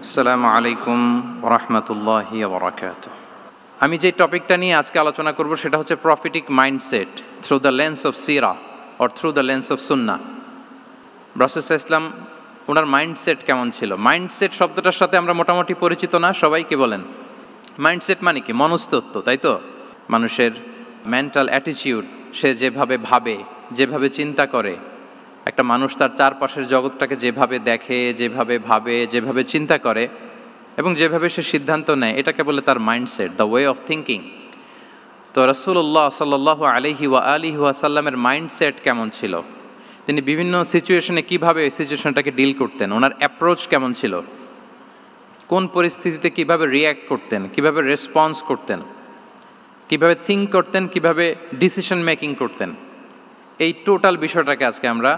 আসসালামু আলাইকুম ওয়া রাহমাতুল্লাহি ওয়া বারাকাতুহু। আমি যে টপিকটা নিয়ে আজকে আলোচনা করব সেটা হচ্ছে prophetic mindset through the lens of সিরা or through the lens of সুন্নাহ। রাসূল সাল্লাল্লাহু আলাইহি ওয়াসাল্লাম ওনার মাইন্ডসেট কেমন ছিল? মাইন্ডসেট শব্দটার সাথে আমরা মোটামুটি পরিচিত না, সবাই কি বলেন? মাইন্ডসেট মানে কি? মনস্তত্ত্ব, তাই তো? মানুষের মেন্টাল অ্যাটিটিউড, সে যেভাবে ভাবে, যেভাবে চিন্তা করে, একটা মানুষ তার চারপাশের জগৎটাকে যেভাবে দেখে, যেভাবে ভাবে, যেভাবে চিন্তা করে এবং যেভাবে সে সিদ্ধান্ত নেয়, এটাকে বলে তার mindset, the way of thinking. তো রাসূলুল্লাহ সাল্লাল্লাহু আলাইহি ওয়া আলিহি ওয়াসাল্লামের মাইন্ডসেট কেমন ছিল? তিনি বিভিন্ন সিচুয়েশনে কীভাবে এই সিচুয়েশনটাকে ডিল করতেন, ওনার অ্যাপ্রোচ কেমন ছিল, কোন পরিস্থিতিতে কীভাবে রিয়্যাক্ট করতেন, কীভাবে রেসপন্স করতেন, কীভাবে থিঙ্ক করতেন, কীভাবে ডিসিশন মেকিং করতেন, এই টোটাল বিষয়টাকে আজকে আমরা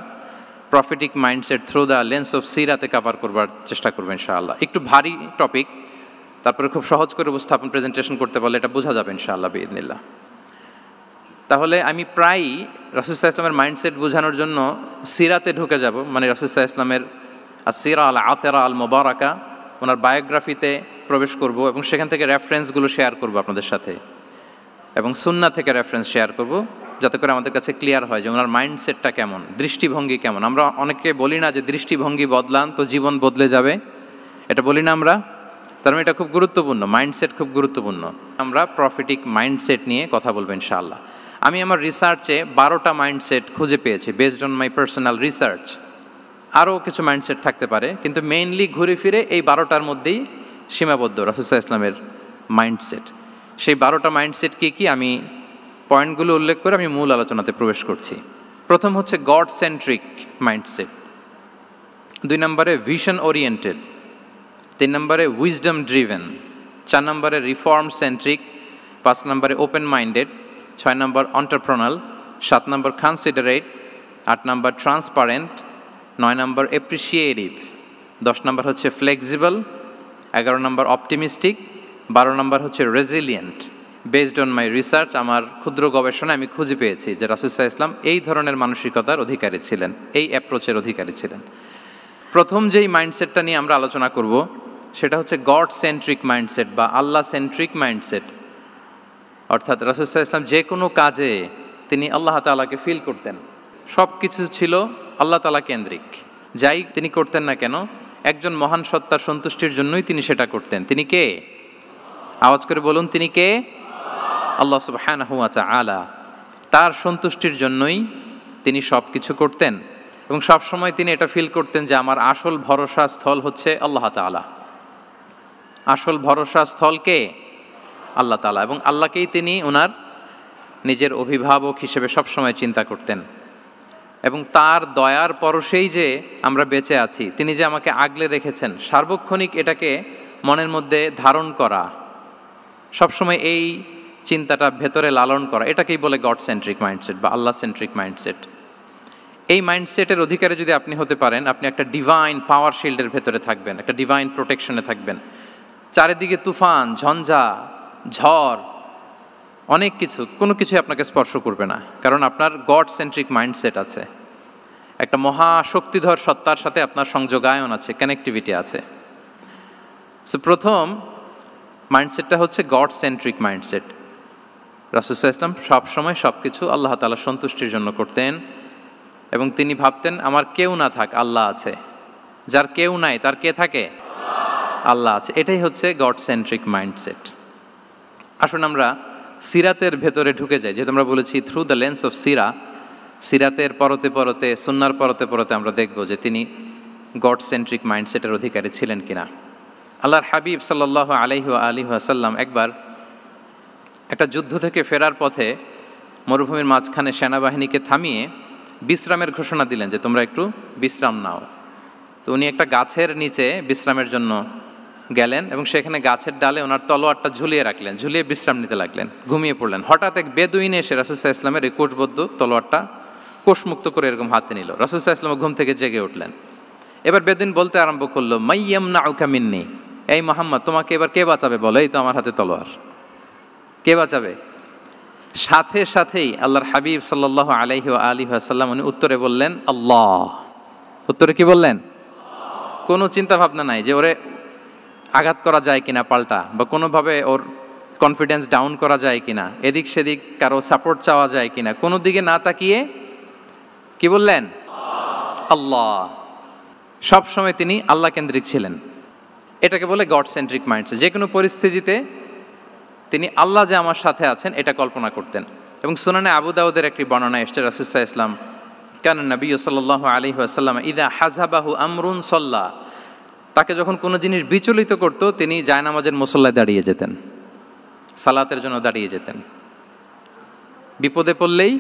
prophetic mindset through the lens of সিরাতে কভার করবার চেষ্টা করবো ইনশাআল্লাহ। একটু ভারী টপিক, তারপরে খুব সহজ করে উপস্থাপন প্রেজেন্টেশন করতে পারলে এটা বোঝা যাবে ইনশাআল্লাহ বিইذنিল্লাহ। তাহলে আমি প্রায়ই রাসূল সাল্লাল্লাহু আলাইহি ওয়াসাল্লামের মাইন্ডসেট বোঝানোর জন্য সিরাতে ঢুকে যাব, মানে রাসূল সাল্লাল্লাহু আলাইহি ওয়াসাল্লামের আসিরা আল আতেরা আল মুবারাকা, ওনার বায়োগ্রাফিতে প্রবেশ করব এবং সেখান থেকে রেফারেন্সগুলো শেয়ার করব আপনাদের সাথে, এবং সুন্নাহ থেকে রেফারেন্স শেয়ার করব, যাতে করে আমাদের কাছে ক্লিয়ার হয় যে ওনার মাইন্ডসেটটা কেমন, দৃষ্টিভঙ্গি কেমন। আমরা অনেকে বলি না যে দৃষ্টিভঙ্গি বদলান তো জীবন বদলে যাবে, এটা বলি না আমরা? তার মানে এটা খুব গুরুত্বপূর্ণ, মাইন্ডসেট খুব গুরুত্বপূর্ণ। আমরা প্রফিটিক মাইন্ডসেট নিয়ে কথা বলবো ইনশাআল্লাহ। আমি আমার রিসার্চে 12টা মাইন্ডসেট খুঁজে পেয়েছি, based on my personal research. আরও কিছু মাইন্ডসেট থাকতে পারে, কিন্তু মেইনলি ঘুরে ফিরে এই 12টার মধ্যেই সীমাবদ্ধ রাসূল সাল্লাল্লাহু আলাইহি ওয়াসাল্লামের মাইন্ডসেট। সেই 12টা মাইন্ডসেট কী কী, আমি পয়েন্টগুলো উল্লেখ করে আমি মূল আলোচনাতে প্রবেশ করছি। প্রথম হচ্ছে গড সেন্ট্রিক মাইন্ডসেট, 2 নম্বরে ভিশন ওরিয়েন্টেড, 3 নম্বরে উইজডম ড্রিভেন, 4 নম্বরে রিফর্ম সেন্ট্রিক, 5 নম্বরে ওপেন মাইন্ডেড, 6 নম্বর এন্টারপ্রেনাল, 7 নম্বর কনসিডারেট, 8 নম্বর ট্রান্সপারেন্ট, 9 নম্বর অ্যাপ্রিসিয়েটিভ, 10 নম্বর হচ্ছে ফ্লেক্সিবল, 11 নম্বর অপটিমিস্টিক, 12 নম্বর হচ্ছে resilient. Based on my research, আমার ক্ষুদ্র গবেষণা আমি খুঁজে পেয়েছি যে রাসূল সাল্লাল্লাহু আলাইহি ওয়াসাল্লাম এই ধরনের মানসিকতার অধিকারী ছিলেন, এই অ্যাপ্রোচের অধিকারী ছিলেন। প্রথম যেই মাইন্ডসেটটা নিয়ে আমরা আলোচনা করব সেটা হচ্ছে গড সেন্ট্রিক মাইন্ডসেট বা আল্লাহ সেন্ট্রিক মাইন্ডসেট। অর্থাৎ রাসূল সাল্লাল্লাহু আলাইহি ওয়াসাল্লাম যে কোনো কাজে তিনি আল্লাহ তাআলাকে ফিল করতেন, সব কিছু ছিল আল্লাহ তাআলা কেন্দ্রিক। যাই তিনি করতেন না কেন, একজন মহান সত্তার সন্তুষ্টির জন্যই তিনি সেটা করতেন। তিনি কে? আওয়াজ করে বলুন, তিনি কে? আল্লাহ সুবহানাহু ওয়া তাআলা। তার সন্তুষ্টির জন্যই তিনি সব কিছু করতেন এবং সবসময় তিনি এটা ফিল করতেন যে আমার আসল ভরসা স্থল হচ্ছে আল্লাহ তাআলা। আসল ভরসা স্থল কে? আল্লাহ তাআলা। এবং আল্লাহকেই তিনি ওনার নিজের অভিভাবক হিসেবে সবসময় চিন্তা করতেন এবং তার দয়ার পরশেই যে আমরা বেঁচে আছি, তিনি যে আমাকে আগলে রেখেছেন, সার্বক্ষণিক এটাকে মনের মধ্যে ধারণ করা, সবসময় এই চিন্তাটা ভেতরে লালন করা, এটাকেই বলে গড সেন্ট্রিক মাইন্ডসেট বা আল্লাহ সেন্ট্রিক মাইন্ডসেট। এই মাইন্ডসেটের অধিকারী যদি আপনি হতে পারেন, আপনি একটা ডিভাইন পাওয়ার শিল্ডের ভেতরে থাকবেন, একটা ডিভাইন প্রোটেকশনে থাকবেন। চারিদিকে তুফান, ঝঞ্ঝা, ঝড়, অনেক কিছু, কোনো কিছু আপনাকে স্পর্শ করবে না, কারণ আপনার গড সেন্ট্রিক মাইন্ডসেট আছে। একটা মহাশক্তিধর সত্তার সাথে আপনার সংযোগায়ন আছে, কানেক্টিভিটি আছে। সো প্রথম মাইন্ডসেটটা হচ্ছে গড সেন্ট্রিক মাইন্ডসেট। রাসূল সাল্লাল্লাহু আলাইহি ওয়াসাল্লাম সবসময় সব কিছু আল্লাহ তাআলার সন্তুষ্টির জন্য করতেন এবং তিনি ভাবতেন আমার কেউ না থাক, আল্লাহ আছে। যার কেউ নাই তার কে থাকে? আল্লাহ আছে। এটাই হচ্ছে গড সেন্ট্রিক মাইন্ডসেট। আসুন আমরা সিরাতের ভেতরে ঢুকে যাই, যেহেতু আমরা বলেছি থ্রু দ্য লেন্স অফ সিরা। সিরাতের পরতে পরতে, সুন্নাহর পরতে পরতে আমরা দেখব যে তিনি গড সেন্ট্রিক মাইন্ডসেটের অধিকারী ছিলেন কিনা। আল্লাহর হাবিব সাল্লাল্লাহু আলাইহি ওয়া আলিহি ওয়াসাল্লাম একবার একটা যুদ্ধ থেকে ফেরার পথে মরুভূমির মাঝখানে সেনাবাহিনীকে থামিয়ে বিশ্রামের ঘোষণা দিলেন যে তোমরা একটু বিশ্রাম নাও। তো উনি একটা গাছের নিচে বিশ্রামের জন্য গেলেন এবং সেখানে গাছের ডালে ওনার তলোয়ারটা ঝুলিয়ে রাখলেন, ঝুলিয়ে বিশ্রাম নিতে লাগলেন, ঘুমিয়ে পড়লেন। হঠাৎ এক বেদুইন এসে রাসূল সাল্লাল্লাহু আলাইহি ওয়াসাল্লামের এই কোষবদ্ধ তলোয়ারটা কোষমুক্ত করে এরকম হাতে নিল। রাসূল সাল্লাল্লাহু আলাইহি ওয়াসাল্লাম ঘুম থেকে জেগে উঠলেন। এবার বেদুইন বলতে আরম্ভ করলো, মাইয়ামনাউকা মিন্নি, এই মুহাম্মদ তোমাকে এবার কে বাঁচাবে বলো, এই তো আমার হাতে তলোয়ার, কে বাঁচাবে? সাথে সাথেই আল্লাহর হাবিব সাল্লাল্লাহু আলাইহি ওয়া আলিহি ওয়াসাল্লাম উনি উত্তরে বললেন আল্লাহ। উত্তরে কি বললেন? কোনো চিন্তা ভাবনা নাই যে ওরে আঘাত করা যায় কিনা পাল্টা, বা কোনোভাবে ওর কনফিডেন্স ডাউন করা যায় কিনা, এদিক সেদিক কারো সাপোর্ট চাওয়া যায় কিনা, কোনো দিকে না তাকিয়ে কি বললেন? আল্লাহ। সব সময় তিনি আল্লাহ কেন্দ্রিক ছিলেন। এটাকে বলে গড সেন্ট্রিক মাইন্ডসেট। যে কোনো পরিস্থিতিতে তিনি আল্লাহ যে আমার সাথে আছেন এটা কল্পনা করতেন। এবং সুনানে আবু দাউদের একটি বর্ণনা এসেছে, রাসূল সাল্লাল্লাহু আলাইহি ওয়াসাল্লাম কানা নবী সাল্লাল্লাহু আলাইহি ওয়াসাল্লাম ইযা হাযাবাহু আমরুন সাল্লা, তাকে যখন কোনো জিনিস বিচলিত করত তিনি জায়নামাজের মুসল্লায় দাঁড়িয়ে যেতেন, সালাতের জন্য দাঁড়িয়ে যেতেন। বিপদে পড়লেই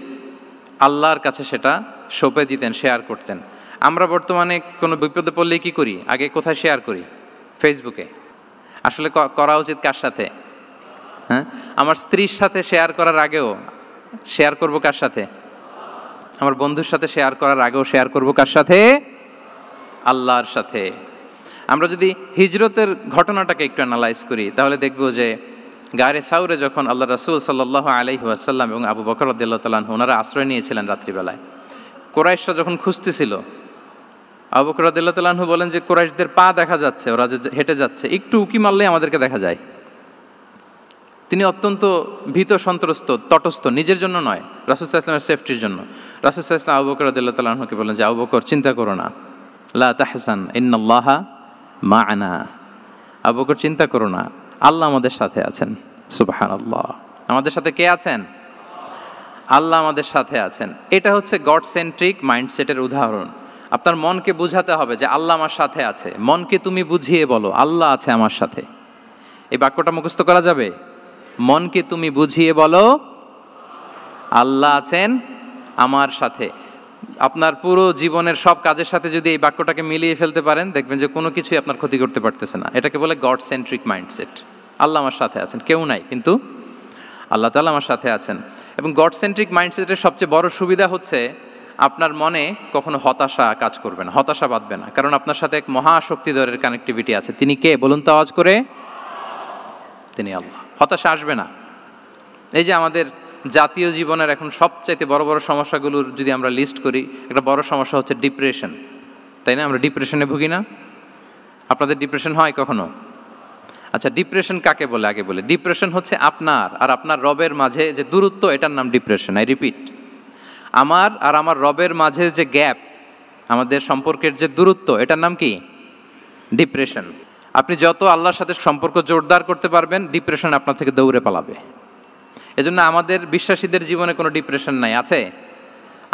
আল্লাহর কাছে সেটা সঁপে দিতেন, শেয়ার করতেন। আমরা বর্তমানে কোনো বিপদে পড়লেই কি করি? আগে কোথায় শেয়ার করি? ফেসবুকে। আসলে করা উচিত কার সাথে? হ্যাঁ, আমার স্ত্রীর সাথে শেয়ার করার আগেও শেয়ার করব কার সাথে? আমার বন্ধুর সাথে শেয়ার করার আগেও শেয়ার করব কার সাথে? আল্লাহর সাথে। আমরা যদি হিজরতের ঘটনাটাকে একটু অ্যানালাইজ করি তাহলে দেখব যে গারে সাউরে যখন আল্লাহ রাসূল সাল্লাল্লাহু আলাইহি ওয়াসাল্লাম এবং আবু বকর রাদিয়াল্লাহু তাআলা আনহু ওনারা আশ্রয় নিয়েছিলেন রাত্রিবেলায়, কুরাইশরা যখন খুঁজতেছিল, আবু বকর রাদিয়াল্লাহু তাআলা আনহু বলেন যে কুরাইশদের পা দেখা যাচ্ছে, ওরা যে হেঁটে যাচ্ছে, একটু উকি মারলেই আমাদেরকে দেখা যায়। তিনি অত্যন্ত ভীত সন্ত্রস্ত, তটস্থ, নিজের জন্য নয়, রাসূল সাল্লাল্লাহু আলাইহি ওয়াসাল্লামের সেফটির জন্য। রাসূল সাল্লাল্লাহু আলাইহি ওয়াসাল্লাম আবু বকর রাদিয়াল্লাহু তাআলা আনহুকে বলেন যে আবু বকর চিন্তা করো না, লা তাহসান ইন্নাল্লাহা মা'ানা, আবু বকর চিন্তা করো না, আল্লাহ আমাদের সাথে আছেন। সুবহানাল্লাহ। আমাদের সাথে কে আছেন? আল্লাহ আমাদের সাথে আছেন। এটা হচ্ছে গড সেন্ট্রিক মাইন্ডসেটের উদাহরণ। আপনার মনকে বুঝাতে হবে যে আল্লাহ আমার সাথে আছে। মনকে তুমি বুঝিয়ে বলো আল্লাহ আছে আমার সাথে। এই বাক্যটা মুখস্থ করা যাবে? মনকে তুমি বুঝিয়ে বলো আল্লাহ আছেন আমার সাথে। আপনার পুরো জীবনের সব কাজের সাথে যদি এই বাক্যটাকে মিলিয়ে ফেলতে পারেন দেখবেন যে কোনো কিছুই আপনার ক্ষতি করতে পারতেছে না। এটাকে বলে গড সেন্ট্রিক মাইন্ডসেট। আল্লাহ আমার সাথে আছেন, কেউ নাই কিন্তু আল্লাহ তাআলা আমার সাথে আছেন। এবং গড সেন্ট্রিক মাইন্ডসেটের সবচেয়ে বড় সুবিধা হচ্ছে আপনার মনে কখনো হতাশা কাজ করবে না, হতাশা বাঁধবে না, কারণ আপনার সাথে এক মহাশক্তিধরের কানেক্টিভিটি আছে। তিনি কে বলুন তো আওয়াজ করে? তিনি আল্লাহ। হতাশা আসবে না। এই যে আমাদের জাতীয় জীবনের এখন সবচাইতে বড় বড় সমস্যাগুলোর যদি আমরা লিস্ট করি, একটা বড় সমস্যা হচ্ছে ডিপ্রেশন, তাই না? আমরা ডিপ্রেশনে ভুগি না? আপনাদের ডিপ্রেশন হয় কখনো? আচ্ছা, ডিপ্রেশন কাকে বলে আগে বলে। ডিপ্রেশন হচ্ছে আপনার আর আপনার রবের মাঝে যে দূরত্ব, এটার নাম ডিপ্রেশন। আই রিপিট, আমার আর আমার রবের মাঝে যে গ্যাপ, আমাদের সম্পর্কের যে দূরত্ব, এটার নাম কি? ডিপ্রেশন। আপনি যত আল্লাহর সাথে সম্পর্ক জোরদার করতে পারবেন, ডিপ্রেশন আপনার থেকে দৌড়ে পালাবে। এজন্য আমাদের বিশ্বাসীদের জীবনে কোনো ডিপ্রেশন নাই। আছে?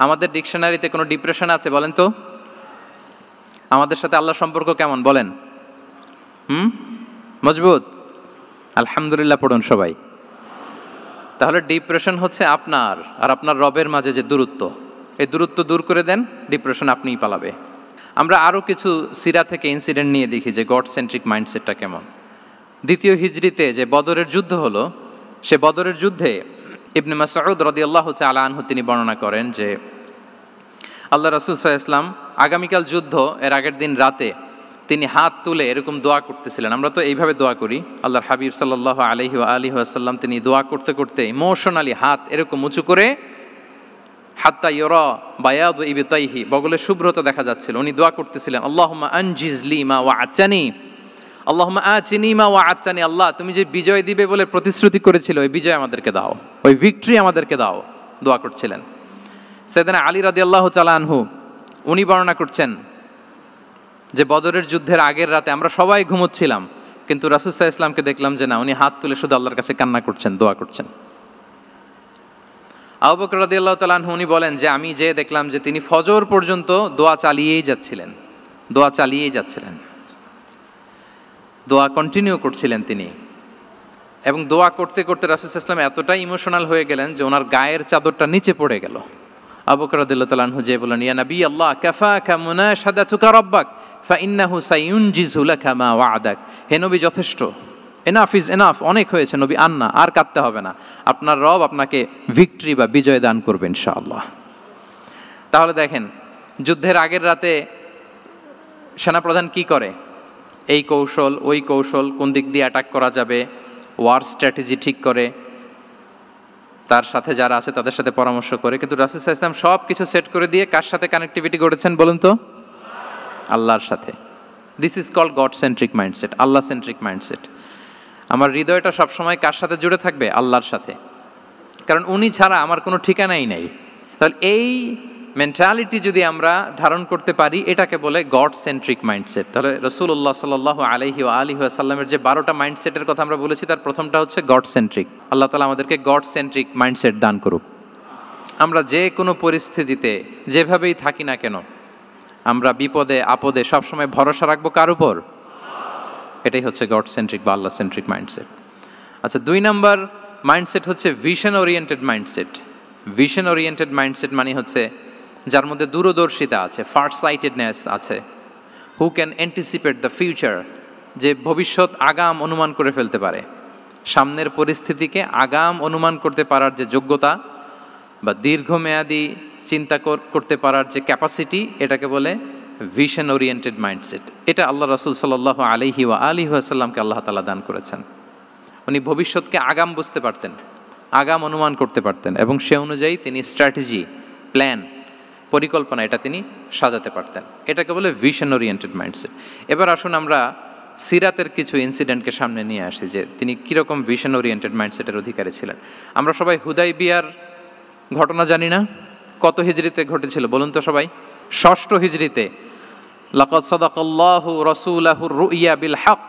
আমাদের ডিকশনারিতে কোনো ডিপ্রেশন আছে বলেন তো? আমাদের সাথে আল্লাহর সম্পর্ক কেমন বলেন? মজবুত? আলহামদুলিল্লাহ পড়ুন সবাই। তাহলে ডিপ্রেশন হচ্ছে আপনার আর আপনার রবের মাঝে যে দূরত্ব, এই দূরত্ব দূর করে দেন, ডিপ্রেশন আপনিই পালাবে। আমরা আরও কিছু সিরা থেকে ইনসিডেন্ট নিয়ে দেখি যে গড সেন্ট্রিক মাইন্ডসেটটা কেমন। দ্বিতীয় হিজরিতে যে বদরের যুদ্ধ হলো, সে বদরের যুদ্ধে ইবনে মাসউদ রাদিয়াল্লাহু তাআলা আনহু তিনি বর্ণনা করেন যে আল্লাহ রাসূল সাল্লাল্লাহু আলাইহি ওয়াসাল্লাম আগামীকাল যুদ্ধ, এর আগের দিন রাতে তিনি হাত তুলে এরকম দোয়া করতেছিলেন। আমরা তো এইভাবে দোয়া করি। আল্লাহর হাবিব সাল্লাল্লাহু আলাইহি ওয়াসাল্লাম তিনি দোয়া করতে করতে ইমোশনালি হাত এরকম উঁচু করে, হাত্তা ইউরা বায়াদু ইবতাইহি, বগলের শুভ্রতা দেখা যাচ্ছিল, উনি দোয়া করতেছিলেন আল্লাহুম্মা আনজিজ লি মা ওয়া'আতানি, আল্লাহুম্মা আতিনি মা ওয়া'আতানি, আল্লাহ তুমি যে বিজয় দিবে বলে প্রতিশ্রুতি করেছিল, ওই বিজয় আমাদেরকে দাও, ওই ভিক্টরি আমাদেরকে দাও, দোয়া করছিলেন। সাইয়েদনা আলী রাদিয়াল্লাহু তাআলা আনহু উনি বর্ণনা করছেন যে বদরের যুদ্ধের আগের রাতে আমরা সবাই ঘুমোচ্ছিলাম, কিন্তু রাসূল সাল্লাল্লাহু আলাইহি ওয়াসাল্লামকে দেখলাম যে না, উনি হাত তুলে শুধু আল্লাহর কাছে কান্না করছেন, দোয়া করছেন। আবু বকর রাদিয়াল্লাহু তাআলা আনহু উনি বলেন যে আমি যে দেখলাম যে তিনি ফজর পর্যন্ত দোয়া চালিয়েই যাচ্ছিলেন, দোয়া চালিয়েই যাচ্ছিলেন, দোয়া কন্টিনিউ করছিলেন তিনি। এবং দোয়া করতে করতে রাসূল সাল্লাল্লাহু আলাইহি ওয়াসাল্লাম এতটাই ইমোশনাল হয়ে গেলেন যে ওনার গায়ের চাদরটা নিচে পড়ে গেল। আবু বকর রাদিয়াল্লাহু তাআলা আনহু যে বলেন ইয়া নবী আল্লাহ কাফাকা মুনাশাদাতুকা রাব্বাক ফাইন্নাহু সায়ুনজিজু লাকা মা ওয়া'দাক, হে নবী যথেষ্ট, এনাফ ইজ এনাফ, অনেক হয়েছে নবী, আন্না, আর কাঁদতে হবে না, আপনার রব আপনাকে ভিক্টরি বা বিজয় দান করবে ইনশাআল্লাহ। তাহলে দেখেন, যুদ্ধের আগের রাতে সেনাপ্রধান কি করে? এই কৌশল ওই কৌশল, কোন দিক দিয়ে অ্যাটাক করা যাবে, ওয়ার স্ট্র্যাটেজি ঠিক করে, তার সাথে যারা আছে তাদের সাথে পরামর্শ করে। কিন্তু রাসূল সাল্লাল্লাহু আলাইহি ওয়াসাল্লাম সব কিছু সেট করে দিয়ে কার সাথে কানেক্টিভিটি গড়েছেন বলুন তো? আল্লাহর সাথে। This is called God centric mindset, Allah centric mindset. আমার হৃদয়টা সবসময় কার সাথে জুড়ে থাকবে? আল্লাহর সাথে, কারণ উনি ছাড়া আমার কোনো ঠিকানাই নেই। তাহলে এই মেন্টালিটি যদি আমরা ধারণ করতে পারি, এটাকে বলে গড সেন্ট্রিক মাইন্ডসেট। তাহলে রাসূলুল্লাহ সাল্লাল্লাহু আলাইহি ওয়া আলিহি ওয়াসাল্লামের যে 12টা মাইন্ডসেটের কথা আমরা বলেছি, তার প্রথমটা হচ্ছে গড সেন্ট্রিক। আল্লাহ তাআলা আমাদেরকে গড সেন্ট্রিক মাইন্ডসেট দান করুক। আমরা যে কোনো পরিস্থিতিতে যেভাবেই থাকি না কেন, আমরা বিপদে আপদে সবসময় ভরসা রাখবো কার উপর? এটাই হচ্ছে গড সেন্ট্রিক বা আল্লাহ সেন্ট্রিক মাইন্ডসেট। আচ্ছা, 2 নাম্বার মাইন্ডসেট হচ্ছে vision oriented mindset. Vision oriented mindset মানে হচ্ছে যার মধ্যে দূরদর্শিতা আছে, ফার সাইটেডনেস আছে, who can anticipate the future, যে ভবিষ্যৎ আগাম অনুমান করে ফেলতে পারে, সামনের পরিস্থিতিকে আগাম অনুমান করতে পারার যে যোগ্যতা বা দীর্ঘমেয়াদী চিন্তা করতে পারার যে ক্যাপাসিটি, এটাকে বলে ভিশন ওরিয়েন্টেড মাইন্ডসেট। এটা আল্লাহ রাসূল সাল্লাল্লাহু আলাইহি ওয়া আলিহি ওয়াসাল্লামকে আল্লাহ তাআলা দান করেছেন। উনি ভবিষ্যৎকে আগাম বুঝতে পারতেন, আগাম অনুমান করতে পারতেন, এবং সে অনুযায়ী তিনি স্ট্র্যাটেজি, প্ল্যান, পরিকল্পনা এটা তিনি সাজাতে পারতেন। এটাকে বলে ভিশন ওরিয়েন্টেড মাইন্ডসেট। এবার আসুন আমরা সিরাতের কিছু ইনসিডেন্টকে সামনে নিয়ে আসি যে তিনি কীরকম ভিশন ওরিয়েন্টেড মাইন্ডসেটের অধিকারী ছিলেন। আমরা সবাই হুদাইবিয়ার ঘটনা জানি না? কত হিজরিতে ঘটেছিল বলুন তো সবাই? 6ষ্ঠ হিজরিতে। লাকাদ সাদাকাল্লাহু রাসূলাহুর রুইয়া বিল হক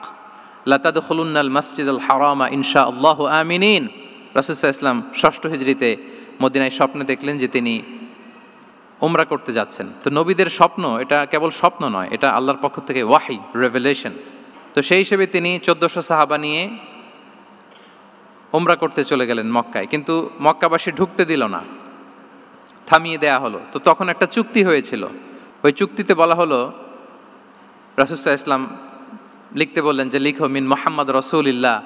লাতাদখুলুন্নাল মাসজিদাল হারামা ইনশাআল্লাহু আমিনিন। রাসূল সাল্লাল্লাহু আলাইহি ওয়াসাল্লাম 6ষ্ঠ হিজরিতে মদিনায় স্বপ্নে দেখলেন যে তিনি উমরা করতে যাচ্ছেন। তো নবীদের স্বপ্ন এটা কেবল স্বপ্ন নয়, এটা আল্লাহর পক্ষ থেকে ওয়াহি, রেভেলেশন। তো সেই হিসেবে তিনি 1400 সাহাবা নিয়ে উমরা করতে চলে গেলেন মক্কায়, কিন্তু মক্কাবাসী ঢুকতে দিল না, থামিয়ে দেয়া হলো। তো তখন একটা চুক্তি হয়েছিল, ওই চুক্তিতে বলা হলো, রাসূল সাল্লাল্লাহু আলাইহি ওয়াসাল্লাম লিখতে বললেন যে লিখো মিন মুহাম্মদ রাসূলিল্লাহ,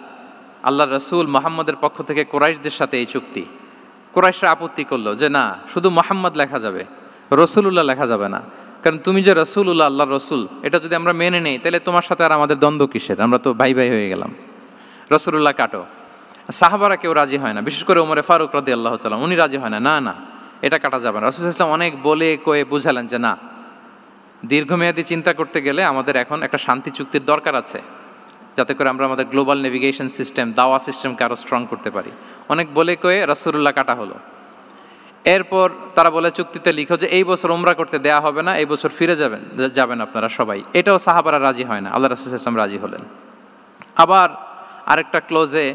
আল্লাহর রাসূল মুহাম্মদের পক্ষ থেকে কুরাইশদের সাথে এই চুক্তি। কুরাইশরা আপত্তি করলো যে না, শুধু মুহাম্মদ লেখা যাবে, রাসূলুল্লাহ লেখা যাবে না, কারণ তুমি যে রাসূলুল্লাহ, আল্লাহর রাসূল, এটা যদি আমরা মেনে নেই তাহলে তোমার সাথে আর আমাদের দ্বন্দ্ব কিসের, আমরা তো ভাই ভাই হয়ে গেলাম, রাসূলুল্লাহ কাটো। সাহাবারা কেউ রাজি হয় না, বিশেষ করে ওমরে ফারুক রাদিয়াল্লাহু তাআলা, উনি রাজি হয় না, না না এটা কাটা যাবে না। রাসূল সাল্লাল্লাহু আলাইহি ওয়াসাল্লাম অনেক বলে কয়ে বুঝালেন যে না, দীর্ঘমেয়াদী চিন্তা করতে গেলে আমাদের এখন একটা শান্তি চুক্তির দরকার আছে, যাতে করে আমরা আমাদের গ্লোবাল নেভিগেশন সিস্টেম, দাওয়া সিস্টেমকে আরও স্ট্রং করতে পারি। অনেক বলে কয়ে রাসূলুল্লাহ কাটা হলো। এরপর তারা বলে চুক্তিতে লিখো যে এই বছর উমরা করতে দেয়া হবে না, এই বছর ফিরে যাবেন আপনারা সবাই। এটাও সাহাবারা রাজি হয় না, আল্লাহ রাসূল সাল্লাল্লাহু আলাইহি ওয়াসাল্লাম রাজি হলেন। আবার আরেকটা ক্লোজে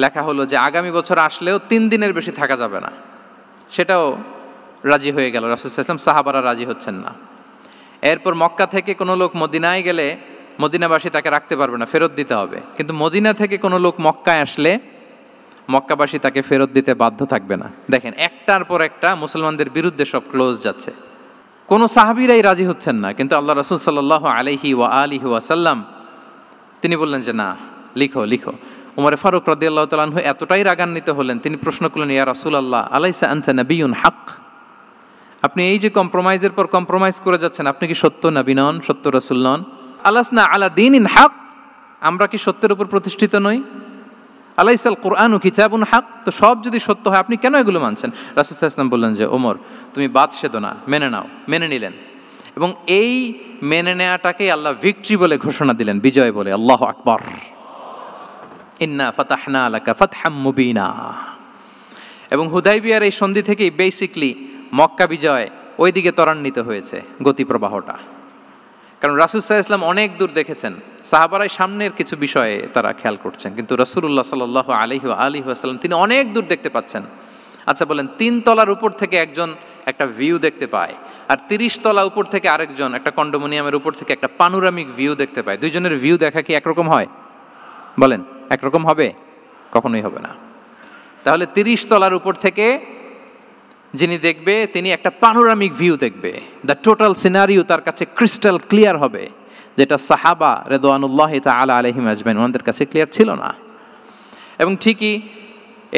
লেখা হলো যে আগামী বছর আসলেও 3 দিনের বেশি থাকা যাবে না, সেটাও রাজি হয়ে গেল রাসূল সাল্লাল্লাহু আলাইহি ওয়াসাল্লাম, সাহাবারা রাজি হচ্ছেন না। এরপর মক্কা থেকে কোনো লোক মদিনায় গেলে মদিনাবাসী তাকে রাখতে পারবে না, ফেরত দিতে হবে। কিন্তু মদিনা থেকে কোনো লোক মক্কায় আসলে মক্কাবাসী তাকে ফেরত দিতে বাধ্য থাকবে না। দেখেন, একটার পর একটা মুসলমানদের বিরুদ্ধে সব ক্লোজ যাচ্ছে, কোনো সাহাবীরাই রাজি হচ্ছেন না। কিন্তু আল্লাহ রাসূল সাল্লাল্লাহু আলাইহি ওয়া আলিহি ওয়াসাল্লাম তিনি বললেন যে না, লিখো লিখো। উমরে ফারুক রাদিয়াল্লাহু তাআলা আনহু এতটাই রাগান্বিত হলেন, তিনি প্রশ্ন করলেন, ইয়া রাসূলুল্লাহ, আলাইসা আনতা নাবিয়্যুন হক, আপনি এই যে কম্প্রোমাইজের পর কম্প্রোমাইজ করে যাচ্ছেন, আপনি কি সত্য নবী নন, সত্য রাসূল নন? আলাসনা আলা দীনিন হক, আমরা কি সত্যের উপর প্রতিষ্ঠিত নই? আলাইসাল কুরআনু কিতাবুন হক, তো সব যদি সত্য হয় আপনি কেন এগুলো মানছেন? রাসূল সাল্লাল্লাহু আলাইহি ওয়াসাল্লাম বললেন যে ওমর, তুমি বাদ সেদো না, মেনে নাও। মেনে নিলেন, এবং এই মেনে নেওয়াটাকেই আল্লাহ ভিক্টরি বলে ঘোষণা দিলেন, বিজয় বলে। আল্লাহু আকবার। ইন্না ফাতাহনা লাকা ফাতহাম মুবিনা। এবং হুদাইবিয়ার এই সন্ধি থেকেই বেসিকলি মক্কা বিজয় ওইদিকে ত্বরান্বিত হয়েছে গতি প্রবাহটা। কারণ রাসূল সাল্লাল্লাহু আলাইহি ওয়াসাল্লাম অনেক দূর দেখেছেন, সাহাবারাই সামনের কিছু বিষয়ে তারা খেয়াল করছেন, কিন্তু রাসূলুল্লাহ সাল্লাল্লাহু আলাইহি ওয়া আলিহি ওয়াসাল্লাম তিনি অনেক দূর দেখতে পাচ্ছেন। আচ্ছা বলেন, 3 তলার উপর থেকে একজন একটা ভিউ দেখতে পায়, আর 30 তলা উপর থেকে আরেকজন একটা কন্ডোমিনিয়ামের উপর থেকে একটা পানোরামিক ভিউ দেখতে পায়, দুইজনের ভিউ দেখা কি একরকম হয়? বলেন, একরকম হবে? কখনোই হবে না। তাহলে 30 তলার উপর থেকে যিনি দেখবে তিনি একটা পানোরামিক ভিউ দেখবে, দ্য টোটাল সিনারিও তার কাছে ক্রিস্টাল ক্লিয়ার হবে, যেটা সাহাবা রিদওয়ানুল্লাহি তাআলা আলাইহিম আজমাইন ওনাদের কাছে ক্লিয়ার ছিল না। এবং ঠিকই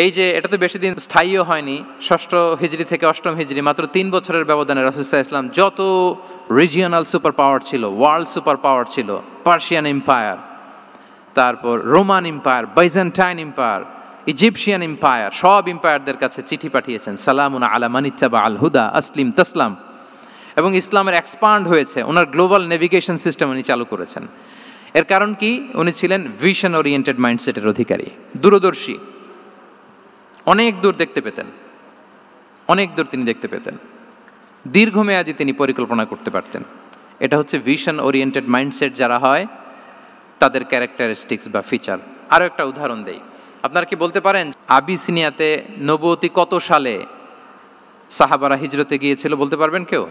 এই যে এটা তো বেশি দিন স্থায়ীও হয়নি, 6ষ্ঠ হিজরি থেকে 8ম হিজরি, মাত্র 3 বছরের ব্যবধানে রাসূল সাল্লাল্লাহু আলাইহি ওয়াসাল্লাম যত রিজিওনাল সুপার পাওয়ার ছিল, ওয়ার্ল্ড সুপার পাওয়ার ছিল, পার্সিয়ান এম্পায়ার, তারপর Roman empire, Byzantine empire, Egyptian empire, সব এম্পায়ারদের কাছে চিঠি পাঠিয়েছেন, সালামুন আলা মান ইত্তাবা আল হুদা আসলিম তাসলাম। এবং ইসলামের এক্সপান্ড হয়েছে, ওনার গ্লোবাল নেভিগেশন সিস্টেম উনি চালু করেছেন। এর কারণ কি? উনি ছিলেন ভিশন ওরিয়েন্টেড মাইন্ডসেটের অধিকারী, দূরদর্শী, অনেক দূর দেখতে পেতেন, অনেক দূর তিনি দেখতে পেতেন, দীর্ঘমেয়াদী তিনি পরিকল্পনা করতে পারতেন। এটা হচ্ছে ভিশন ওরিয়েন্টেড মাইন্ডসেট যারা হয় তাদের ক্যারেক্টারিস্টিক্স বা ফিচার। আরও একটা উদাহরণ দেই, আপনারা কি বলতে পারেন আবিসিনিয়াতে নবুয়তি কত সালে সাহাবারা হিজরতে গিয়েছিল? বলতে পারবেন কেউ?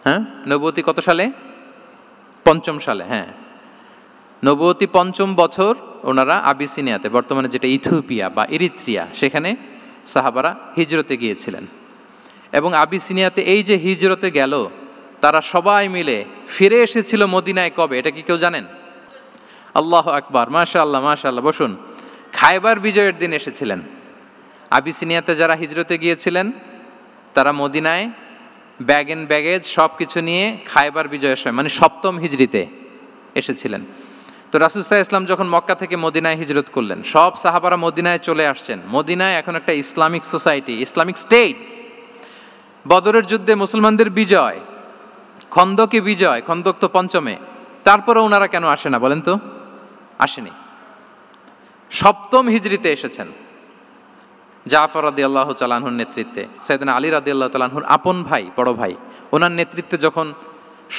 হ্যাঁ, নবুয়তি কত সালে? 5ম সালে। হ্যাঁ, নবুয়তি 5ম বছর ওনারা আবিসিনিয়াতে, বর্তমানে যেটা ইথিওপিয়া বা ইরিত্রিয়া, সেখানে সাহাবারা হিজরতে গিয়েছিলেন। এবং আবিসিনিয়াতে এই যে হিজরতে গেল, তারা সবাই মিলে ফিরে এসেছিল মদিনায় কবে? এটা কি কেউ জানেন? আল্লাহু আকবার, মাশাআল্লাহ মাশাআল্লাহ। বসুন। খায়বার বিজয়ের দিন এসেছিলেন। আবিসিনিয়াতে যারা হিজরতে গিয়েছিলেন তারা মদিনায় ব্যাগ এন্ড ব্যাগেজ সব কিছু নিয়ে খায়বার বিজয়ের সময়, মানে 7ম হিজরিতে এসেছিলেন। তো রাসূল সাল্লাল্লাহু আলাইহি ওয়াসাল্লাম যখন মক্কা থেকে মদিনায় হিজরত করলেন, সব সাহাবারা মদিনায় চলে আসছেন। মদিনায় এখন একটা ইসলামিক সোসাইটি, ইসলামিক স্টেট। বদরের যুদ্ধে মুসলমানদের বিজয়, খন্দকে বিজয়, খন্দক তো 5মে। তারপরে ওনারা কেন আসে না বলেন তো? আসেনি। 7ম হিজরিতে এসেছেন জাফর রাদিয়াল্লাহু তাআলা আনহুর নেতৃত্বে, সাইয়েদনা আলী রাদিয়াল্লাহু তাআলা আনহুর আপন ভাই, বড় ভাই, ওনার নেতৃত্বে যখন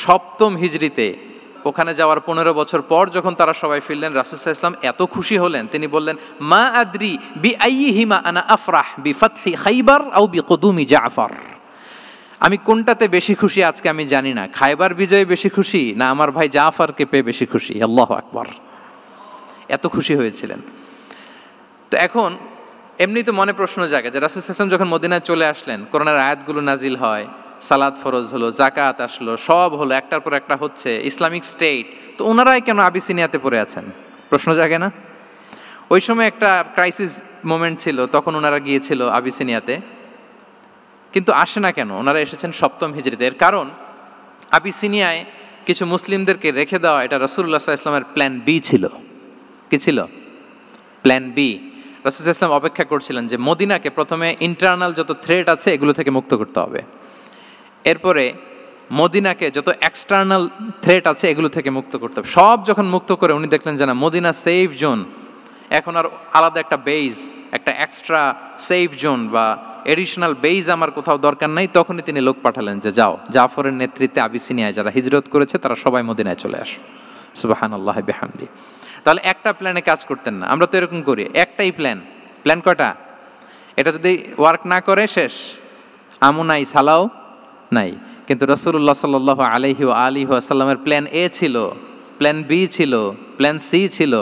7ম হিজরিতে ওখানে যাওয়ার 15 বছর পর যখন তারা সবাই ফিরলেন, রাসূল সাল্লাল্লাহু আলাইহি ওয়াসাল্লাম এত খুশি হলেন, তিনি বললেন, মা আদরি বিআইয়িহিমা আনা আফরাহ বিফাতহি খাইবার আও বিকুদুমি জাফর। আমি কোনটাতে বেশি খুশি আজকে আমি জানি না, খায়বার বিজয়ে বেশি খুশি না আমার ভাই জাফরকে পেয়ে বেশি খুশি। আল্লাহু আকবার, এত খুশি হয়েছিলেন। তো এখন এমনি তো মনে প্রশ্ন জাগে যে রাসূল সাল্লাল্লাহু আলাইহি ওয়াসাল্লাম যখন মদিনায় চলে আসলেন, কোরআনের আয়াতগুলো নাজিল হয়, সালাত ফরজ হলো, জাকাত আসলো, সব হলো, একটার পর একটা হচ্ছে, ইসলামিক স্টেট, তো ওনারাই কেন আবিসিনিয়াতে পড়ে আছেন? প্রশ্ন জাগে না? ওই সময় একটা ক্রাইসিস মোমেন্ট ছিল, তখন ওনারা গিয়েছিল আবিসিনিয়াতে, কিন্তু আসে না কেন? ওনারা এসেছেন 7ম হিজরিতে। এর কারণ আবিসিনিয়ায় কিছু মুসলিমদেরকে রেখে দেওয়া, এটা রাসূলুল্লাহ সাল্লাল্লাহু আলাইহি ওয়াসাল্লামের প্ল্যান বি ছিল। কি ছিল? Plan B. রাসূল সাল্লাল্লাহু আলাইহি ওয়াসাল্লাম অপেক্ষা করছিলেন যে মদিনাকে প্রথমে ইন্টারনাল যত থ্রেট আছে এগুলো থেকে মুক্ত করতে হবে, এরপরে মদিনাকে যত এক্সটার্নাল থ্রেট আছে এগুলো থেকে মুক্ত করতে হবে। সব যখন মুক্ত করে উনি দেখলেন যে না, মদিনা সেফ জোন, এখন আর আলাদা একটা বেইজ, একটা এক্সট্রা সেফ জোন বা এডিশনাল বেইজ আমার কোথাও দরকার নাই, তখনই তিনি লোক পাঠালেন যে যাও, জাফরের নেতৃত্বে আবিসিনিয়ায় যারা হিজরত করেছে তারা সবাই মদিনায় চলে আসো। সুবহানাল্লাহি বিহামদি। তাহলে একটা প্ল্যানে কাজ করতেন না। আমরা তো এরকম করি, একটাই প্ল্যান। প্ল্যান কয়টা? এটা যদি ওয়ার্ক না করে শেষ, আমু নাই সালাও নাই। কিন্তু রাসূলুল্লাহ সাল্লাল্লাহু আলাইহি ওয়া আলিহি ওয়াসাল্লামের প্ল্যান এ ছিল, প্ল্যান বি ছিল, প্ল্যান সি ছিল।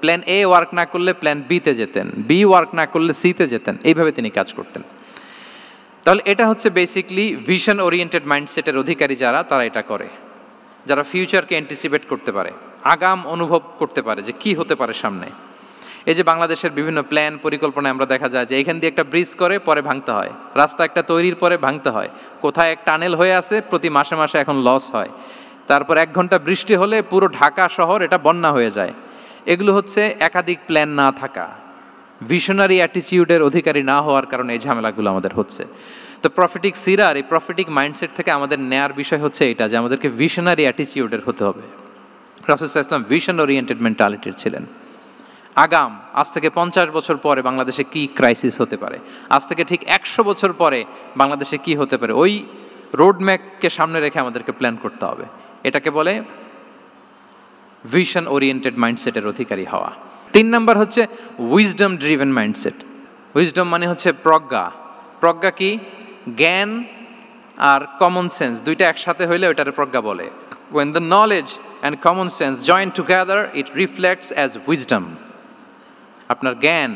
প্ল্যান এ ওয়ার্ক না করলে প্ল্যান বিতে যেতেন, বি ওয়ার্ক না করলে সিতে যেতেন, এইভাবে তিনি কাজ করতেন। তাহলে এটা হচ্ছে বেসিকলি ভিশন ওরিয়েন্টেড মাইন্ডসেটের অধিকারী যারা, তারা এটা করে, যারা ফিউচারকে অ্যান্টিসিপেট করতে পারে, আগাম অনুভব করতে পারে যে কি হতে পারে সামনে। এই যে বাংলাদেশের বিভিন্ন প্ল্যান পরিকল্পনায় আমরা দেখা যায় যে এখান দিয়ে একটা ব্রিজ করে পরে ভাঙতে হয়, রাস্তা একটা তৈরির পরে ভাঙতে হয়, কোথায় এক টানেল হয়ে আছে প্রতি মাসে মাসে এখন লস হয়, তারপর 1 ঘন্টা বৃষ্টি হলে পুরো ঢাকা শহর এটা বন্যা হয়ে যায়। এগুলো হচ্ছে একাধিক প্ল্যান না থাকা, ভিশনারি অ্যাটিটিউডের অধিকারী না হওয়ার কারণে এই ঝামেলাগুলো আমাদের হচ্ছে। তো প্রফেটিক সিরার এই প্রফেটিক মাইন্ডসেট থেকে আমাদের নেয়ার বিষয় হচ্ছে এটা, যে আমাদেরকে ভিশনারি অ্যাটিটিউডের হতে হবে। রাসূল সাল্লাল্লাহু আলাইহি ওয়াসাল্লাম ভিশন ওরিয়েন্টেড মেন্টালিটির ছিলেন। আগাম, আজ থেকে 50 বছর পরে বাংলাদেশে কি ক্রাইসিস হতে পারে, আজ থেকে ঠিক 100 বছর পরে বাংলাদেশে কি হতে পারে, ওই রোডম্যাপকে সামনে রেখে আমাদেরকে প্ল্যান করতে হবে। এটাকে বলে ভিশন ওরিয়েন্টেড মাইন্ডসেটের অধিকারী হওয়া। 3 নাম্বার হচ্ছে উইজডম ড্রিভেন মাইন্ডসেট। উইজডম মানে হচ্ছে প্রজ্ঞা। প্রজ্ঞা কি? জ্ঞান আর কমন সেন্স দুইটা একসাথে হইলে ওইটারে প্রজ্ঞা বলে। When the knowledge and common sense join together, it reflects as wisdom. আপনার জ্ঞান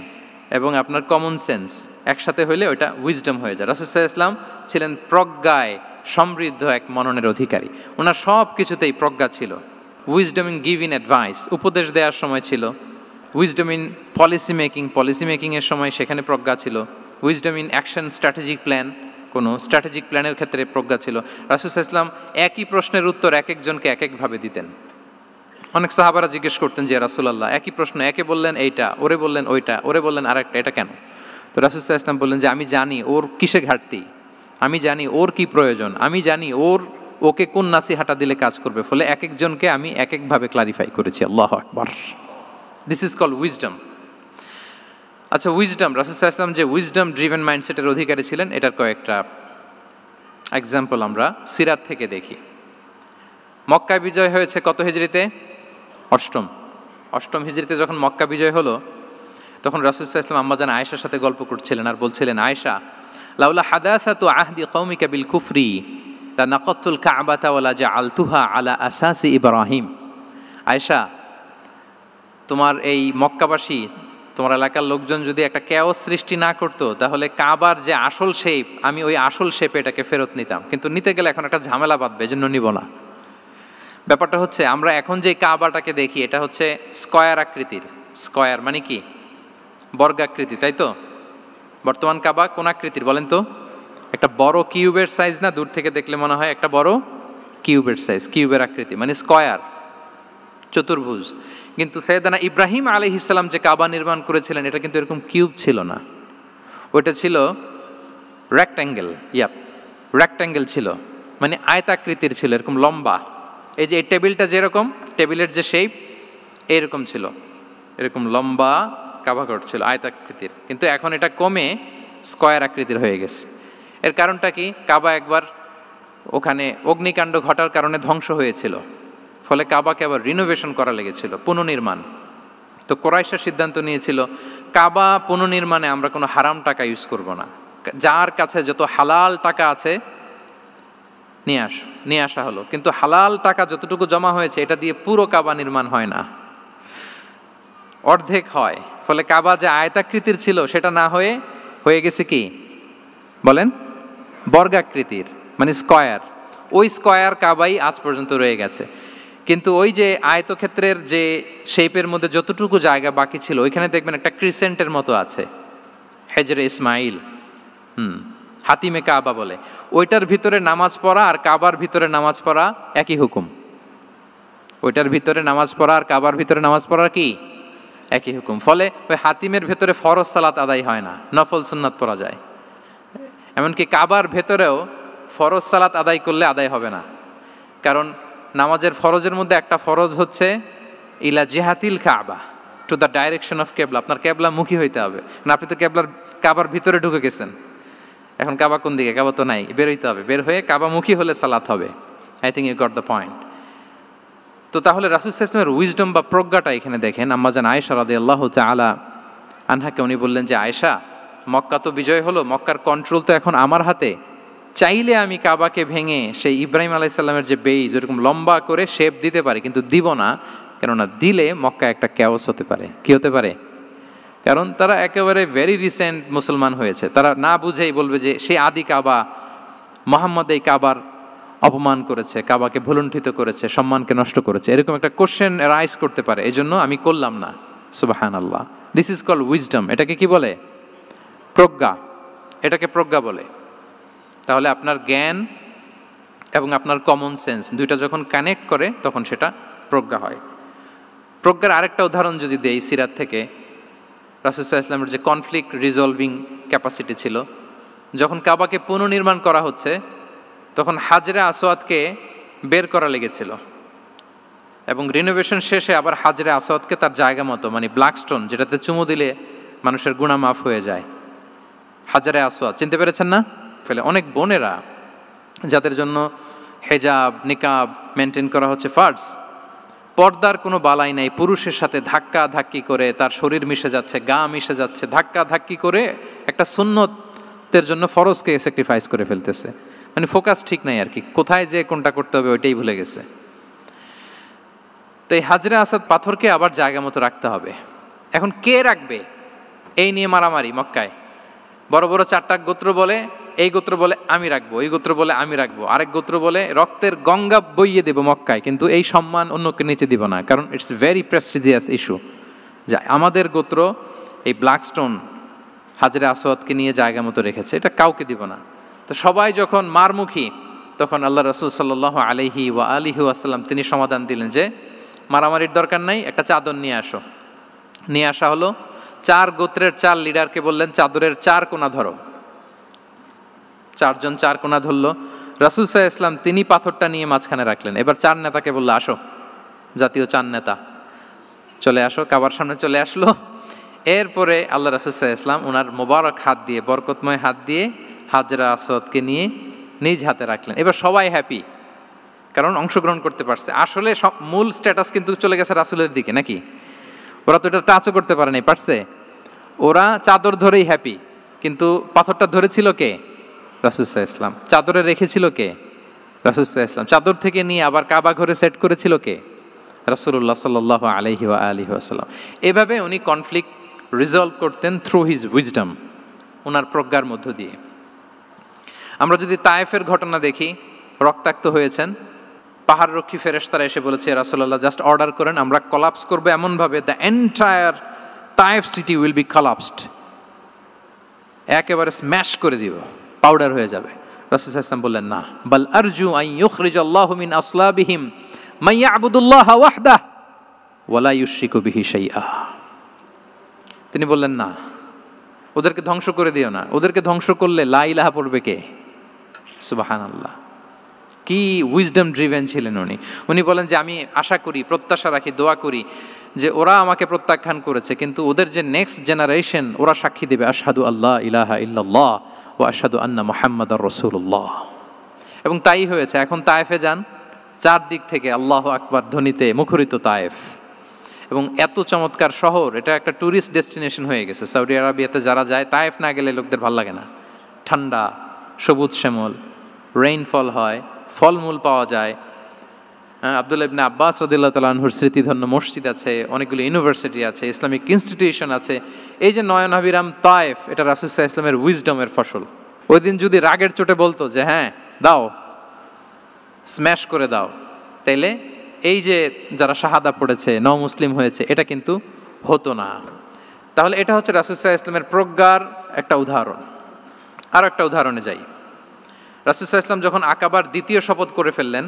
এবং আপনার কমন সেন্স একসাথে হইলে ওইটা উইজডম হয়ে যায়। রাসূল সাল্লাল্লাহু আলাইহি ওয়াসাল্লাম ছিলেন প্রজ্ঞায় সমৃদ্ধ এক মননের অধিকারী। ওনার সব কিছুতেই প্রজ্ঞা ছিল। উইজডম ইন গিভিং অ্যাডভাইস, উপদেশ দেওয়ার সময় ছিল। উইজডম ইন পলিসি মেকিংয়ের সময় সেখানে প্রজ্ঞা ছিল। Wisdom in action strategic plan, কোনো স্ট্র্যাটেজিক প্ল্যানের ক্ষেত্রে প্রজ্ঞা ছিল। রাসূল সাল্লাল্লাহু আলাইহি ওয়াসাল্লাম একই প্রশ্নের উত্তর এক একজনকে এক একভাবে দিতেন। অনেক সাহাবারা জিজ্ঞেস করতেন যে রাসূলুল্লাহ একই প্রশ্ন, একে বললেন এইটা, ওরে বললেন ওইটা, ওরে বললেন আরেকটা, এটা কেন? তো রাসূল সাল্লাল্লাহু আলাইহি ওয়াসাল্লাম বললেন যে আমি জানি ওর কিসে ঘাটতি, আমি জানি ওর কি প্রয়োজন, আমি জানি ওকে কোন নাসিহাটা দিলে কাজ করবে, ফলে এক একজনকে আমি এক একভাবে ক্লারিফাই করেছি। আল্লাহু আকবার। This is called wisdom. আচ্ছা, উইজডম, রাসূল সাল্লাল্লাহু আলাইহি ওয়াসাল্লাম যে উইজডম ড্রিভেন মাইন্ডসেটের অধিকারী ছিলেন, এটার কয়েকটা এক্সাম্পল আমরা সিরাত থেকে দেখি। মক্কা বিজয় হয়েছে কত হিজরিতে? অষ্টম হিজরিতে যখন মক্কা বিজয় হলো, তখন রাসূল সাল্লাল্লাহু আলাইহি ওয়াসাল্লাম আম্মাজান আয়েশার সাথে গল্প করছিলেন আর বলছিলেন, আয়েশা, লাউলা হাদাসাতু আহদি কওমিকা বিল কুফরি লা নাকাতুল কাবাতা ওয়া লা জাআলতুহা আলা আসাসি ইব্রাহিম। আয়েশা, তোমার এই মক্কাবাসী, তোমার এলাকার লোকজন যদি একটা কেওস সৃষ্টি না করতো, তাহলে কাবার যে আসল শেপ, আমি ওই আসল শেপে এটাকে ফেরত নিতাম, কিন্তু নিতে গেলে এখন একটা ঝামেলা বাঁধবে, এজন্য নিব না। ব্যাপারটা হচ্ছে, আমরা এখন যে কাবাটাকে দেখি, এটা হচ্ছে স্কয়ার আকৃতির। স্কয়ার মানে কি? বর্গাকৃতি, তাই তো? বর্তমান কাবা কোন আকৃতির বলেন তো? একটা বড় কিউবের সাইজ না? দূর থেকে দেখলে মনে হয় একটা বড় কিউবের সাইজ, কিউবের আকৃতি মানে স্কয়ার, চতুর্ভুজ। কিন্তু সাইয়েদনা ইব্রাহিম আলাইহিস সালাম যে কাবা নির্মাণ করেছিলেন, এটা কিন্তু এরকম কিউব ছিল না, ওটা ছিল রেক্ট্যাঙ্গেল। রেক্ট্যাঙ্গেল ছিল, মানে আয়তাকৃতির ছিল, এরকম লম্বা। এই যে এই টেবিলটা যেরকম, টেবিলের যে শেপ এইরকম ছিল, এরকম লম্বা কাবাঘর ছিল আয়তাকৃতির। কিন্তু এখন এটা কমে স্কয়ার আকৃতির হয়ে গেছে। এর কারণটা কি? কাবা একবার ওখানে অগ্নিকাণ্ড ঘটার কারণে ধ্বংস হয়েছিল, ফলে কাবাকে আবার রিনোভেশন করা লেগেছিল, পুনর্নির্মাণ। তো কুরাইশরা সিদ্ধান্ত নিয়েছিল, কাবা পুনর্নির্মাণে আমরা কোনো হারাম টাকা ইউজ করব না, যার কাছে যত হালাল টাকা আছে নিয়ে আসা হলো। কিন্তু হালাল টাকা যতটুকু জমা হয়েছে, এটা দিয়ে পুরো কাবা নির্মাণ হয় না, অর্ধেক হয়। ফলে কাবা যে আয়তাকৃতির ছিল, সেটা না হয়ে গেছে কি বলেন? বর্গাকৃতির, মানে স্কয়ার। ওই স্কয়ার কাবাই আজ পর্যন্ত রয়ে গেছে। কিন্তু ওই যে আয়তক্ষেত্রের যে শেপের মধ্যে যতটুকু জায়গা বাকি ছিল, ওইখানে দেখবেন একটা ক্রিসেন্টের মতো আছে, হেজরে ইসমাইল, হাতিমে কাবা বলে। ওইটার ভিতরে নামাজ পড়া আর কাবার ভিতরে নামাজ পড়া একই হুকুম। ওইটার ভিতরে নামাজ পড়া আর কাবার ভিতরে নামাজ পড়া কি একই হুকুম। ফলে ওই হাতিমের ভেতরে ফরজ সালাত আদায় হয় না, নফল সুন্নাত পড়া যায়। এমনকি কাবার ভেতরেও ফরজ সালাত আদায় করলে আদায় হবে না, কারণ নামাজের ফরজের মধ্যে একটা ফরজ হচ্ছে ইলা জিহাতিল কাবা, টু দ্য ডাইরেকশন অফ কেবলা। আপনার কেবলা মুখী হইতে হবে না। আপনি তো কাবার ভিতরে ঢুকে গেছেন, এখন কাবা কোন দিকে? কাবা তো নাই, বের হইতে হবে। বের হয়ে কাবা মুখী হলে সালাত হবে। I think you got the point. তো তাহলে রাসূল সাল্লাল্লাহু আলাইহি ওয়াসাল্লামের উইজডম বা প্রজ্ঞাটা এখানে দেখেন। আম্মাজান আয়েশা রাদিয়াল্লাহু তাআলা আনহাকে উনি বললেন যে, আয়েশা, মক্কা তো বিজয় হলো, মক্কার কন্ট্রোল তো এখন আমার হাতে। চাইলে আমি কাবাকে ভেঙে সেই ইব্রাহিম আলাইহিস সালামের যে বেইজ, ওরকম লম্বা করে শেপ দিতে পারি, কিন্তু দিব না। কেননা দিলে মক্কা একটা ক্যাওস হতে পারে। কি হতে পারে? কারণ তারা একেবারে ভেরি রিসেন্ট মুসলমান হয়েছে, তারা না বুঝেই বলবে যে সেই আদি কাবা, মুহাম্মদ এই কাবার অপমান করেছে, কাবাকে ভুলুণ্ঠিত করেছে, সম্মানকে নষ্ট করেছে, এরকম একটা কোশ্চেন রাইজ করতে পারে। এই জন্য আমি করলাম না। সুবহানাল্লাহ। This is called wisdom. এটাকে কি বলে? প্রজ্ঞা। এটাকে প্রজ্ঞা বলে। তাহলে আপনার জ্ঞান এবং আপনার কমন সেন্স দুইটা যখন কানেক্ট করে, তখন সেটা প্রজ্ঞা হয়। প্রজ্ঞার আরেকটা উদাহরণ যদি দেই সিরাত থেকে, রাসূল সাল্লাল্লাহু আলাইহি ওয়াসাল্লামের যে কনফ্লিক্ট রিজলভিং ক্যাপাসিটি ছিল, যখন কাবাকে পুনর্নির্মাণ করা হচ্ছে, তখন হাজরে আসওয়াদকে বের করা লেগেছিল, এবং রিনোভেশন শেষে আবার হাজরে আসওয়াদকে তার জায়গা মতো, মানে ব্ল্যাক স্টোন, যেটাতে চুমু দিলে মানুষের গুনাহ মাফ হয়ে যায়, হাজরে আসওয়াদ, চিনতে পেরেছেন না? ফলে অনেক বোনেরা যাদের জন্য হেজাব নিকাব মেনটেন করা হচ্ছে ফার্জ, পর্দার কোনো বালাই নাই, পুরুষের সাথে ধাক্কা ধাক্কি করে তার শরীর মিশে যাচ্ছে, গা মিশে যাচ্ছে, ধাক্কা ধাক্কি করে একটা সুন্নতের জন্য ফরজকে স্যাক্রিফাইস করে ফেলতেছে। মানে ফোকাস ঠিক নাই আর কি, কোথায় যে কোনটা করতে হবে ওইটাই ভুলে গেছে। তো এই হাজরে আসওয়াদ পাথরকে আবার জায়গা মতো রাখতে হবে। এখন কে রাখবে, এই নিয়ে মারামারি মক্কায়। বড় বড় চারটা গোত্র বলে, এই গোত্র বলে আমি রাখবো, এই গোত্র বলে আমি রাখবো, আরেক গোত্র বলে রক্তের গঙ্গা বইয়ে দেবো মক্কায়, কিন্তু এই সম্মান অন্যকে নিচে দিব না, কারণ ইটস ভেরি প্রেস্টিজিয়াস ইস্যু। যা আমাদের গোত্র এই ব্ল্যাক স্টোন হাজরে আসওয়াদকে নিয়ে জায়গা মতো রেখেছে, এটা কাউকে দিব না। তো সবাই যখন মারমুখী, তখন আল্লাহ রাসূল সাল্লাল্লাহু আলাইহি ওয়া আলিহি ওয়াসাল্লাম তিনি সমাধান দিলেন যে মারামারির দরকার নাই, একটা চাদর নিয়ে আসো। নিয়ে আসা হলো। 4 গোত্রের 4 লিডারকে বললেন, চাদরের 4 কোণা ধরো। চারজন চার কোণা ধরলো, রাসূল সাল্লাল্লাহু আলাইহি ওয়াসাল্লাম তিনি পাথরটা নিয়ে মাঝখানে রাখলেন। এবার চার নেতাকে বললো, আসো, জাতীয় চার নেতা চলে আসো, কাবার সামনে চলে আসলো। এরপরে আল্লাহ রাসূল সাল্লাল্লাহু আলাইহি ওয়াসাল্লাম ওনার মোবারক হাত দিয়ে, বরকতময় হাত দিয়ে হাজরা আসওয়াদকে নিয়ে নিজ হাতে রাখলেন। এবার সবাই হ্যাপি, কারণ অংশগ্রহণ করতে পারছে। আসলে মূল স্ট্যাটাস কিন্তু চলে গেছে রাসূলের দিকে, নাকি? ওরা তো এটা টাচও করতে পারে নাই, পারছে? ওরা চাদর ধরেই হ্যাপি, কিন্তু পাথরটা ধরেছিল কে? রাসূল সাল্লাল্লাহু আলাইহি ওয়াসাল্লাম। চাদরে রেখেছিল কে? রাসূল সাল্লাল্লাহু আলাইহি ওয়াসাল্লাম। চাদর থেকে নিয়ে আবার কাবা ঘরে সেট করেছিল কে? রাসূলুল্লাহ সাল্লাল্লাহু আলাইহি ওয়া আলিহি ওয়াসাল্লাম। এভাবে উনি কনফ্লিক্ট রিজলভ করতেন থ্রু হিজ উইজডম, ওনার প্রজ্ঞার মধ্য দিয়ে। আমরা যদি তায়েফের ঘটনা দেখি, রক্তাক্ত হয়েছেন, পাহাড় রক্ষী ফেরেশতারা এসে বলেছে, রাসূলুল্লাহ জাস্ট অর্ডার করেন, আমরা কলাপস করবো এমনভাবে the entire Taif city will be collapsed, একেবারে স্ম্যাশ করে দিব, পাউডার হয়ে যাবে। রাসূল সাল্লাল্লাহু আলাইহি ওয়াসাল্লাম বললেন, না, বাল আরজু আন ইউখরিজাল্লাহু মিন আসলাবিহিম মান ইয়াবুদুল্লাহ ওয়াহদাহু ওয়া লা ইউশরিকু বিহি শাইআ। তিনি বললেন, না, ওদেরকে ধ্বংস করে দিও না, ওদেরকে ধ্বংস করলে লা ইলাহা পড়বে কে? সুবহানাল্লাহ। কি উইজডম ড্রিভেন ছিলেন উনি। উনি বলেন যে আমি আশা করি, প্রত্যাশা রাখি, দোয়া করি যে ওরা আমাকে প্রত্যাখ্যান করেছে, কিন্তু ওদের যে নেক্সট জেনারেশন, ওরা সাক্ষী দেবে আশহাদু আল্লাহ ইলাহা ইল্লাল্লাহ ওয়া আশহাদু আন্না মুহাম্মাদার রাসূলুল্লাহ। এবং তাই হয়েছে। এখন তায়েফে যান, চারদিক থেকে আল্লাহু আকবার ধ্বনিতে মুখরিত তায়েফ, এবং এত চমৎকার শহর, এটা একটা ট্যুরিস্ট ডেস্টিনেশন হয়ে গেছে। সৌদি আরবিয়াতে যারা যায়, তায়েফ না গেলে লোকদের ভালো লাগে না। ঠান্ডা, সবুজ শ্যামল, রেইনফল হয়, ফলমূল পাওয়া যায়। আব্দুল্লাহ ইবনে আব্বাস রাদিয়াল্লাহু তাআলা আনহুর স্মৃতিধন্য মসজিদ আছে, অনেকগুলো ইউনিভার্সিটি আছে, ইসলামিক ইনস্টিটিউশন আছে। এই যে নয়নাভিরাম তায়েফ, এটা রাসূল সাল্লাল্লাহু আলাইহি ওয়াসাল্লামের উইজডমের ফসল। ওই দিন যদি রাগের চোটে বলতো যে হ্যাঁ দাও, স্ম্যাশ করে দাও, তাইলে এই যে যারা শাহাদা পড়েছে, মুসলিম হয়েছে, এটা কিন্তু হতো না। তাহলে এটা হচ্ছে রাসূল সাল্লাল্লাহু আলাইহি ওয়াসাল্লামের প্রজ্ঞার একটা উদাহরণ। আরও একটা উদাহরণে যাই। রাসূল সাল্লাল্লাহু আলাইহি ওয়াসাল্লাম যখন আকাবার দ্বিতীয় শপথ করে ফেললেন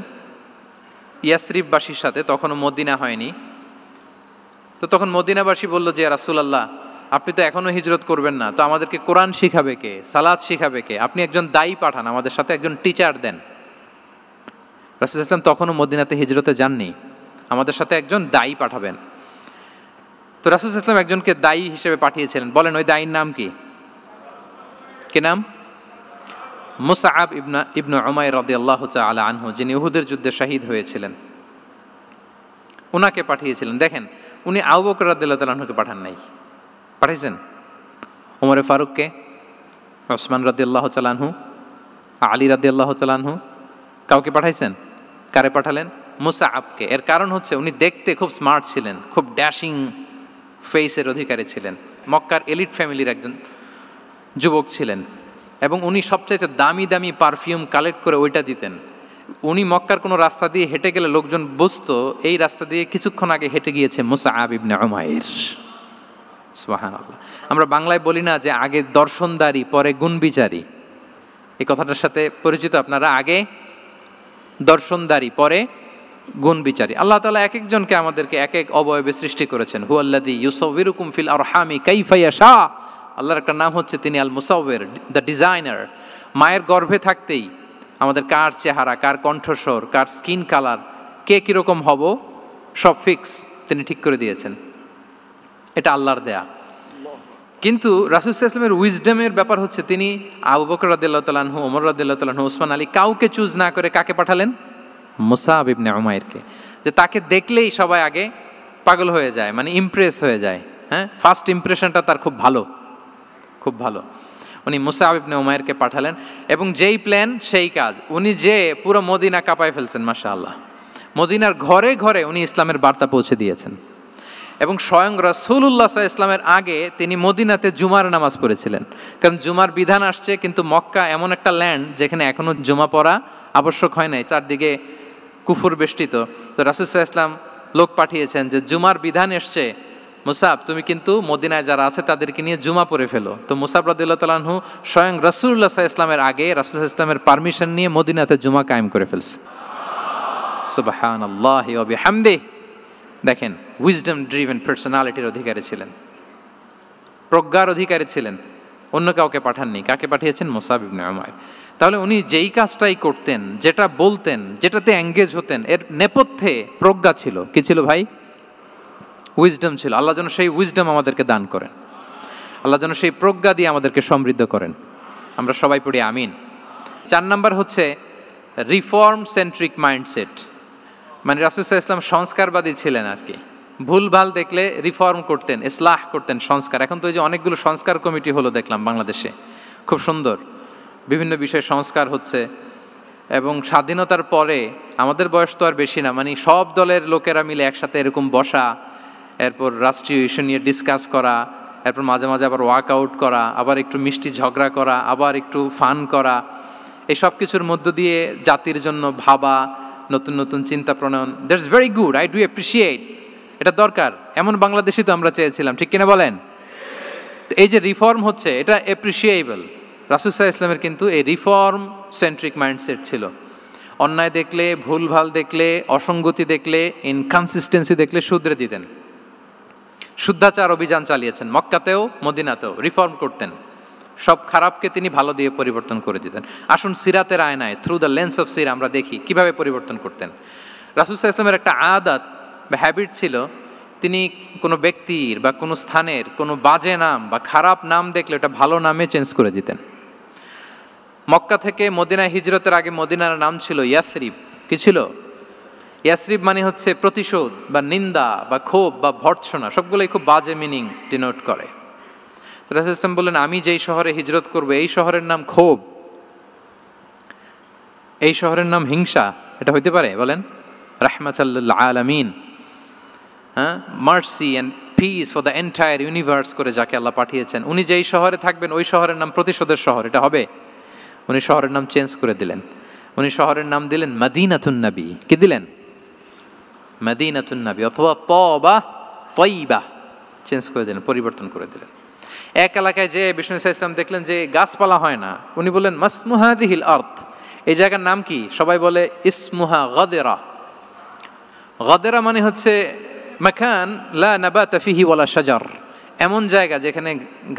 ইয়াসরিববাসীর সাথে, তখনও মদিনা হয়নি, তো তখন মদিনাবাসী বলল যে রাসূলুল্লাহ, আপনি তো এখনো হিজরত করবেন না, তো আমাদেরকে কোরআন শিখাবে কে, সালাত শিখাবে কে? আপনি একজন দায়ী পাঠান, আমাদের সাথে একজন টিচার দেন। রাসূল সাল্লাল্লাহু আলাইহি ওয়াসাল্লাম তখনও মদিনাতে হিজরতে যাননি, আমাদের সাথে একজন দায়ী পাঠাবেন। তো রাসূল সাল্লাল্লাহু আলাইহি ওয়াসাল্লাম একজনকে দায়ী হিসেবে পাঠিয়েছিলেন। বলেন ওই দায়ীর নাম কি? কি নাম? মুসআব ইবনে উমাইর রাদিয়াল্লাহু তাআলা আনহু, যিনি উহুদের যুদ্ধে শহীদ হয়েছিলেন, ওনাকে পাঠিয়েছিলেন। দেখেন, উনি আবু বকর রাদিয়াল্লাহু তাআলা আনহুকে পাঠান নাই, পাঠিয়েছেন ওমরে ফারুককে, ওসমান রাদিয়াল্লাহু তাআলা আনহু, আলী রাদিয়াল্লাহু তাআলা আনহু, কাউকে পাঠাইছেন? কারে পাঠালেন? মুসআবকে। এর কারণ হচ্ছে উনি দেখতে খুব স্মার্ট ছিলেন, খুব ড্যাশিং ফেসের অধিকারী ছিলেন, মক্কার এলিট ফ্যামিলির একজন যুবক ছিলেন, এবং উনি সবচাইতে দামি দামি পারফিউম কালেক্ট করে ওইটা দিতেন। উনি মক্কার কোনো রাস্তা দিয়ে হেঁটে গেলে লোকজন বুঝতো এই রাস্তা দিয়ে কিছুক্ষণ আগে হেঁটে গিয়েছে মুসআব ইবনে উমাইর। সুবহানাল্লাহ। আমরা বাংলায় বলি না যে আগে দর্শনদারি পরে গুণবিচারী? এই কথাটার সাথে পরিচিত আপনারা? আগে দর্শনদারি পরে গুণবিচারী। আল্লাহ তাআলা এক একজনকে আমাদেরকে এক এক অবয়বে সৃষ্টি করেছেন। হুয়াল্লাযী ইউসাউবিরুকুম ফিল আরহামি কাইফা ইয়াশা। আল্লাহর একটা নাম হচ্ছে তিনি আল মুসাউবির, দ্য ডিজাইনার। মায়ের গর্ভে থাকতেই আমাদের কার চেহারা, কার কণ্ঠস্বর, কার স্কিন কালার, কে কীরকম হব, সব ফিক্স তিনি ঠিক করে দিয়েছেন। এটা আল্লাহর দেয়া। কিন্তু রাসূল সাল্লাল্লাহু আলাইহি ওয়াসাল্লামের উইজডমের ব্যাপার হচ্ছে তিনি আবু বকর রাদিয়াল্লাহু তাআলা আনহু, ওমর রাদিয়াল্লাহু তাআলা আনহু, ওসমান আলী, কাউকে চুজ না করে কাকে পাঠালেন? মুসআব ইবনে উমাইরকে। যে তাকে দেখলেই সবাই আগে পাগল হয়ে যায়, মানে ইমপ্রেস হয়ে যায়। হ্যাঁ, ফার্স্ট ইমপ্রেশনটা তার খুব ভালো, খুব ভালো। উনি মুসআব ইবনে উমাইরকে পাঠালেন, এবং যেই প্ল্যান সেই কাজ। উনি যে পুরো মদিনা কাঁপায় ফেলছেন, মাশাআল্লাহ। মদিনার ঘরে ঘরে উনি ইসলামের বার্তা পৌঁছে দিয়েছেন, এবং স্বয়ং রাসূলুল্লাহ সাল্লাল্লাহু আলাইহি ওয়াসাল্লামের আগে তিনি মদিনাতে জুমার নামাজ পড়েছিলেন। কারণ জুমার বিধান আসছে, কিন্তু মক্কা এমন একটা ল্যান্ড যেখানে এখনো জুমা পড়া আবশ্যক হয় নাই, চারদিকে কুফর বেষ্টিত। তো রাসূল সাল্লাল্লাহু আলাইহি ওয়াসাল্লাম লোক পাঠিয়েছেন যে জুমার বিধান এসছে, মুসাব তুমি কিন্তু মদিনায় যারা আছে তাদেরকে নিয়ে জুমা পড়ে ফেলো। তো মুসাব রাদিয়াল্লাহু তাআলা আনহু স্বয়ং রাসূলুল্লাহ সাল্লাল্লাহু আলাইহি ওয়াসাল্লামের আগে রাসূল সাল্লাল্লাহু আলাইহি ওয়াসাল্লামের পারমিশন নিয়ে মদিনাতে জুমা কায়েম করে ফেলছে। সুবহানাল্লাহি ওয়া বিহামদিহি। দেখেন, উইজডম ড্রিভেন পার্সোনালিটির অধিকারী ছিলেন, প্রজ্ঞার অধিকারী ছিলেন, অন্য কাউকে পাঠাননি। কাকে পাঠিয়েছেন? মুসআব ইবনে উমাইর। তাহলে উনি যেই কাজটাই করতেন, যেটা বলতেন, যেটাতে এঙ্গেজ হতেন, এর নেপথ্যে প্রজ্ঞা ছিল। কি ছিল ভাই? উইজডম ছিল। আল্লাহ যেন সেই উইজডম আমাদেরকে দান করেন, আল্লাহ যেন সেই প্রজ্ঞা দিয়ে আমাদেরকে সমৃদ্ধ করেন। আমরা সবাই পড়ি আমিন। 4 নাম্বার হচ্ছে রিফর্ম সেন্ট্রিক মাইন্ডসেট। মানে রাসূল সাল্লাল্লাহু আলাইহি ওয়াসাল্লাম সংস্কারবাদী ছিলেন আর কি। ভুলভাল দেখলে রিফর্ম করতেন, ইসলাহ করতেন, সংস্কার। এখন তো এই যে অনেকগুলো সংস্কার কমিটি হলো দেখলাম বাংলাদেশে, খুব সুন্দর, বিভিন্ন বিষয়ে সংস্কার হচ্ছে। এবং স্বাধীনতার পরে আমাদের বয়স তো আর বেশি না, মানে সব দলের লোকেরা মিলে একসাথে এরকম বসা, এরপর রাষ্ট্রীয় ইস্যু নিয়ে ডিসকাস করা, এরপর মাঝে মাঝে আবার ওয়ার্কআউট করা, আবার একটু মিষ্টি ঝগড়া করা, আবার একটু ফান করা, এই সব কিছুর মধ্য দিয়ে জাতির জন্য ভাবা, নতুন নতুন চিন্তা প্রণয়ন। That's very good, I do appreciate, এটা দরকার। এমন বাংলাদেশই তো আমরা চেয়েছিলাম, ঠিক কিনা বলেন? এই যে রিফর্ম হচ্ছে, এটা অ্যাপ্রিসিয়েবল। রাসূল সাল্লাল্লাহু আলাইহি ওয়াসাল্লামের কিন্তু এই রিফর্ম সেন্ট্রিক মাইন্ডসেট ছিল। অন্যায় দেখলে, ভুলভাল দেখলে, অসঙ্গতি দেখলে, ইনকনসিস্টেন্সি দেখলে শুধরে দিতেন। শুদ্ধাচার অভিযান চালিয়েছেন মক্কাতেও মদিনাতেও, রিফর্ম করতেন। সব খারাপকে তিনি ভালো দিয়ে পরিবর্তন করে দিতেন। আসুন সিরাতের আয়নায়, থ্রু দ্য লেন্স অফ সিরা, আমরা দেখি কিভাবে পরিবর্তন করতেন। রাসূল সাল্লাল্লাহু আলাইহি ওয়াসাল্লামের একটা আদাত বা হ্যাবিট ছিল, তিনি কোনো ব্যক্তির বা কোনো স্থানের কোনো বাজে নাম বা খারাপ নাম দেখলে ওটা ভালো নামে চেঞ্জ করে দিতেন। মক্কা থেকে মদিনায় হিজরতের আগে মদিনার নাম ছিল ইয়াসরিব। কি ছিল? ইয়াসরিব মানে হচ্ছে প্রতিশোধ বা নিন্দা বা ক্ষোভ বা ভর্ৎসনা, সবগুলোই খুব বাজে মিনিং ডিনোট করে। রাসূল সাল্লাল্লাহু আলাইহি ওয়াসাল্লাম বললেন, আমি যেই শহরে হিজরত করব এই শহরের নাম ক্ষোভ, এই শহরের নাম হিংসা, এটা হইতে পারে? বলেন। রাহমাতাল লিল আলামিন, হ্যাঁ, mercy and peace for the entire universe করে যাকে আল্লাহ পাঠিয়েছেন, উনি যেই শহরে থাকবেন ওই শহরের নাম প্রতিশোধের শহর, এটা হবে? উনি শহরের নাম চেঞ্জ করে দিলেন। উনি শহরের নাম দিলেন মদিনাতুন নবী। কি দিলেন? মদিনাতুন নবী, অথবা তবা তয়্যিবা, চেঞ্জ করে দিলেন, পরিবর্তন করে দিলেন। এক এলাকায় যে বিষ্ণু ইসলাম দেখলেন যে গাছপালা হয় না, উনি বললেন মাসমুহা দিহিল আরদ, এই জায়গার নাম কি? সবাই বলে ইসমুহা গাদেরা। গাদেরা মানে হচ্ছে মাকান লা নাবাতা ফিহি ওয়ালা শাজার, এমন জায়গা যেখানে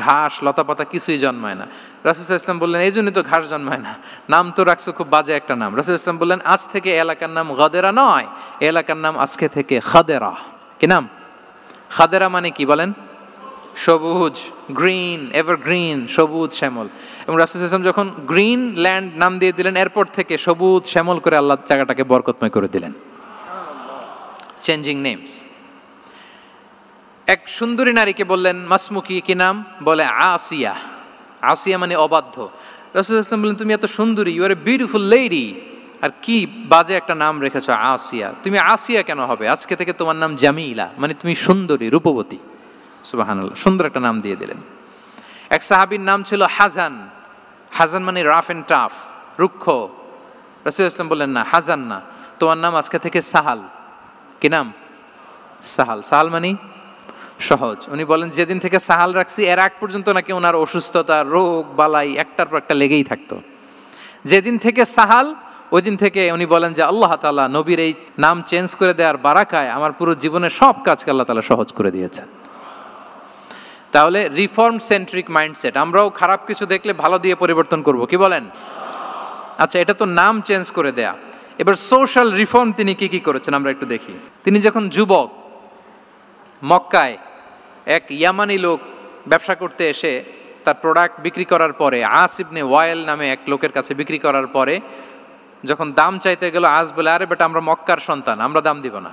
ঘাস লতাপাতা কিছুই জন্মায় না। রাসূল সাল্লাল্লাহু আলাইহি ওয়াসাল্লাম বললেন, এই জন্যই তো ঘাস জন্মায় না, নাম তো রাখছো খুব বাজে একটা নাম। রাসূল সাল্লাল্লাহু আলাইহি ওয়াসাল্লাম বললেন, আজ থেকে এলাকার নাম গাদেরা নয়, এলাকার নাম আজকে থেকে খাদেরা। কি নাম? খাদেরা মানে কি বলেন? সবুজ, গ্রিন, এভারগ্রিন, সবুজ শ্যামল। এবং রাসূল সাল্লাল্লাহু আলাইহি ওয়াসাল্লাম যখন গ্রিন ল্যান্ড নাম দিয়ে দিলেন, এরপর থেকে সবুজ শ্যামল করে আল্লাহ জায়গাটাকে বরকতময় করে দিলেন। Changing names. এক সুন্দরী নারীকে বললেন মাসমুকি, কি নাম? বলে আসিয়া। আসিয়া মানে অবাধ্য। রাসূল সাল্লাল্লাহু আলাইহি ওয়াসাল্লাম বললেন, তুমি এত সুন্দরী, you are a beautiful lady, আর কি বাজে একটা নাম রেখেছো আসিয়া। তুমি আসিয়া কেন হবে? আজকে থেকে তোমার নাম জামিলা, মানে তুমি সুন্দরী, রূপবতী। সুবহানাল্লাহ, সুন্দর একটা নাম দিয়ে দিলেন। এক সাহাবীর নাম ছিল হাজান। হাজান মানে রাফ এন্ড টাফ, রুক্ষ। রাসূল সাল্লাল্লাহু আলাইহি ওয়াসাল্লাম বললেন, না, হাজান না, তোমার নাম আজকে থেকে সাহাল। কি নাম? সাহাল। সাহাল মানে সহজ। উনি বলেন, যেদিন থেকে সাহাল রাখছি এর আগ পর্যন্ত নাকি ওনার অসুস্থতা, রোগ বালাই একটার পর একটা লেগেই থাকতো। যেদিন থেকে সাহাল, ওই দিন থেকে উনি বলেন যে আল্লাহ তাআলা নবীর এই নাম চেঞ্জ করে দেওয়ার বারাকায় আমার পুরো জীবনের সব কাজকে আল্লাহ তাআলা সহজ করে দিয়েছেন। তাহলে রিফর্ম সেন্ট্রিক মাইন্ডসেট, আমরাও খারাপ কিছু দেখলে ভালো দিয়ে পরিবর্তন করব। কি বলেন? আচ্ছা, এটা তো নাম চেঞ্জ করে দেয়া। এবার সোশ্যাল রিফর্ম তিনি কি কি করেছেন আমরা একটু দেখি। তিনি যখন যুবক, মক্কায় এক ইয়ামানি লোক ব্যবসা করতে এসে তার প্রোডাক্ট বিক্রি করার পরে, আস ইবনে ওয়াইল নামে এক লোকের কাছে বিক্রি করার পরে যখন দাম চাইতে গেল, আস বলে, আরে বেটা, আমরা মক্কার সন্তান, আমরা দাম দিব না।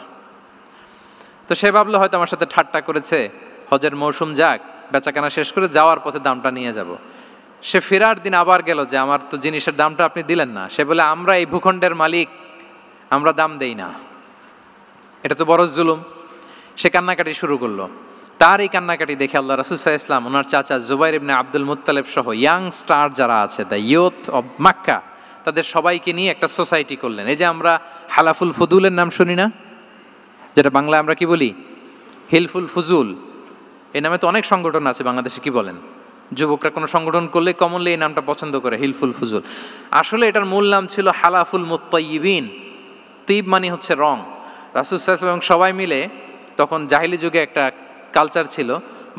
তো সে ভাবলো হয়তো আমার সাথে ঠাট্টা করেছে, হজের মৌসুম যাক, বেচাকেনা শেষ করে যাওয়ার পথে দামটা নিয়ে যাব। সে ফেরার দিন আবার গেল যে আমার তো জিনিসের দামটা আপনি দিলেন না। সে বলে, আমরা এই ভূখণ্ডের মালিক, আমরা দাম দেই না, এটা তো বড় জুলুম। সে কান্নাকাটি শুরু করলো। তার এই কান্নাকাটি দেখে আল্লাহ রাসূল সাল্লাল্লাহু আলাইহি ওয়াসাল্লাম ওনার চাচা জুবাইর ইবনে আব্দুল মুত্তালিব সহ ইয়াং স্টার যারা আছে, দ্য ইয়ুথ অব মক্কা, তাদের সবাইকে নিয়ে একটা সোসাইটি করলেন। এই যে আমরা হালাফুল ফুদুলের নাম শুনি না, যেটা বাংলায় আমরা কি বলি? হিলফুল ফুজুল। এই নামে তো অনেক সংগঠন আছে বাংলাদেশে। কি বলেন? যুবকরা কোনো সংগঠন করলে কমনলি এই নামটা পছন্দ করে, হিলফুল ফুজুল। আসলে এটার মূল নাম ছিল হালাফুল মুত্তাইয়িবিন। তিব মানে হচ্ছে রং। রাসূল সাল্লাল্লাহু আলাইহি ওয়াসাল্লাম সবাই মিলে, তখন জাহিলি যুগে একটা কালচার ছিল,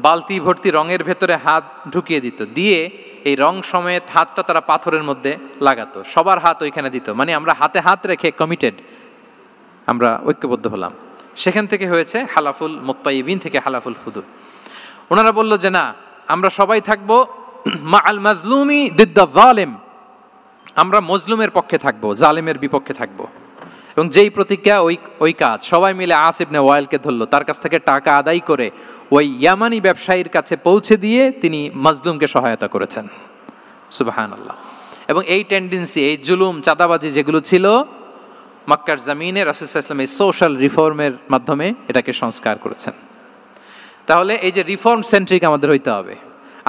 বালতি ভর্তি রঙের ভেতরে হাত ঢুকিয়ে দিত, দিয়ে এই রং সমেত হাতটা তারা পাথরের মধ্যে লাগাতো, সবার হাত ওইখানে দিত, মানে আমরা হাতে হাত রেখে কমিটেড, আমরা ঐক্যবদ্ধ হলাম। সেখান থেকে হয়েছে হালাফুল মুত্তাইবিন থেকে হালাফুল ফুদুল। ওনারা বলল যে না, আমরা সবাই থাকবো মা আল মাজলুমি দিদ্দা জালেম, আমরা মজলুমের পক্ষে থাকবো, জালেমের বিপক্ষে থাকবো। এবং যেই প্রতিজ্ঞা ওই কাজ, সবাই মিলে আস ইবনে ওয়াইলকে ধরলো, তার কাছ থেকে টাকা আদায় করে ওই ইয়ামানি ব্যবসায়ীর কাছে পৌঁছে দিয়ে তিনি মাজলুমকে সহায়তা করেছেন। সুবহানাল্লাহ। এবং এই টেন্ডেন্সি, এই জুলুম, চাঁদাবাজি যেগুলো ছিল মক্কার জমিনে, রাসূল সাল্লাল্লাহু আলাইহি ওয়াসাল্লাম এই সোশ্যাল রিফর্মের মাধ্যমে এটাকে সংস্কার করেছেন। তাহলে এই যে রিফর্ম সেন্ট্রিক আমাদের হইতে হবে।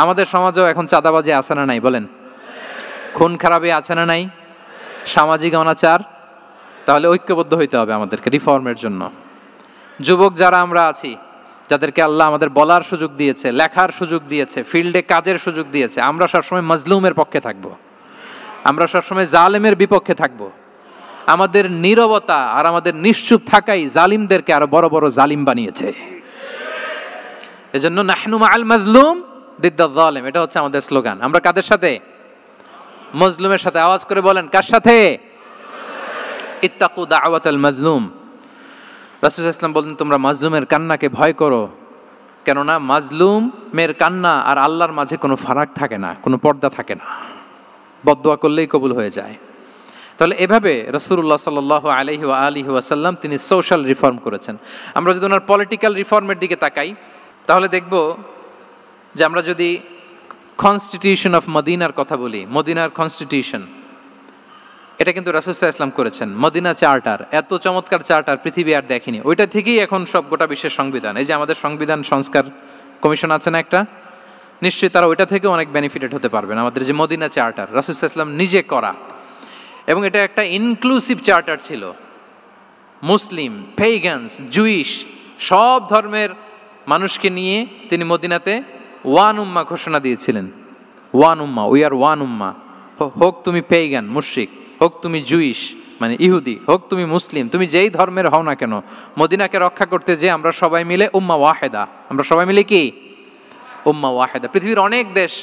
আমাদের সমাজেও এখন চাঁদাবাজি আছে না নাই বলেন? খুন খারাপি আছে না নাই? সামাজিক অনাচার? তাহলে ঐক্যবদ্ধ হইতে হবে আমাদেরকে রিফর্মের জন্য। যুবক যারা আমরা আছি, যাদেরকে আল্লাহ আমাদের বলার সুযোগ দিয়েছে, লেখার সুযোগ দিয়েছে, ফিল্ডে কাজের সুযোগ দিয়েছে, আমরা সবসময় মজলুমের পক্ষে থাকব, আমরা সবসময় জালেমের বিপক্ষে থাকব। আমাদের নীরবতা আর আমাদের নিশ্চুপ থাকাই জালিমদেরকে আরো বড় বড় জালিম বানিয়েছে। এজন্য নাহনু মাআল মাজলুম দিদ্দা যালিম, এটা হচ্ছে আমাদের স্লোগান। আমরা কাদের সাথে? মজলুমের সাথে। আওয়াজ করে বলেন, কার সাথে? ইত্তাকু দাওয়াতাল মাজলুম। রাসূল সাল্লাল্লাহু আলাইহি ওয়াসাল্লাম বলেন, তোমরা মাজলুমের কান্নাকে ভয় করো, কেননা মাজলুমের কান্না আর আল্লাহর মাঝে কোনো ফারাক থাকে না, কোনো পর্দা থাকে না, বদদোয়া করলেই কবুল হয়ে যায়। তাহলে এভাবে রাসূলুল্লাহ সাল্লাল্লাহু আলাইহি ওয়া আলিহি ওয়াসাল্লাম তিনি সোশ্যাল রিফর্ম করেছেন। আমরা যদি ওনার পলিটিক্যাল রিফর্মের দিকে তাকাই, তাহলে দেখব যে আমরা যদি কনস্টিটিউশন অফ মদিনার কথা বলি, মদিনার কনস্টিটিউশন, এটা কিন্তু রাসূল সাল্লাল্লাহু আলাইহি ওয়াসাল্লাম করেছেন। মদিনা চার্টার, এত চমৎকার চার্টার পৃথিবী আর দেখেনি। ওইটা থেকেই এখন সব গোটা বিশ্বের সংবিধান। এই যে আমাদের সংবিধান সংস্কার কমিশন আছে না একটা, নিশ্চয়ই তারা ওইটা থেকে অনেক বেনিফিটেড হতে পারবেন। আমাদের যে মদিনা চার্টার, রাসূল সাল্লাল্লাহু আলাইহি ওয়াসাল্লাম নিজে করা, এবং এটা একটা ইনক্লুসিভ চার্টার ছিল। মুসলিম, পেগানস, জুইশ, সব ধর্মের মানুষকে নিয়ে তিনি মদিনাতে ওয়ান উম্মা ঘোষণা দিয়েছিলেন। One Umma, we are one উম্মা। হোক তুমি পেগান মুশরিক, হোক তুমি জুইশ মানে ইহুদি, হোক তুমি মুসলিম, তুমি যেই ধর্মের হও না কেন, মদিনাকে রক্ষা করতে যে আমরা সবাই মিলে উম্মা ওয়াহেদা, আমরা সবাই মিলে কি উম্মা ওয়াহেদা। পৃথিবীর অনেক দেশ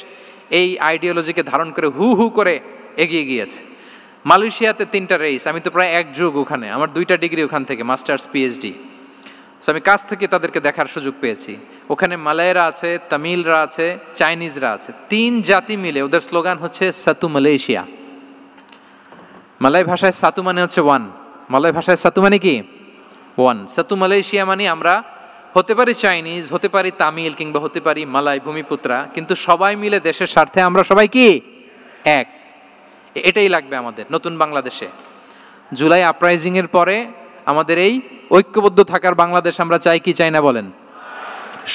এই আইডিওলজিকে ধারণ করে হু হু করে এগিয়ে গিয়েছে। মালয়েশিয়াতে 3টা রেস, আমি তো প্রায় এক যুগ ওখানে, আমার 2টা ডিগ্রি ওখান থেকে, মাস্টার্স পিএইচডি। সো আমি কাছ থেকে তাদেরকে দেখার সুযোগ পেয়েছি। ওখানে মালয়েরা আছে, তামিলরা আছে, চাইনিজরা আছে, 3 জাতি মিলে ওদের স্লোগান হচ্ছে সাতু মালয়েশিয়া। মালয় ভাষায় সাতু মানে হচ্ছে ওয়ান, মালয় ভাষায় সাতু মানে কি ওয়ান। সাতু মালয়েশিয়া মানে আমরা হতে পারি চাইনিজ, হতে পারি তামিল, কিংবা হতে পারি মালয় ভূমিপুত্রা, কিন্তু সবাই মিলে দেশের স্বার্থে আমরা সবাই কি এক। এটাই লাগবে আমাদের নতুন বাংলাদেশে। জুলাই আপরাইজিং এর পরে আমাদের এই ঐক্যবদ্ধ থাকার বাংলাদেশ আমরা চাই কি চাই না বলেন?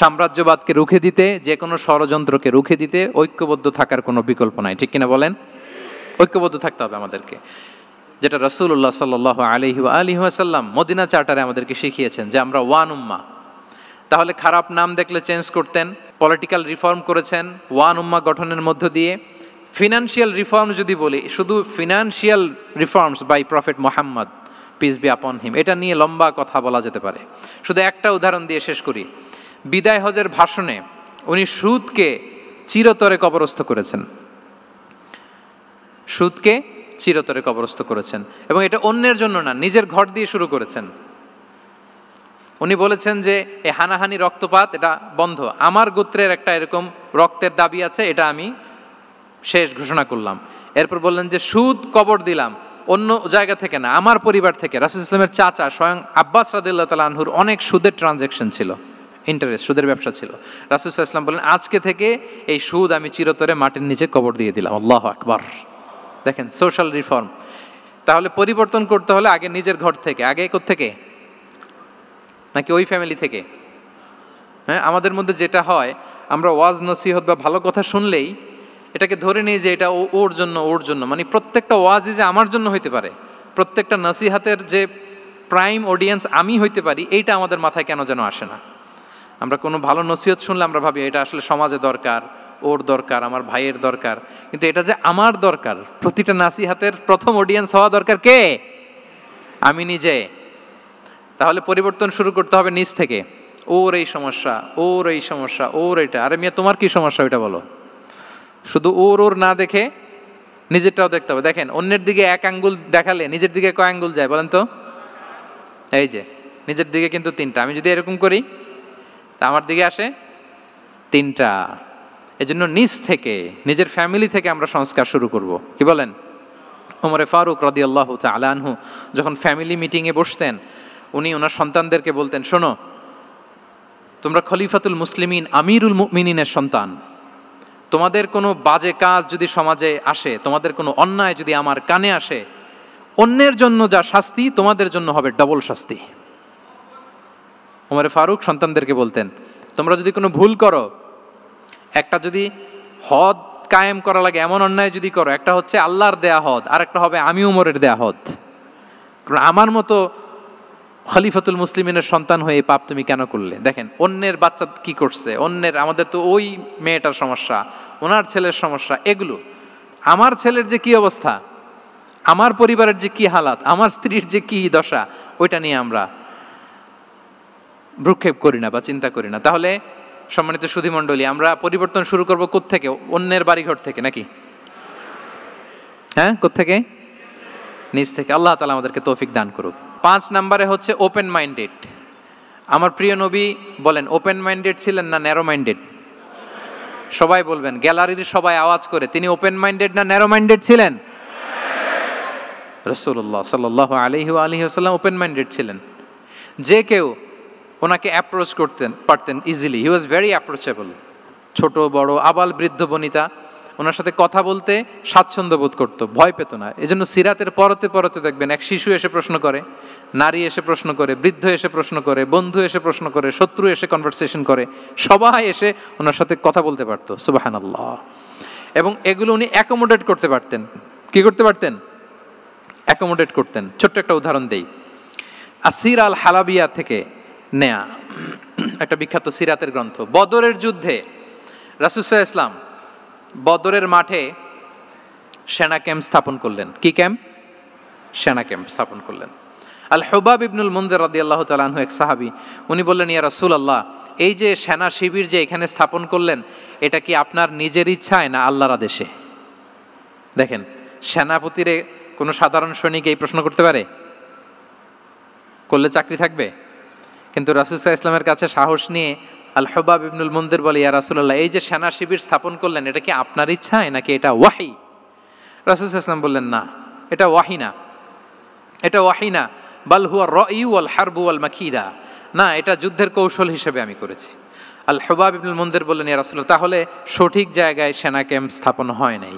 সাম্রাজ্যবাদকে রুখে দিতে, যে কোনো ষড়যন্ত্রকে রুখে দিতে ঐক্যবদ্ধ থাকার কোনো বিকল্প নাই, ঠিক কিনা বলেন? ঐক্যবদ্ধ থাকতে হবে আমাদেরকে, যেটা রাসূলুল্লাহ সাল্লাল্লাহু আলাইহি ওয়া আলিহি ওয়াসাল্লাম মদিনা চার্টারে আমাদেরকে শিখিয়েছেন যে আমরা ওয়ান উম্মা। তাহলে খারাপ নাম দেখলে চেঞ্জ করতেন, পলিটিক্যাল রিফর্ম করেছেন ওয়ান উম্মা গঠনের মধ্য দিয়ে। ফিনান্সিয়াল রিফর্ম যদি বলি, শুধু financial reforms by prophet Muhammad peace be upon him, এটা নিয়ে লম্বা কথা বলা যেতে পারে। শুধু একটা উদাহরণ দিয়ে শেষ করি। বিদায় হজের ভাষণে উনি সুদকে চিরতরে কবরস্থ করেছেন, সুদকে চিরতরে কবরস্থ করেছেন, এবং এটা অন্যের জন্য না, নিজের ঘর দিয়ে শুরু করেছেন। উনি বলেছেন যে এই হানাহানি রক্তপাত এটা বন্ধ, আমার গোত্রের একটা এরকম রক্তের দাবি আছে, এটা আমি শেষ ঘোষণা করলাম। এরপর বললেন যে সুদ কবর দিলাম, অন্য জায়গা থেকে না, আমার পরিবার থেকে। রাসূল সাল্লাল্লাহু আলাইহি ওয়াসাল্লামের চাচা স্বয়ং আব্বাস রাদিয়াল্লাহু তাআলা আনহুর অনেক সুদের ট্রানজ্যাকশন ছিল, ইন্টারেস্ট, সুদের ব্যবসা ছিল। রাসূল সাল্লাল্লাহু আলাইহি ওয়াসাল্লাম বলেন আজকে থেকে এই সুদ আমি চিরতরে মাটির নিচে কবর দিয়ে দিলাম। আল্লাহু আকবার। দেখেন সোশ্যাল রিফর্ম। তাহলে পরিবর্তন করতে হলে আগে নিজের ঘর থেকে, আগে কোত্থেকে? নাকি ওই ফ্যামিলি থেকে? হ্যাঁ, আমাদের মধ্যে যেটা হয়, আমরা ওয়াজ নসিহত বা ভালো কথা শুনলেই এটাকে ধরে নিই যে এটা ওর জন্য, ওর জন্য, মানে প্রত্যেকটা ওয়াজই যে আমার জন্য হইতে পারে, প্রত্যেকটা নসিহাতের যে প্রাইম অডিয়েন্স আমি হইতে পারি, এইটা আমাদের মাথায় কেন যেন আসে না। আমরা কোনো ভালো নসিহত শুনলে আমরা ভাবি এটা আসলে সমাজে দরকার, ওর দরকার, আমার ভাইয়ের দরকার, কিন্তু এটা যে আমার দরকার, প্রতিটা নাসিহাতের প্রথম অডিয়েন্স হওয়া দরকার কে? আমি নিজে। তাহলে পরিবর্তন শুরু করতে হবে নিজ থেকে। ওর এই সমস্যা, ওর এই সমস্যা, ওর এটা, আরে মিয়া তোমার কি সমস্যা ওইটা বলো। শুধু ওর ওর না দেখে নিজেরটাও দেখতে হবে। দেখেন, অন্যের দিকে এক আঙ্গুল দেখালে নিজের দিকে কয় আঙ্গুল যায় বলেন তো? এই যে নিজের দিকে কিন্তু 3টা। আমি যদি এরকম করি তা আমার দিকে আসে 3টা। এজন্য নিজ থেকে, নিজের ফ্যামিলি থেকে আমরা সংস্কার শুরু করব। কি বলেন? ওমরে ফারুক রাদিয়াল্লাহু তাআলা আনহু যখন ফ্যামিলি মিটিংয়ে বসতেন, উনি ওনার সন্তানদেরকে বলতেন, শোনো, তোমরা খলিফাতুল মুসলিমিন, আমিরুল মুমিনিনের সন্তান। তোমাদের কোনো বাজে কাজ যদি সমাজে আসে, তোমাদের কোনো অন্যায় যদি আমার কানে আসে, অন্যের জন্য যা শাস্তি তোমাদের জন্য হবে ডবল শাস্তি। ওমরে ফারুক সন্তানদেরকে বলতেন, তোমরা যদি কোনো ভুল করো, একটা যদি হদ কায়েম করা লাগে এমন অন্যায় যদি করো, একটা হচ্ছে আল্লাহর দেয়া হদ, আর একটা হবে আমি উমরের দেয়া হদ। কারণ আমার মতো খলিফাতুল মুসলিমিনের সন্তান হয়ে এই পাপ তুমি কেন করলে? দেখেন অন্যের বাচ্চা কি করছে, অন্যের, আমাদের তো ওই মেয়েটার সমস্যা, ওনার ছেলের সমস্যা, এগুলো আমার ছেলের যে কি অবস্থা, আমার পরিবারের যে কি হালাত, আমার স্ত্রীর যে কি দশা, ওইটা নিয়ে আমরা ভ্রুক্ষেপ করি না বা চিন্তা করি না। তাহলে সম্মানিত সুধীমণ্ডলী, আমরা পরিবর্তন শুরু করবো কোত্থেকে? অন্যের বাড়িঘর থেকে নাকি? হ্যাঁ, কোত্থেকে? নিজ থেকে। আল্লাহ তাআলা আমাদেরকে তৌফিক দান করুক। 5 নম্বরে হচ্ছে ওপেন মাইন্ডেড। আমার প্রিয় নবী বলেন, ওপেন মাইন্ডেড ছিলেন না ন্যারো মাইন্ডেড? সবাই বলবেন, গ্যালারির সবাই আওয়াজ করে, তিনি ওপেন মাইন্ডেড না ন্যারো মাইন্ডেড ছিলেন? রাসূলুল্লাহ সাল্লাল্লাহু আলাইহি ওয়া আলিহি ওয়াসাল্লাম ওপেন মাইন্ডেড ছিলেন। যে কেউ ওনাকে অ্যাপ্রোচ করতেন পারতেন easily. He was very approachable. ছোট বড় আবাল বৃদ্ধ বনিতা ওনার সাথে কথা বলতে স্বাচ্ছন্দ্য বোধ করতো, ভয় পেত না। এজন্য সিরাতের পরতে পরতে দেখবেন এক শিশু এসে প্রশ্ন করে, নারী এসে প্রশ্ন করে, বৃদ্ধ এসে প্রশ্ন করে, বন্ধু এসে প্রশ্ন করে, শত্রু এসে কনভারসেশন করে, সবাই এসে ওনার সাথে কথা বলতে পারতো। সুবহানাল্লাহ। এবং এগুলো উনি অ্যাকোমোডেট করতে পারতেন। কি করতে পারতেন? অ্যাকোমোডেট করতেন। ছোট্ট একটা উদাহরণ দেই, আসির আল হালাবিয়া থেকে নেয়া একটা বিখ্যাত সিরাতের গ্রন্থ। বদরের যুদ্ধে রাসূল সাল্লাল্লাহু আলাইহি ওয়াসাল্লাম বদরের মাঠে সেনা ক্যাম্প স্থাপন করলেন। কি ক্যাম্প? সেনা ক্যাম্প স্থাপন করলেন। আল হুবাব ইবনুল মুনজির রাদিয়াল্লাহু তাআলা আনহু এক সাহাবী, উনি বললেন, ইয়া রাসূলুল্লাহ, এই যে সেনা শিবির যে এখানে স্থাপন করলেন, এটা কি আপনার নিজের ইচ্ছায় না আল্লাহর আদেশে? দেখেন, সেনাপতিরে কোনো সাধারণ সৈনিক এই প্রশ্ন করতে পারে? করলে চাকরি থাকবে? কিন্তু রাসূল সাল্লাল্লাহু আলাইহি ওয়াসাল্লামের কাছে সাহস নিয়ে আল হুবাব ইবনুল মুনজির বলে, ইয়া রাসূলুল্লাহ, এই যে সেনা শিবির স্থাপন করলেন, এটা কি আপনার ইচ্ছায় নাকি এটা ওয়াহি? রাসূল সাল্লাল্লাহু আলাইহি ওয়াসাল্লাম বললেন, না, এটা ওয়াহি না, এটা ওয়াহি না, বাল হুয়া রায়ু ওয়াল হারবু ওয়াল মাকিদা, না, এটা যুদ্ধের কৌশল হিসেবে আমি করেছি। আল হুবাব ইবনুল মুনজির বললেন, ইয়া রাসূলুল্লাহ, তাহলে সঠিক জায়গায় সেনা ক্যাম্প স্থাপন হয় নাই।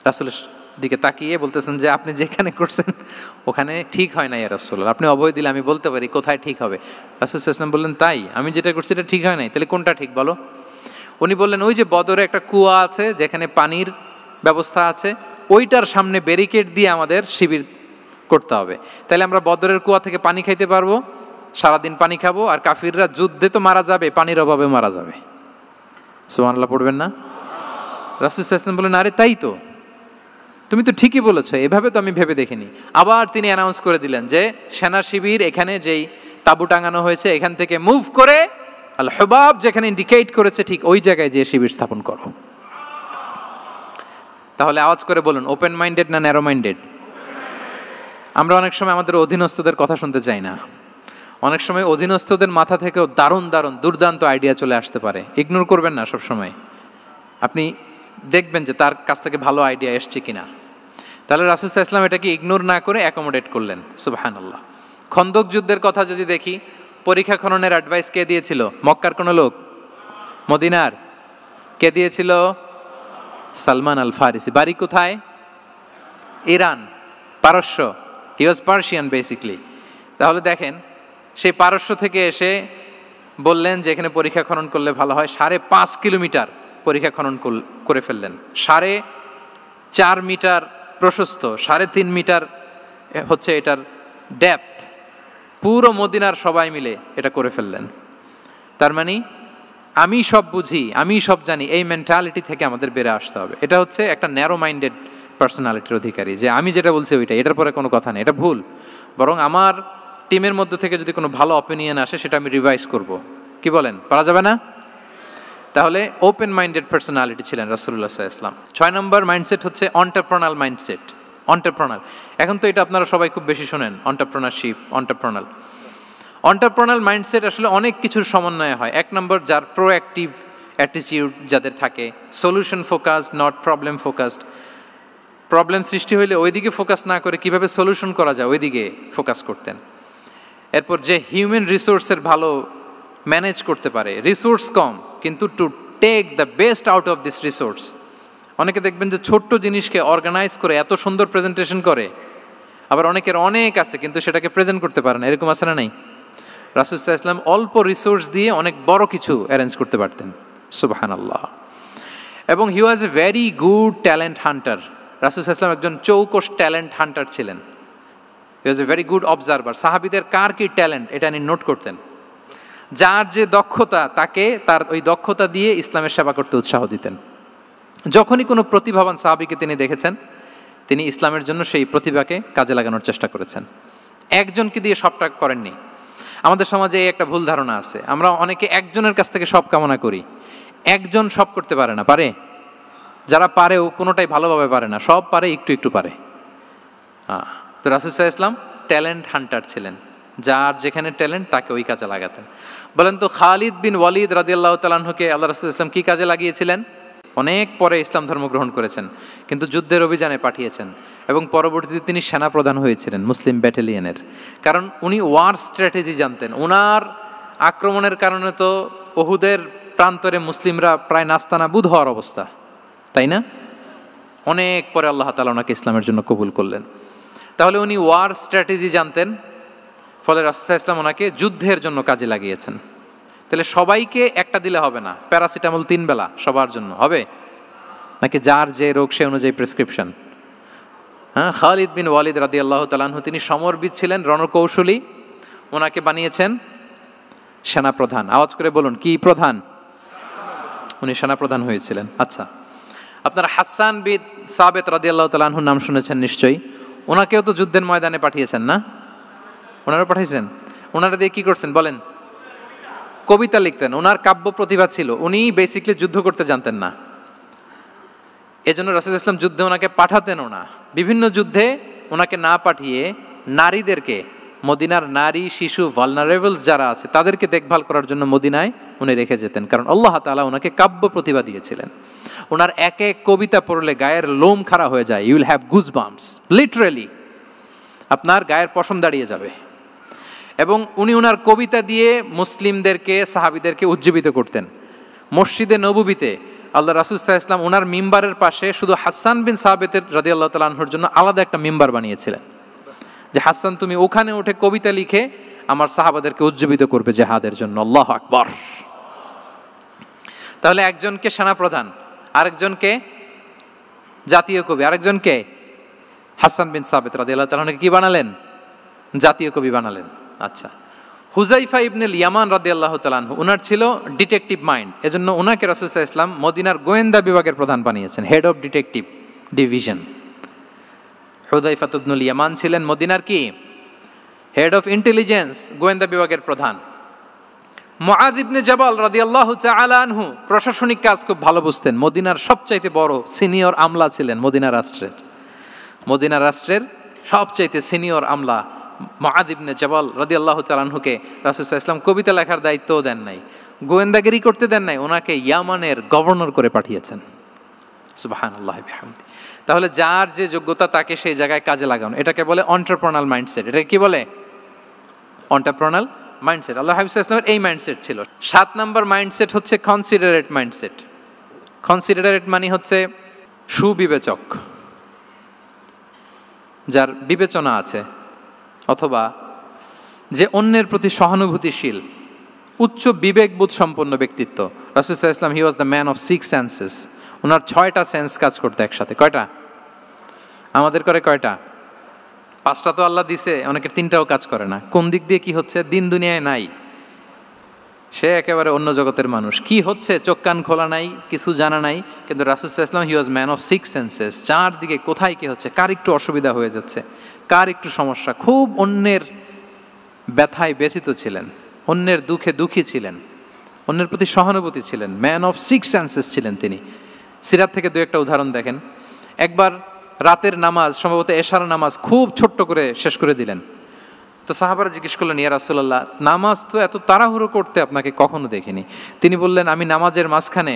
রাসূলের দিকে তাকিয়ে বলতেছেন যে আপনি যেখানে করছেন ওখানে ঠিক হয় না ইয়া রাসূলুল্লাহ, আপনি অভয় দিলে আমি বলতে পারি কোথায় ঠিক হবে। রাসূল সাল্লাল্লাহু আলাইহি ওয়াসাল্লাম বললেন, তাই? আমি যেটা করছি এটা ঠিক হয় নাই, তাহলে কোনটা ঠিক বলো? উনি বললেন, ওই যে বদরে একটা কুয়া আছে যেখানে পানির ব্যবস্থা আছে, ওইটার সামনে ব্যারিকেড দিয়ে আমাদের শিবির করতে হবে। তাহলে আমরা বদরের কুয়া থেকে পানি খাইতে পারবো, সারাদিন পানি খাবো, আর কাফিররা যুদ্ধে তো মারা যাবে, পানির অভাবে মারা যাবে। সুবহানাল্লাহ পড়বেন না? রাসূল সাল্লাল্লাহু আলাইহি ওয়াসাল্লাম বললেন, আরে তাই তো, তুমি তো ঠিকই বলেছো, এভাবে তো আমি ভেবে দেখিনি। আবার তিনি অ্যানাউন্স করে দিলেন যে সেনা শিবির এখানে যেই তাঁবু টাঙানো হয়েছে এখান থেকে মুভ করে আল হুবাব যেখানে ইন্ডিকেট করেছে ঠিক ওই জায়গায় যে শিবির স্থাপন করো। তাহলে আওয়াজ করে বলুন, ওপেন মাইন্ডেড না ন্যারো মাইন্ডেড? আমরা অনেক সময় আমাদের অধীনস্থদের কথা শুনতে চাই না। অনেক সময় অধীনস্থদের মাথা থেকেও দারুণ দারুণ দুর্দান্ত আইডিয়া চলে আসতে পারে। ইগনোর করবেন না সব সময়, আপনি দেখবেন যে তার কাছ থেকে ভালো আইডিয়া এসছে কিনা। তাহলে রাসূল সাল্লাল্লাহু আলাইহি ওয়াসাল্লাম এটাকে ইগনোর না করে অ্যাকোমোডেট করলেন। সুবহানাল্লাহ। খন্দক যুদ্ধের কথা যদি দেখি, পরীক্ষা খননের অ্যাডভাইস কে দিয়েছিল? মক্কার কোনো লোক? মদিনার? কে দিয়েছিল? সালমান আল ফারিসি। বাড়ি কোথায়? ইরান, পারস্য। হি ওয়াজ পার্সিয়ান বেসিকলি। তাহলে দেখেন, সেই পারস্য থেকে এসে বললেন যে এখানে পরীক্ষা খনন করলে ভালো হয়। 5.5 কিলোমিটার পরীক্ষা খনন করে ফেললেন। 4.5 মিটার প্রশস্ত, 3.5 মিটার হচ্ছে এটার ডেপথ। পুরো মদিনার সবাই মিলে এটা করে ফেললেন। তার মানে আমি সব বুঝি, আমি সব জানি, এই মেন্টালিটি থেকে আমাদের বেড়ে আসতে হবে। এটা হচ্ছে একটা ন্যারো মাইন্ডেড পার্সোনালিটির অধিকারী, যে আমি যেটা বলছি ওইটা, এটার পরে কোনো কথা নেই, এটা ভুল। বরং আমার টিমের মধ্যে থেকে যদি কোনো ভালো অপিনিয়ন আসে সেটা আমি রিভাইজ করব। কি বলেন, পারা যাবে না? তাহলে ওপেন মাইন্ডেড পার্সোনালিটি ছিলেন রাসূলুল্লাহ সাল্লাল্লাহু আলাইহি ওয়াসাল্লাম। 6 নম্বর মাইন্ডসেট হচ্ছে অন্টারপ্রেনাল মাইন্ডসেট। অন্টারপ্রেনাল, এখন তো এটা আপনারা সবাই খুব বেশি শোনেন, অন্টারপ্রেনারশিপ, অন্টারপ্রেনাল। অন্টারপ্রেনাল মাইন্ডসেট আসলে অনেক কিছুর সমন্বয় হয়। 1 নম্বর, যার প্রোঅ্যাক্টিভ অ্যাটিটিউড যাদের থাকে, solution focused, not problem focused. Problem সৃষ্টি হইলে ওইদিকে ফোকাস না করে কিভাবে সলিউশন করা যায় ওইদিকে ফোকাস করতেন। এরপর যে হিউম্যান রিসোর্সের ভালো ম্যানেজ করতে পারে, রিসোর্স কম কিন্তু to take the best out of this resource. অনেকে দেখবেন যে ছোট্ট জিনিসকে অর্গানাইজ করে এত সুন্দর প্রেজেন্টেশন করে, আবার অনেকের অনেক আছে কিন্তু সেটাকে প্রেজেন্ট করতে পারে না, এরকম আছে না নাই? রাসূল সাল্লাল্লাহু আলাইহি ওয়াসাল্লাম অল্প রিসোর্স দিয়ে অনেক বড় কিছু অ্যারেঞ্জ করতে পারতেন। সুবহানাল্লাহ। এবং he was a very good talent hunter. রাসূল সাল্লাল্লাহু আলাইহি ওয়াসাল্লাম একজন চৌকস ট্যালেন্ট হান্টার ছিলেন। He was a very good observer. সাহাবীদের কার কি ট্যালেন্ট এটা তিনি নোট করতেন। যার যে দক্ষতা তাকে তার ওই দক্ষতা দিয়ে ইসলামের সেবা করতে উৎসাহ দিতেন। যখনই কোনো প্রতিভাবান সাহাবীকে তিনি দেখেছেন, তিনি ইসলামের জন্য সেই প্রতিভাকে কাজে লাগানোর চেষ্টা করেছেন। একজনকে দিয়ে সবটা করেননি। আমাদের সমাজে এই একটা ভুল ধারণা আছে, আমরা অনেকে একজনের কাছ থেকে সব কামনা করি। একজন সব করতে পারে না, পারে? যারা পারেও কোনোটাই ভালোভাবে পারে না, সব পারে একটু একটু পারে। তো রাসূল সাল্লাল্লাহু আলাইহি ওয়াসাল্লাম ট্যালেন্ট হান্টার ছিলেন, যার যেখানে ট্যালেন্ট তাকে ওই কাজে লাগাতেন। বলেন তো খালিদ বিন ওয়ালিদ রাদিয়াল্লাহু তাআলা আনহুকে আল্লাহ রাসূল সাল্লাল্লাহু আলাইহি ওয়াসাল্লাম কি কাজে লাগিয়েছিলেন? অনেক পরে ইসলাম ধর্ম গ্রহণ করেছেন, কিন্তু যুদ্ধের অভিযানে পাঠিয়েছেন এবং পরবর্তীতে তিনি সেনাপ্রধান হয়েছিলেন মুসলিম ব্যাটালিয়নের। কারণ উনি ওয়ার স্ট্র্যাটেজি জানতেন। ওনার আক্রমণের কারণে তো উহুদের প্রান্তরে মুসলিমরা প্রায় নাস্তানাবুদ হওয়ার অবস্থা, তাই না? অনেক পরে আল্লাহ তাআলা ওনাকে ইসলামের জন্য কবুল করলেন। তাহলে উনি ওয়ার স্ট্র্যাটেজি জানতেন, ফলে রাসূল সাল্লাল্লাহু আলাইহি ওয়াসাল্লাম ওনাকে যুদ্ধের জন্য কাজে লাগিয়েছেন। তাহলে সবাইকে একটা দিলে হবে না, প্যারাসিটামল 3 বেলা সবার জন্য হবে নাকি যার যে রোগ সে অনুযায়ী প্রেসক্রিপশন? হ্যাঁ, খালিদ বিন ওয়ালিদ রাদিয়াল্লাহু তাআলা আনহু তিনি সমরবিদ ছিলেন, রণকৌশলী। ওনাকে বানিয়েছেন সেনাপ্রধান। আওয়াজ করে বলুন, কি প্রধান? উনি সেনাপ্রধান হয়েছিলেন। আচ্ছা, আপনারা হাসান বিন সাবিত রাদিয়াল্লাহু তাআলা আনহুর নাম শুনেছেন নিশ্চয়ই। ওনাকেও তো যুদ্ধের ময়দানে পাঠিয়েছেন না? ওনারা পাঠিয়েছেন। ওনারা দিয়ে কি করছেন বলেন? কবিতা লিখতেন। ওনার কাব্য প্রতিভা ছিল। উনি বেসিক্যালি যুদ্ধ করতে জানতেন না, এজন্য রাসূল ইসলাম যুদ্ধে ওনাকে পাঠাতেনও না। বিভিন্ন যুদ্ধে ওনাকে না পাঠিয়ে নারীদেরকে, মদিনার নারী শিশু ভালনারেবলস যারা আছে তাদেরকে দেখভাল করার জন্য মদিনায় উনি রেখে যেতেন, কারণ আল্লাহ তাআলা ওনাকে কাব্য প্রতিভা দিয়েছিলেন। ওনার এক এক কবিতা পড়লে গায়ের লোম খাড়া হয়ে যায়। You will have goosebumps, literally আপনার গায়ের পশম দাঁড়িয়ে যাবে। এবং উনি ওনার কবিতা দিয়ে মুসলিমদেরকে, সাহাবীদেরকে উজ্জীবিত করতেন। মসজিদে নববীতে আল্লাহ রাসূল সাল্লাল্লাহু আলাইহি ওয়াসাল্লাম ওনার মিম্বারের পাশে শুধু হাসান বিন সাবিতের রাদিয়াল্লাহু তাআলা আনহুর জন্য আলাদা একটা মিম্বার বানিয়েছিলেন, যে হাসান তুমি ওখানে উঠে কবিতা লিখে আমার সাহাবাদেরকে উজ্জীবিত করবে জিহাদের জন্য। আল্লাহু আকবার। তাহলে একজনকে সেনাপ্রধান, আরেকজনকে জাতীয় কবি, আরেকজনকে হাসান বিন সাবিত রাদিয়াল্লাহু তাআলা আনহুকে কি বানালেন? জাতীয় কবি বানালেন। আচ্ছা, হুযাইফা ইবনুল ইয়ামান রাদিয়াল্লাহু তাআলা আনহু, ওনার ছিল ডিটেকটিভ মাইন্ড, এজন্য ওনাকে রাসূল সাল্লাল্লাহু আলাইহি ওয়াসাল্লাম মদিনার গোয়েন্দা বিভাগের প্রধান বানিয়েছেন, head of detective division. Huzaifa Ibnul Yaman ছিলেন মদিনার কি? হেড অফ ইন্টেলিজেন্স, গোয়েন্দা বিভাগের প্রধান। মুআয ইবনে জাবাল রাদিয়াল্লাহু তাআলা আনহু প্রশাসনিক কাজ খুব ভালো বুঝতেন। মদিনার সবচাইতে বড় সিনিয়র আমলা ছিলেন মদিনা রাষ্ট্রের। মদিনা রাষ্ট্রের সবচাইতে সিনিয়র আমলা মুআয ইবনে জাবাল রাদিয়াল্লাহু তাআলা আনহুকে রাসূল সাল্লাল্লাহু আলাইহি ওয়াসাল্লাম কবিতা লেখার দায়িত্বও দেন নাই, গোয়েন্দাগিরি করতে দেন নাই, ওনাকে ইয়ামানের গভর্নর করে পাঠিয়েছেন। সুবহানাল্লাহ বিহামদি। তাহলে যার যে যোগ্যতা তাকে সেই জায়গায় কাজে লাগানো, এটাকে বলে অন্টারপ্রেনাল মাইন্ডসেট। এটাকে কি বলে? অন্টারপ্রেনাল মাইন্ডসেট। আল্লাহ হাবিব সাল্লাল্লাহু আলাইহি ওয়াসাল্লামের এই মাইন্ডসেট ছিল। 7 নম্বর মাইন্ডসেট হচ্ছে কনসিডারেট মাইন্ডসেট। কনসিডারেট মানে হচ্ছে সুবিবেচক, যার বিবেচনা আছে, অথবা যে অন্যের প্রতি সহানুভূতিশীল, উচ্চ বিবেকবোধ সম্পন্ন ব্যক্তিত্ব। রাসূল সাল্লাল্লাহু আলাইহি ওয়াসাল্লাম he was the man of 6 senses. ওনার 6টা সেন্স কাজ করতে একসাথে। কয়টা? আমাদের করে কয়টা? 5টা তো আল্লাহ দিছে, অনেকের 3টাও কাজ করে না। কোন দিক দিয়ে কি হচ্ছে দিন দুনিয়ায় নাই, সে একেবারে অন্য জগতের মানুষ। কি হচ্ছে চোখ কান খোলা নাই, কিছু জানা নাই। কিন্তু রাসূল সাল্লাল্লাহু আলাইহি ওয়াসাল্লাম he was man of 6 senses. চারদিকে কোথায় কি হচ্ছে, কার একটু অসুবিধা হয়ে যাচ্ছে, কার একটু সমস্যা, খুব অন্যের ব্যথায় ব্যথিত ছিলেন, অন্যের দুঃখে দুঃখী ছিলেন। অন্যের প্রতি সহানুভূতি ছিলেন, ম্যান অফ সিক্স সেন্সেস ছিলেন তিনি। সিরাত থেকে দু একটা উদাহরণ দেখেন। একবার রাতের নামাজ, সম্ভবত এশার নামাজ, খুব ছোট্ট করে শেষ করে দিলেন। তো সাহাবারা জিজ্ঞেস করলেন, ইয়া রাসূলুল্লাহ, নামাজ তো এত তাড়াহুড়ো করতে আপনাকে কখনো দেখিনি। তিনি বললেন, আমি নামাজের মাঝখানে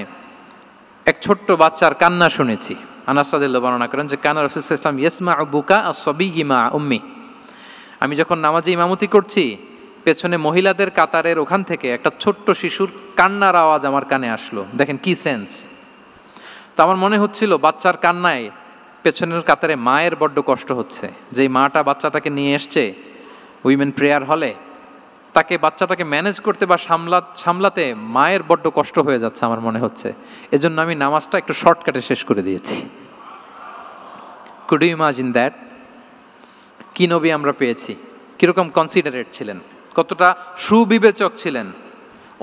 এক ছোট্ট বাচ্চার কান্না শুনেছি। আনাস রাদিয়াল্লাহু বর্ণনা করেন যে কানা রাসূলুল্লাহ সাল্লাল্লাহু আলাইহি ওয়াসাল্লাম ইয়াসমাউ বুকা আস-সাবিয়্যি মা উম্মি। আমি যখন নামাজে ইমামতি করছি, পেছনে মহিলাদের কাতারের ওখান থেকে একটা ছোট্ট শিশুর কান্নার আওয়াজ আমার কানে আসলো। দেখেন কি সেন্স। তো আমার মনে হচ্ছিল বাচ্চার কান্নায় পেছনের কাতারে মায়ের বড্ড কষ্ট হচ্ছে। যেই মাটা বাচ্চাটাকে নিয়ে এসছে উইমেন প্রেয়ার হলে, তাকে বাচ্চাটাকে ম্যানেজ করতে বা সামলাতে মায়ের বড্ড কষ্ট হয়ে যাচ্ছে আমার মনে হচ্ছে। এজন্য আমি নামাজটা একটু শর্টকাটে শেষ করে দিয়েছি। Could you imagine that? কি নবী আমরা পেয়েছি, কিরকম কনসিডারেট ছিলেন, কতটা সুবিবেচক ছিলেন,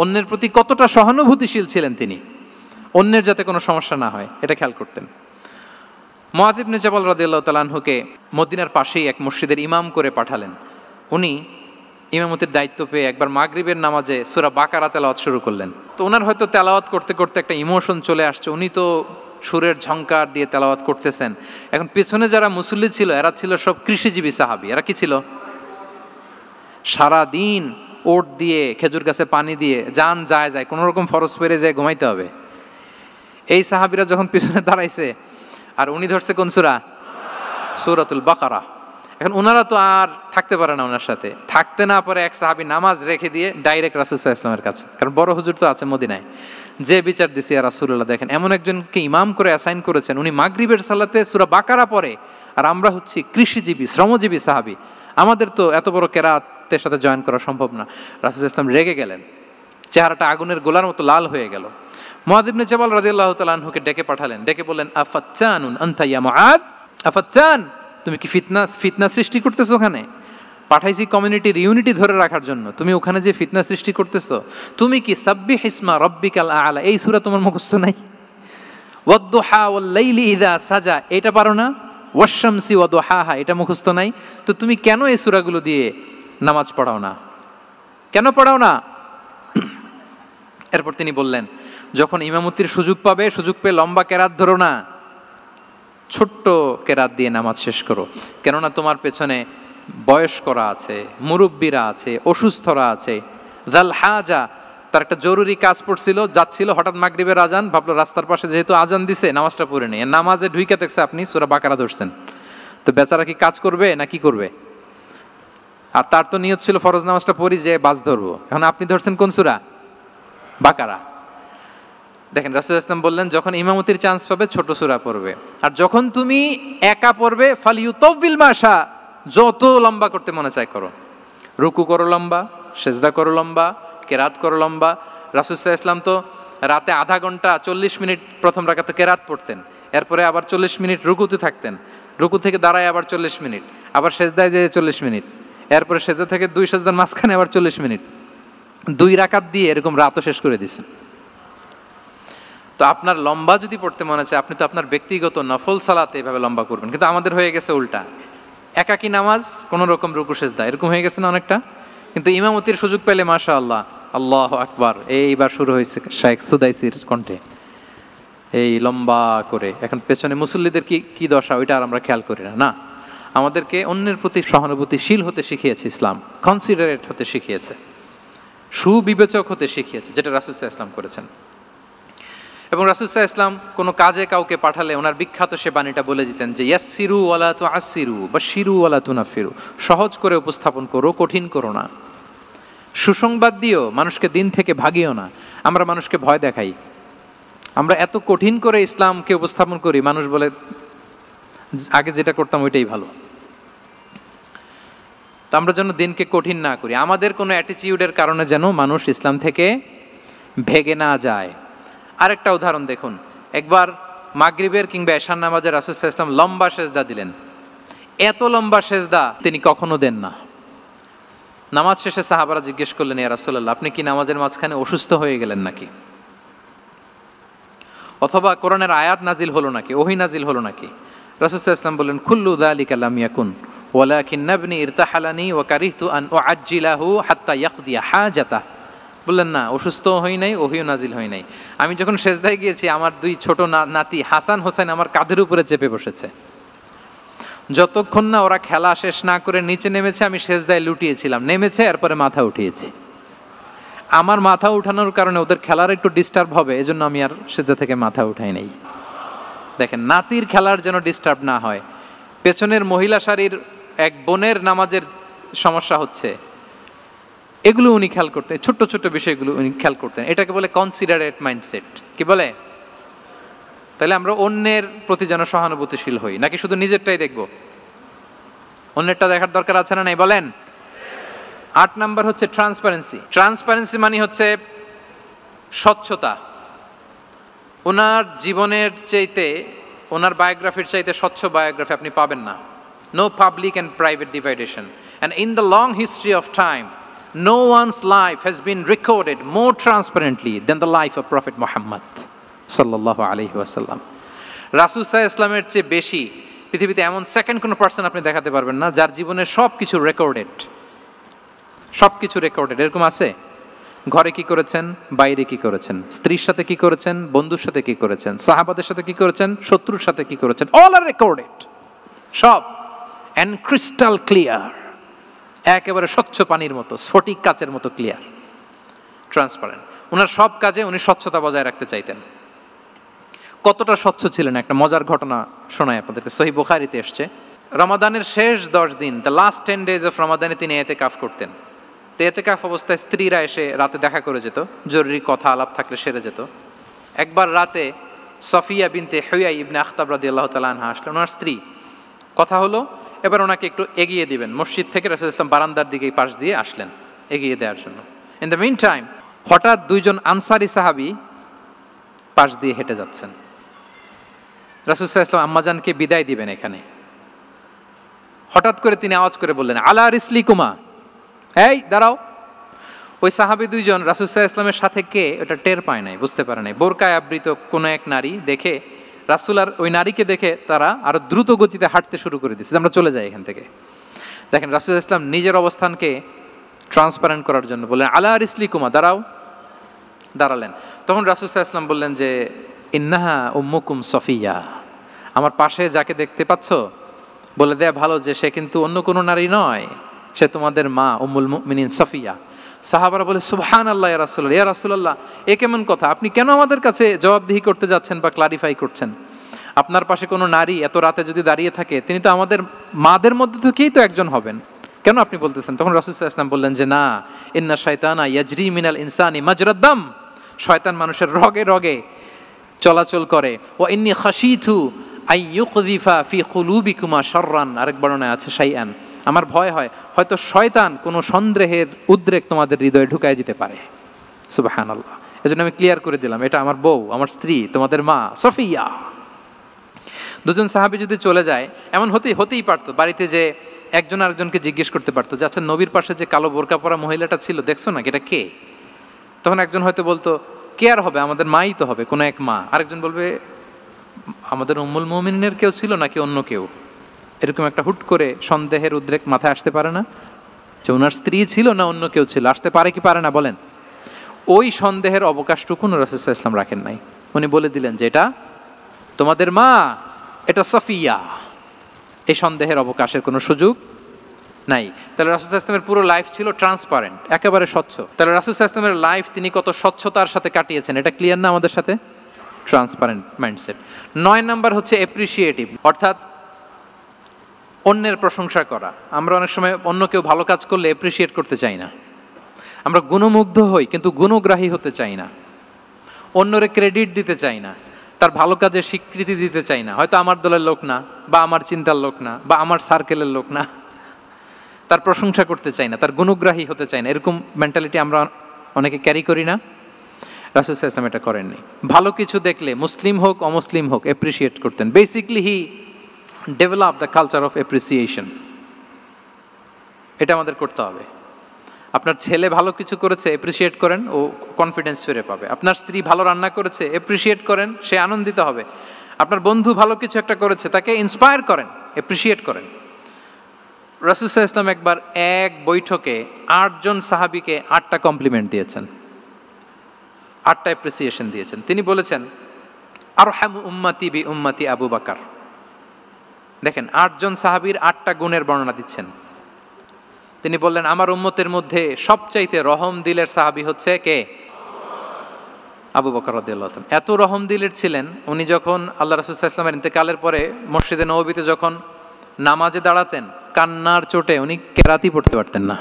অন্যের প্রতি কতটা সহানুভূতিশীল ছিলেন তিনি, অন্যের যাতে কোনো সমস্যা না হয় এটা খেয়াল করতেন। মুআয ইবনে জাবাল রাদিয়াল্লাহু তাআলা আনহুকে মদিনার পাশেই এক মসজিদের ইমাম করে পাঠালেন। উনি ইমামতির দায়িত্ব পেয়ে একবার মাগরিবের নামাজে সূরা বাকারা তেলাওয়াত শুরু করলেন। তো ওনার হয়তো তেলাওয়াত করতে করতে একটা ইমোশন চলে আসছে, উনি তো সুরের ঝংকার দিয়ে তেলাওয়াত করতেছেন। এখন পেছনে যারা মুসল্লি ছিল এরা ছিল সব কৃষিজীবী সাহাবী। এরা কি ছিল? সারা দিন ওট দিয়ে, খেজুর গাছে পানি দিয়ে যান যায় কোনো রকম ফরজ পেরে যায় ঘুমাইতে হবে। এই সাহাবীরা যখন পিছনে দাঁড়াইছে আর উনি ধরছে কোন সূরা? সূরাতুল বাকারা। এখন ওনারা তো আর থাকতে পারে না, ওনার সাথে থাকতে না পারে এক সাহাবী নামাজ রেখে দিয়ে ডাইরেক্ট রাসূল সাল্লাল্লাহু আলাইহি ওয়াসাল্লামের কাছে, কারণ বড় হুজুর তো আছে মদিনায়। যে বিচার দিছে ইয়া রাসূলুল্লাহ, দেখেন এমন একজনকে ইমাম করে অ্যাসাইন করেছেন, উনি মাগরিবের সালাতে সূরা বাকারা পড়ে, আর আমরা হচ্ছি কৃষিজীবী শ্রমজীবী সাহাবী, আমাদের তো এত বড় কেরাতের সাথে জয়েন করা সম্ভব না। রাসূল সাল্লাল্লাহু আলাইহি ওয়াসাল্লাম রেগে গেলেন, চেহারাটা আগুনের গোলার মতো লাল হয়ে গেল। মুআয ইবনে জাবাল রাদিয়াল্লাহু তাআলা আনহুকে ডেকে পাঠালেন, ডেকে বললেন, আফাত্তানুন আনতা ইয়া মুআয, আফাত্তান, তুমি কি ফিতনা সৃষ্টি করতেছো? ওখানে পাঠাইছি কমিউনিটির ইউনিটি ধরে রাখার জন্য, তুমি ওখানে যে ফিতনা সৃষ্টি করতেছো। তুমি কি সাব্বিহ ইসমা রাব্বিকাল আ'লা এই সূরা তোমার মুখস্থ নাই? ওয়াদ-দুহা ওয়াল-লাইলি ইযা সাজা এটা পারো না? ওয়াশ-শামসি ওয়া দুহাহা এটা মুখস্থ নাই? তো তুমি কেন এই সূরাগুলো দিয়ে নামাজ পড়াও না? কেন পড়াও না? এরপর তিনি বললেন, যখন ইমামতির সুযোগ পাবে, সুযোগ পেয়ে লম্বা কেরাত ধরো না, ছোট্ট কেরাত দিয়ে নামাজ শেষ করো। কেননা তোমার পেছনে বয়স্করা আছে, মুরব্বীরা আছে, অসুস্থরা আছে। যাল হাজা, তার একটা জরুরি কাজ পড়ছিল, যাচ্ছিল, হঠাৎ মাগরিবের আজান, ভাবলো রাস্তার পাশে যেহেতু আজান দিছে নামাজটা পড়ে নেই। নামাজে ঢুইকা দেখছে আপনি সূরা বাকারা ধরছেন, তো বেচারা কি কাজ করবে না কি করবে? আর তার তো নিয়ত ছিল ফরজ নামাজটা পড়ি যে বাস ধরবো, এখন আপনি ধরছেন কোন সূরা? বাকারা। দেখেন রাসূল সাল্লাল্লাহু আলাইহি ওয়াসাল্লাম বললেন, যখন ইমামতির চান্স পাবে ছোট সূরা পড়বে, আর যখন তুমি একা পড়বে ফালিউতাউবিল মাশা, যত লম্বা করতে মনে চায় করো, রুকু করো লম্বা, সেজদা করো লম্বা, কেরাত করো লম্বা। রাসূল সাল্লাল্লাহু আলাইহি ওয়াসাল্লাম তো রাতে আধা ঘন্টা 40 মিনিট প্রথম রাকাতে কেরাত পড়তেন, এরপরে আবার 40 মিনিট রুকুতে থাকতেন, রুকু থেকে দাঁড়ায় আবার 40 মিনিট, আবার সেজদায় যেয়ে 40 মিনিট, এরপরে সেজদা থেকে 2 সেজদার মাঝখানে আবার 40 মিনিট, 2 রাকাত দিয়ে এরকম রাতও শেষ করে দিয়েছেন। তো আপনার লম্বা যদি পড়তে মনে চায়, আপনি তো আপনার ব্যক্তিগত নফল সালাতে এভাবে লম্বা করবেন। কিন্তু আমাদের হয়ে গেছে উল্টা, একাকী নামাজ, কোনো রকম রুকু সেজদা, এরকম হয়ে গেছে না অনেকটা। কিন্তু ইমামতির সুযোগ পেলে মাশাআল্লাহ, আল্লাহু আকবার, এইবার শুরু হয়েছে শাইখ সুদাইসির কণ্ঠে এই লম্বা করে। এখন পেছনে মুসল্লিদের কি দশা ওইটা আর আমরা খেয়াল করি না। না, আমাদেরকে অন্যের প্রতি সহানুভূতিশীল হতে শিখিয়েছে ইসলাম, কনসিডারেট হতে শিখিয়েছে, সুবিবেচক হতে শিখিয়েছে, যেটা রাসূল সাল্লাল্লাহু আলাইহি ওয়াসাল্লাম করেছেন। এবং রাসূল সাল্লাল্লাহু আলাইহি ওয়াসাল্লাম কোনো কাজে কাউকে পাঠালে ওনার বিখ্যাত সে বাণীটা বলে দিতেন যে ইয়াসসিরু ওয়ালা তুআসসিরু বাশশিরু ওয়ালা তুনাফিরু, সহজ করে উপস্থাপন করো, কঠিন করো না। সুসংবাদ দিও, মানুষকে দিন থেকে ভাগিও না। আমরা মানুষকে ভয় দেখাই, আমরা এত কঠিন করে ইসলামকে উপস্থাপন করি, মানুষ বলে আগে যেটা করতাম ওইটাই ভালো। তো আমরা যেন দিনকে কঠিন না করি, আমাদের কোনো অ্যাটিটিউডের কারণে যেন মানুষ ইসলাম থেকে ভেগে না যায়। আরেকটা উদাহরণ দেখুন, একবার মাগরিবের কিংবা এশার নামাজে রাসূল সাল্লাল্লাহু আলাইহি ওয়াসাল্লাম লম্বা সেজদা দিলেন। এত লম্বা সেজদা তিনি কখনো দেন না। নামাজ শেষে সাহাবারা জিজ্ঞেস করলেন, ইয়া রাসূলুল্লাহ, আপনি কি নামাজের মাঝখানে অসুস্থ হয়ে গেলেন নাকি? অথবা কোরআনের আয়াত নাজিল হলো নাকি, ওহী নাজিল হলো নাকি? রাসূল সাল্লাল্লাহু আলাইহি ওয়াসাল্লাম বললেন, কুল্লু যালিকা লাম ইয়াকুন ওয়ালাকিন নাবনি ইরতাহালানি ওয়া কারিহতু আন উআজ্জিলাহু হাত্তা ইয়াকদিয়া হাজাতাহ বললেন না, অসুস্থ হই নাই, ওহিও নাজিল হই নাই। আমি যখন সেজদায় গিয়েছি আমার দুই ছোট নাতি হাসান হোসেন আমার কাঁধের উপরে চেপে বসেছে। যতক্ষণ না ওরা খেলা শেষ না করে নিচে নেমেছে আমি সেজদায় লুটিয়েছিলাম, নেমেছে এরপরে মাথা উঠিয়েছি। আমার মাথা উঠানোর কারণে ওদের খেলার একটু ডিস্টার্ব হবে, এজন্য আমি আর সেজদা থেকে মাথা উঠাই নাই। দেখেন, নাতির খেলার যেন ডিস্টার্ব না হয়। পেছনের মহিলা সারির এক বোনের নামাজের সমস্যা হচ্ছে, এগুলো উনি খেয়াল করতেন, ছোট্ট ছোট্ট বিষয়গুলো উনি খেয়াল করতেন। এটাকে বলে কনসিডারেট মাইন্ডসেট। কি বলে? তাহলে আমরা অন্যের প্রতি যেন সহানুভূতিশীল হই, নাকি শুধু নিজেরটাই দেখব? অন্যেরটা দেখার দরকার আছে না নাই বলেন? 8 নাম্বার হচ্ছে ট্রান্সপারেন্সি। ট্রান্সপারেন্সি মানে হচ্ছে স্বচ্ছতা। ওনার জীবনের চাইতে, ওনার বায়োগ্রাফির চাইতে স্বচ্ছ বায়োগ্রাফি আপনি পাবেন না। No public and private division. And in the long history of time, no one's life has been recorded more transparently than the life of Prophet Muhammad sallallahu alaihi wasallam. রাসূল সাল্লাল্লাহু আলাইহি ওয়াসাল্লামের চেয়ে বেশি পৃথিবীতে এমন সেকেন্ড কোনো পার্সন আপনি দেখাতে পারবেন না যার জীবনের সবকিছু রেকর্ডেড। সবকিছু রেকর্ডেড। এরকম আছে? ঘরে কি করেছেন, বাইরে কি করেছেন, স্ত্রীর সাথে কি করেছেন, বন্ধুর সাথে কি করেছেন, সাহাবাদের সাথে কি করেছেন, শত্রুর সাথে কি করেছেন, অল আর রেকর্ডেড। সব এন্ড ক্রিস্টাল ক্লিয়ার, একেবারে স্বচ্ছ পানির মতো, স্ফটিক কাচের মতো ক্লিয়ার, ট্রান্সপারেন্ট। ওনার সব কাজে উনি স্বচ্ছতা বজায় রাখতে চাইতেন। কতটা স্বচ্ছ ছিলেন একটা মজার ঘটনা শোনায় আপনাদেরকে। সহিহ বুখারীতে এসছে, রমাদানের শেষ 10 দিন, দ্য লাস্ট 10 days অফ রমাদানে তিনি ইতিকাফ করতেন। তো ইতিকাফ অবস্থায় স্ত্রীরা এসে রাতে দেখা করে যেত, জরুরি কথা আলাপ থাকলে সেরে যেত। একবার রাতে সফিয়া বিনতে হুয়াই ইবনে আখতাব রাদিয়াল্লাহু তাআলা আনহা আসলেন, ওনার স্ত্রী। কথা হলো এবার ওনাকে একটু এগিয়ে দিবেন। মসজিদ থেকে রাসূলুল্লাহ সাল্লাল্লাহু আলাইহি ওয়াসাল্লাম বারান্দার দিকে পাশ দিয়ে আসলেন এগিয়ে দেওয়ার জন্য। ইন দ্য মিন টাইম হঠাৎ দুইজন আনসারি সাহাবী পাশ দিয়ে হেঁটে যাচ্ছেন। রাসূলুল্লাহ সাল্লাল্লাহু আলাইহি ওয়াসাল্লাম আম্মাজানকে বিদায় দিবেন এখানে। হঠাৎ করে তিনি আওয়াজ করে বললেন, আলা রিসলিকুমা, এই দাঁড়াও। ওই সাহাবী দুইজন রাসূল সাল্লাল্লাহু আলাইহি ওয়াসাল্লামের সাথে কে ওটা টের পায় নাই, বুঝতে পারে নাই। বোরকায় আবৃত কোনো এক নারী দেখে রাসূল আর ওই নারীকে দেখে তারা আরো দ্রুত গতিতে হাঁটতে শুরু করে দিচ্ছে, আমরা চলে যাই এখান থেকে। দেখেন, রাসূল সাল্লাল্লাহু আলাইহি ওয়াসাল্লাম নিজের অবস্থানকে ট্রান্সপারেন্ট করার জন্য বললেন, আলা রিসলিকুমা, দাঁড়াও। দাঁড়ালেন। তখন রাসূল সাল্লাল্লাহু আলাইহি ওয়াসাল্লাম বললেন যে, ইন্নাহা উম্মুকুম সফিয়া, আমার পাশে যাকে দেখতে পাচ্ছ বলে দেয়া ভালো যে সে কিন্তু অন্য কোনো নারী নয়, সে তোমাদের মা উম্মুল মুমিনিন সফিয়া। সাহাবারা বলে, সুবহানাল্লাহ ইয়া রাসূলুল্লাহ, ইয়া রাসূলুল্লাহ, এ কেমন কথা? আপনি কেন আমাদের কাছে জবাবদিহি করতে যাচ্ছেন বা ক্লারিফাই করছেন? আপনার পাশে কোনো নারী এত রাতে যদি দাঁড়িয়ে থাকে, তিনি তো আমাদের মাদের মধ্যে থেকেই তো একজন হবেন, কেন আপনি বলতেছেন? তখন রাসূল সাল্লাল্লাহু আলাইহি ওয়াসাল্লাম বললেন যে, না, ইন্না শাইতানা ইয়াজরি মিনাল ইনসানি মাজরাদ দাম, শয়তান মানুষের রগে রগে চলাচল করে। ওয়া ইন্নী খাশিতু আই ইউকযিফা ফি কুলুবিকুমা শাররান, আরেক বর্ণনায় আছে শাইআন, আমার ভয় হয় হয়তো শয়তান কোনো সন্দেহের উদ্রেক তোমাদের হৃদয়ে ঢুকায় দিতে পারে। সুবহানাল্লাহ। এজন্য আমি ক্লিয়ার করে দিলাম, এটা আমার বউ, আমার স্ত্রী, তোমাদের মা সফিয়া। দুজন সাহাবী যদি চলে যায়, এমন হতেই পারতো বাড়িতে যে একজন আরেকজনকে জিজ্ঞেস করতে পারতো যে, আচ্ছা নবীর পাশে যে কালো বোরকা পরা মহিলাটা ছিল দেখছো না, এটা কে? তখন একজন হয়তো বলতো, কে আর হবে, আমাদের মাই তো হবে, কোনো এক মা। আরেকজন বলবে, আমাদের উম্মুল মুমিনিনের কেউ ছিল নাকি অন্য কেউ? এরকম একটা হুট করে সন্দেহের উদ্রেক মাথায় আসতে পারে না যে ওনার স্ত্রী ছিল না অন্য কেউ ছিল? আসতে পারে কি পারে না বলেন? ওই সন্দেহের অবকাশটুকু রাসূল সাল্লাল্লাহু আলাইহি ওয়াসাল্লাম রাখেন নাই। উনি বলে দিলেন যে এটা তোমাদের মা, এটা সফিয়া। এই সন্দেহের অবকাশের কোনো সুযোগ নাই। তাহলে রাসূল সাল্লাল্লাহু আলাইহি ওয়াসাল্লামের পুরো লাইফ ছিল ট্রান্সপারেন্ট, একেবারে স্বচ্ছ। তাহলে রাসূল সাল্লাল্লাহু আলাইহি ওয়াসাল্লামের লাইফ তিনি কত স্বচ্ছতার সাথে কাটিয়েছেন, এটা ক্লিয়ার না আমাদের সাথে? Transparent mindset. 9 নাম্বার হচ্ছে অ্যাপ্রিসিয়েটিভ, অর্থাৎ অন্যের প্রশংসা করা। আমরা অনেক সময় অন্য কেউ ভালো কাজ করলে অ্যাপ্রিসিয়েট করতে চাই না, আমরা গুণমুগ্ধ হই কিন্তু গুণগ্রাহী হতে চাই না, অন্যরে ক্রেডিট দিতে চাই না, তার ভালো কাজে স্বীকৃতি দিতে চাই না। হয়তো আমার দলের লোক না, বা আমার চিন্তার লোক না, বা আমার সার্কেলের লোক না, তার প্রশংসা করতে চাই না, তার গুণগ্রাহী হতে চাই না। এরকম মেন্টালিটি আমরা অনেকে ক্যারি করি না? রাসূল সাল্লাল্লাহু আলাইহি ওয়াসাল্লাম এটা করেননি। ভালো কিছু দেখলে মুসলিম হোক অমুসলিম হোক অ্যাপ্রিসিয়েট করতেন। Basically he develop the culture of appreciation. এটা আমাদের করতে হবে। আপনার ছেলে ভালো কিছু করেছে, অ্যাপ্রিসিয়েট করেন, ও কনফিডেন্স ফিরে পাবে। আপনার স্ত্রী ভালো রান্না করেছে, অ্যাপ্রিসিয়েট করেন, সে আনন্দিত হবে। আপনার বন্ধু ভালো কিছু একটা করেছে, তাকে ইন্সপায়ার করেন, অ্যাপ্রিসিয়েট করেন। রাসূল সাল্লাল্লাহু আলাইহি ওয়াসাল্লাম একবার এক বৈঠকে 8 জন সাহাবীকে 8টা কমপ্লিমেন্ট দিয়েছেন। 8টা অ্যাপ্রিসিয়েশন দিয়েছেন। তিনি বলেছেন আরহামু উম্মতি বি উম্মতি আবু বকর। দেখেন 8 জন সাহাবীর 8টা গুণের বর্ণনা দিচ্ছেন। তিনি বললেন আমার উম্মতের মধ্যে সবচাইতে রহম দিলের সাহাবী হচ্ছে কে? আবু বকর রাদিয়াল্লাহু তাআলা। এত রহম দিলের ছিলেন, উনি যখন আল্লাহ রাসূল সাল্লাল্লাহু আলাইহি ওয়াসাল্লামের ইন্তেকালের পরে মসজিদে নববীতে যখন নামাজে দাঁড়াতেন, কান্নার চোটে উনি কেরাতই পড়তে পারতেন না।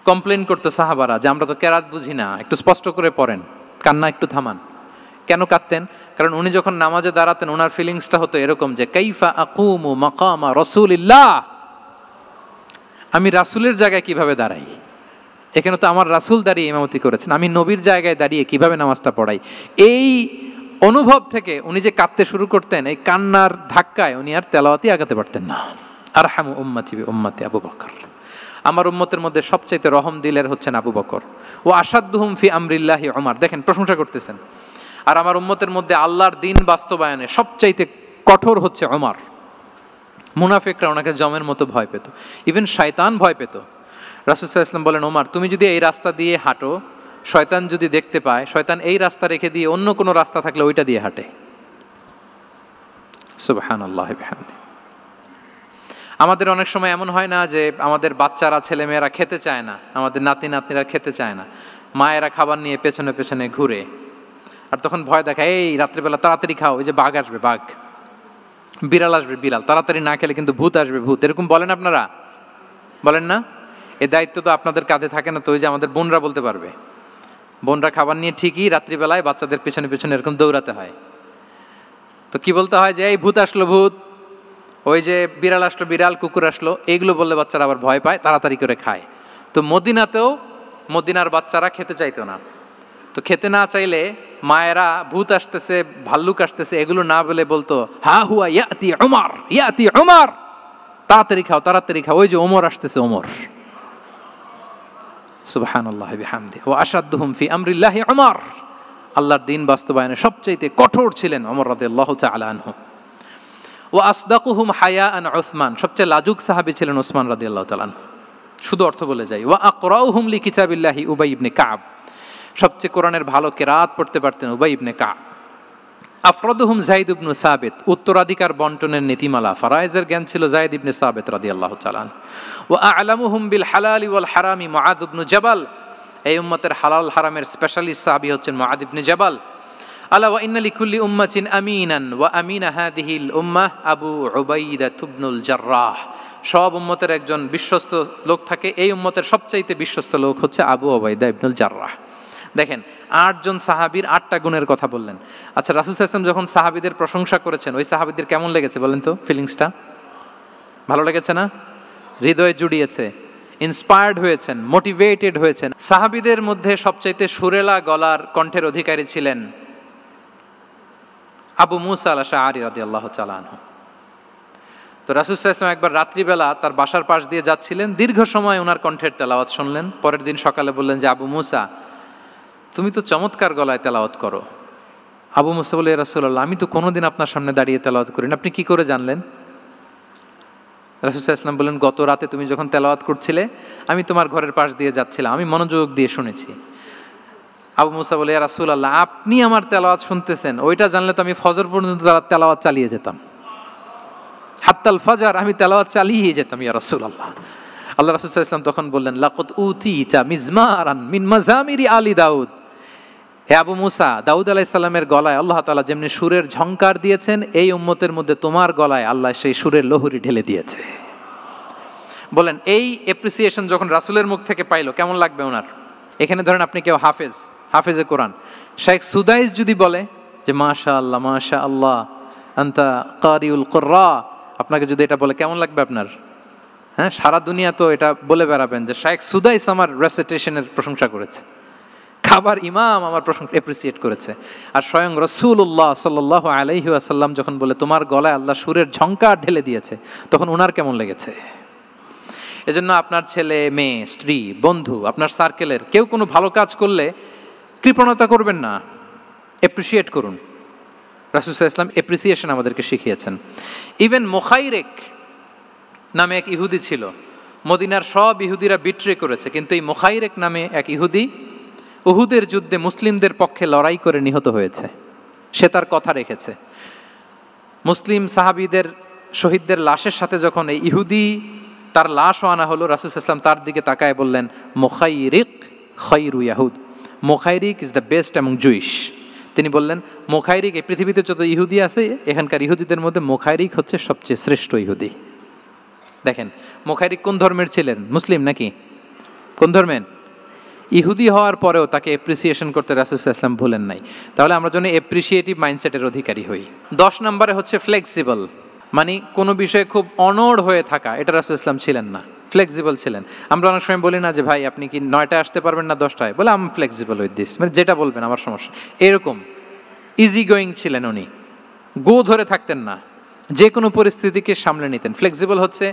কমপ্লেন করতো সাহাবারা যে আমরা তো কেরাত বুঝি না, একটু স্পষ্ট করে পড়েন, কান্না একটু থামান। কেন কাঁদতেন? কারণ উনি যখন নামাজে দাঁড়াতেন ওনার ফিলিংসটা হতো এরকম যে কাইফা আকুমু মাকামা রাসূলিল্লাহ, আমি রাসূলের জায়গায় কিভাবে দাঁড়াই? এখানে তো আমার রাসূল দাঁড়িয়ে ইমামতি করেছেন, আমি নবীর জায়গায় দাঁড়িয়ে কিভাবে নামাজটা পড়াই? এই অনুভব থেকে উনি যে কাঁদতে শুরু করতেন, এই কান্নার ধাক্কায় উনি আর তেলাওয়াতই আগাতে পারতেন না। আরহামু উম্মতি বি উম্মতি আবু বকর। আমার উম্মতের মধ্যে সবচাইতে রহম দিলের হচ্ছেন আবু বকর। ও আসাদ্দুহুম ফি আমরিল্লাহি ওমর। দেখেন প্রশংসা করতেছেন। আর আমার উম্মতের মধ্যে আল্লাহর দ্বীন বাস্তবায়নে সবচাইতে কঠোর হচ্ছে ওমর। মুনাফিকরা ওনাকে জমের মতো ভয় পেত, ইভেন শয়তান ভয় পেত। রাসূল সাল্লাল্লাহু আলাইহি ওয়াসাল্লাম বলেন ওমর, তুমি যদি এই রাস্তা দিয়ে হাঁটো, শয়তান যদি দেখতে পায়, শয়তান এই রাস্তা রেখে দিয়ে অন্য কোনো রাস্তা থাকলে ওইটা দিয়ে হাঁটে। সুবহানাল্লাহি ওয়া বিহামদিহি। আমাদের অনেক সময় এমন হয় না যে আমাদের বাচ্চারা ছেলেমেয়েরা খেতে চায় না, আমাদের নাতি নাতনিরা খেতে চায় না, মায়েরা খাবার নিয়ে পেছনে পেছনে ঘুরে, আর তখন ভয় দেখায় এই রাত্রিবেলা তাড়াতাড়ি খাও, ওই যে বাঘ আসবে বাঘ, বিড়াল আসবে বিড়াল, তাড়াতাড়ি না খেলে কিন্তু ভূত আসবে ভূত। এরকম বলেন আপনারা? বলেন না? এই দায়িত্ব তো আপনাদের কাঁধে থাকে না? তো ওই যে আমাদের বোনরা বলতে পারবে, বোনরা খাবার নিয়ে ঠিকই রাত্রিবেলায় বাচ্চাদের পেছনে পেছনে এরকম দৌড়াতে হয়। তো কি বলতে হয় যে এই ভূত আসলো ভূত, ওই যে বিড়াল আসলো বিড়াল, কুকুর আসলো, এইগুলো বললে বাচ্চারা আবার ভয় পায়, তাড়াতাড়ি করে খায়। তো মদিনাতেও মদিনার বাচ্চারা খেতে চাইতো না। তো খেতে না চাইলে মায়েরা ভূত আসতেছে ভাল্লুক আসতেছে এগুলো না বলে বলতো হা হুয়া ইয়াতি উমর, ইয়াতি উমর, তাড়াতাড়ি খাও তাড়াতাড়ি খাও, ওই যে ওমর আসতেছে ওমর। সুবহানাল্লাহি বিহামদিহি। ওয়া আশাদ্দুহুম ফি আমরিল্লাহি উমর। আল্লাহর দ্বীন বাস্তবায়নে সবচাইতে কঠোর ছিলেন ওমর রাদিয়াল্লাহু তাআলা আনহু। ওয়া আসদাকুহুম হায়াআন উসমান। সবচেয়ে লাজুক সাহাবী ছিলেন উসমান রাদিয়াল্লাহু তাআলা আনহু। শুধু অর্থ বলে যাই। ওয়া আকরাউহুম লিকিতাবিল্লাহি উবাই ইবনে কাব। সবচেয়ে কোরআনের ভালো কিরাত পড়তে পারতেন উবাই ইবনে কাব। আফরাদুহুম যায়েদ ইবনে সাবিত। উত্তরাধিকার বন্টনের নীতিমালা ফারায়েজের জ্ঞান ছিল যায়েদ ইবনে সাবিত রাদিয়াল্লাহু তাআলা। ওয়া আ'লামুহুম বিল হালালি ওয়াল হারামি মুআয ইবনে জাবাল। এই উম্মতের হালাল হারামের স্পেশালিস্ট সাহাবী হচ্ছেন মুআয ইবনে জাবাল। আলা ওয়া ইন্না লিকুল্লি উম্মাতিন আমিনান ওয়া আমিনা হাদিহিল উম্মাহ আবু উবাইদা ইবনুল জাররাহ। সব উম্মতের একজন বিশ্বস্ত লোক থাকে, এই উম্মতের সবচাইতে বিশ্বস্ত লোক হচ্ছে আবু উবাইদা ইবনুল জাররাহ। দেখেন 8 জন সাহাবীর 8টা গুণের কথা বললেন। আচ্ছা, রাসূল সাল্লাল্লাহু আলাইহি ওয়াসাল্লাম যখন সাহাবীদের প্রশংসা করেছেন, ওই সাহাবীদের কেমন লেগেছে বলেন তো? ফিলিংসটা ভালো লেগেছে না? হৃদয়ে জুড়িয়েছে, ইন্সপায়ার্ড হয়েছেন, মোটিভেটেড হয়েছেন। সাহাবীদের মধ্যে সবচাইতে সুরেলা গলার কণ্ঠের অধিকারী ছিলেন আবু মুসা আল আশআরী রাদিয়াল্লাহু তাআলা আনহু। তো রাসূল সাল্লাল্লাহু আলাইহি ওয়াসাল্লাম একবার রাত্রিবেলা তার বাসার পাশ দিয়ে যাচ্ছিলেন, দীর্ঘ সময় ওনার কণ্ঠের তেলাওয়াত শুনলেন। পরের দিন সকালে বললেন যে আবু মুসা, তুমি তো চমৎকার গলায় তেলাওয়াত করো। আবু মুসা বলে, ইয়া রাসূলুল্লাহ, আমি তো কোনোদিন আপনার সামনে দাঁড়িয়ে তেলাওয়াত করি না, আপনি কি করে জানলেন? রাসূল সাল্লাল্লাহু আলাইহি ওয়াসাল্লাম বললেন, গত রাতে তুমি যখন তেলাওয়াত করছিলে আমি তোমার ঘরের পাশ দিয়ে যাচ্ছিলাম, আমি মনোযোগ দিয়ে শুনেছি। আবু মুসা বলে, ইয়া রাসূলুল্লাহ, আপনি আমার তেলাওয়াত শুনতেছেন, ওইটা জানলে তো আমি ফজর পর্যন্ত তেলাওয়াত চালিয়ে যেতাম, হাত্তাল ফাজর আমি তেলাওয়াত চালিয়ে যেতাম ইয়া রাসূলুল্লাহ। আল্লাহ রাসূল সাল্লাল্লাহু আলাইহি ওয়াসাল্লাম তখন বললেন, লাকাদ উতিতা মিজমারান মিন মাজামিরি আলি দাউদ। হে আবু মুসা, দাউদ আলাইহিস সালামের গলায় আল্লাহ তাআলা যেমনি সুরের ঝংকার দিয়েছেন, এই উম্মতের মধ্যে তোমার গলায় আল্লাহ সেই সুরের লহরী ঢেলে দিয়েছে। বলেন এই অ্যাপ্রিসিয়েশন যখন রাসূলের মুখ থেকে পাইলো কেমন লাগবে ওনার? এখানে ধরেন আপনি কেউ হাফেজে কোরআন শেখ সুদাইস যদি বলে যে মাশাআল্লাহ মাশাআল্লাহ আনতা কারিউল কুররা, আপনাকে যদি এটা বলে কেমন লাগবে আপনার? হ্যাঁ, সারা দুনিয়া তো এটা বলে বেড়াবেন যে শেখ সুদাইস আমার রেসিটেশনের প্রশংসা করেছে, খাবার ইমাম আমার প্রশংসা অ্যাপ্রিসিয়েট করেছে। আর স্বয়ং রাসূলুল্লাহ সাল্লাল্লাহু আলাইহি ওয়াসাল্লাম যখন বলে তোমার গলায় আল্লাহ সুরের ঝংকার ঢেলে দিয়েছে, তখন ওনার কেমন লেগেছে? এজন্য আপনার ছেলে মেয়ে স্ত্রী বন্ধু আপনার সার্কেলের কেউ কোনো ভালো কাজ করলে কৃপণতা করবেন না, অ্যাপ্রিসিয়েট করুন। রাসূল সাল্লাল্লাহু আলাইহি ওয়াসাল্লাম অ্যাপ্রিসিয়েশন আমাদেরকে শিখিয়েছেন। ইভেন মুখাইরেক নামে এক ইহুদি ছিল, মদিনার সব ইহুদিরা বিট্রে করেছে, কিন্তু এই মুখাইরেক নামে এক ইহুদি উহুদের যুদ্ধে মুসলিমদের পক্ষে লড়াই করে নিহত হয়েছে, সে তার কথা রেখেছে। মুসলিম সাহাবীদের শহীদদের লাশের সাথে যখন এই ইহুদি তার লাশও আনা হলো, রাসূল সাল্লাল্লাহু আলাইহি ওয়াসাল্লাম তার দিকে তাকায় বললেন, মুখাইরিক খায়রু ইয়াহুদ, Mukhairiq is the best among Jewish. তিনি বললেন মুখাইরিক, এই পৃথিবীতে যত ইহুদি আছে এখানকার ইহুদিদের মধ্যে মুখাইরিক হচ্ছে সবচেয়ে শ্রেষ্ঠ ইহুদি। দেখেন মুখাইরিক কোন ধর্মের ছিলেন? মুসলিম নাকি কোন ধর্মের? ইহুদি হওয়ার পরেও তাকে অ্যাপ্রিসিয়েশন করতে রাসূল সাল্লাল্লাহু আলাইহি ওয়াসাল্লাম ভুলেন নাই। তাহলে আমরা যেন অ্যাপ্রিসিয়েটিভ মাইন্ডসেটের অধিকারী হই। 10 নম্বরে হচ্ছে ফ্লেক্সিবল, মানে কোনো বিষয়ে খুব অনড় হয়ে থাকা, এটা রাসূল সাল্লাল্লাহু আলাইহি ওয়াসাল্লাম ছিলেন না, ফ্লেক্সিবল ছিলেন। আমরা অনেক সময় বলি না যে ভাই আপনি কি 9টায় আসতে পারবেন না 10টায়, বলে আম ফ্লেক্সিবল উইথ দিস, মানে যেটা বলবেন আমার সমস্যা, এরকম ইজি গোয়িং ছিলেন উনি, গো ধরে থাকতেন না, যে কোনো পরিস্থিতিকে সামলে নিতেন। ফ্লেক্সিবল হচ্ছে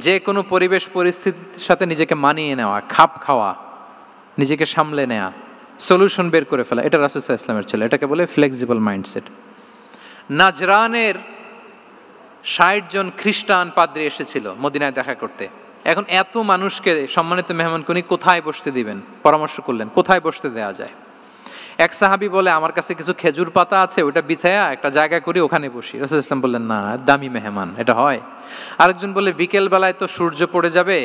যে কোনো পরিবেশ পরিস্থিতির সাথে নিজেকে মানিয়ে নেওয়া, খাপ খাওয়া, নিজেকে সামলে নেওয়া, সলিউশন বের করে ফেলা, এটা রাসূল সাল্লাল্লাহু আলাইহি ওয়াসাল্লামের ছিল, এটাকে বলে ফ্লেক্সিবল মাইন্ডসেট। নাজরানের 60 জন খ্রিস্টান পাদ্রী এসেছিল মদিনায় দেখা করতে। এখন এত মানুষকে সম্মানিত মেহমানকে উনি কোথায় বসতে দিবেন, পরামর্শ করলেন কোথায় বসতে দেওয়া যায়। এক সাহাবী বলে আমার কাছে কিছু খেজুর পাতা আছে, ওটা বিছায়া একটা জায়গা করি ওখানে বসি। রাসূল সাল্লাল্লাহু আলাইহি ওয়াসাল্লাম বললেন না, দামি মেহমান, এটা হয়। আরেকজন বলে বিকেল বেলায় তো সূর্য পড়ে যাবে,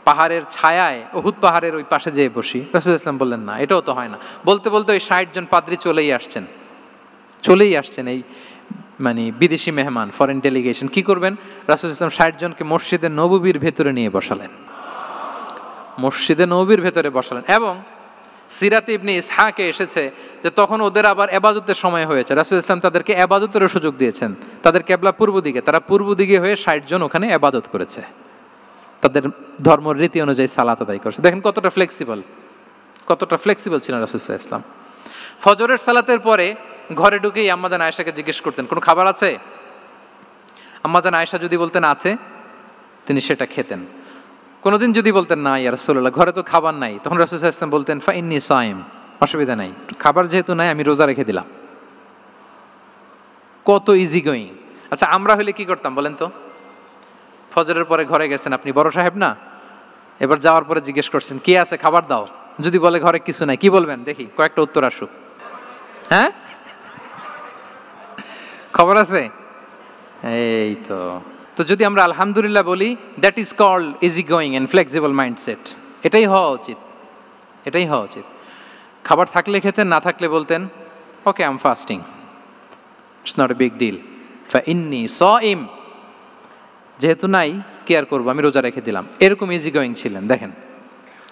পাহাড়ের ছায়ায় উহুদ পাহাড়ের ওই পাশে যেয়ে বসি। রাসূল সাল্লাল্লাহু আলাইহি ওয়াসাল্লাম বললেন না, এটাও তো হয় না। বলতে বলতে ওই 60 জন পাদ্রী চলেই আসছেন এই মানে বিদেশি মেহমান, ফরেন ডেলিগেশন। কি করবেন? রাসূল সাল্লাল্লাহু আলাইহি ওয়াসাল্লাম 60 জনকে মসজিদে নববীর ভেতরে নিয়ে বসালেন, মসজিদে নববীর ভেতরে বসালেন। এবং সিরাতে ইবনে ইসহাকে এসেছে যে তখন ওদের আবার ইবাদতের সময় হয়েছে, রাসূল সাল্লাল্লাহু আলাইহি ওয়াসাল্লাম তাদেরকে ইবাদতেরও সুযোগ দিয়েছেন। তাদের কিবলা পূর্ব দিকে, তারা পূর্ব দিকে হয়ে 60 জন ওখানে ইবাদত করেছে, তাদের ধর্ম রীতি অনুযায়ী সালাত আদায় করেছে। দেখেন কতটা ফ্লেক্সিবল ছিলেন রাসূল সাল্লাল্লাহু আলাইহি ওয়াসাল্লাম। ফজরের সালাতের পরে ঘরে ঢুকেই আম্মাজান আয়েশাকে জিজ্ঞেস করতেন কোনো খাবার আছে? আম্মাজান আয়েশা যদি বলতেন আছে, তিনি সেটা খেতেন। কোনোদিন যদি বলতেন না ইয়া রাসূলুল্লাহ ঘরে তো খাবার নাই, তখন রাসূল সাল্লাল্লাহু আলাইহি ওয়াসাল্লাম বলতেন ফা ইন্নী সাইম, অসুবিধা নাই, খাবার যেহেতু নাই আমি রোজা রেখে দিলাম। কত ইজি গোয়িং। আচ্ছা আমরা হলে কি করতাম বলেন তো? ফজরের পরে ঘরে গেছেন আপনি, বড় সাহেব না, এবার যাওয়ার পরে জিজ্ঞেস করছেন কি আছে খাবার দাও, যদি বলে ঘরে কিছু নাই, কি বলবেন দেখি, কয়েকটা উত্তর আসুক। হ্যাঁ খবর আছে, এই তো। তো যদি আমরা আলহামদুলিল্লাহ বলি, that is called easy going and flexible mindset. এটাই হওয়া উচিত। খাবার থাকলে খেতেন, না থাকলে বলতেন okay I am fasting, it's not a big deal, ফা ইন্নী সাইম, যেহেতু নাই কি আর করবো, আমি রোজা রেখে দিলাম। এরকম ইজি গোয়িং ছিলেন। দেখেন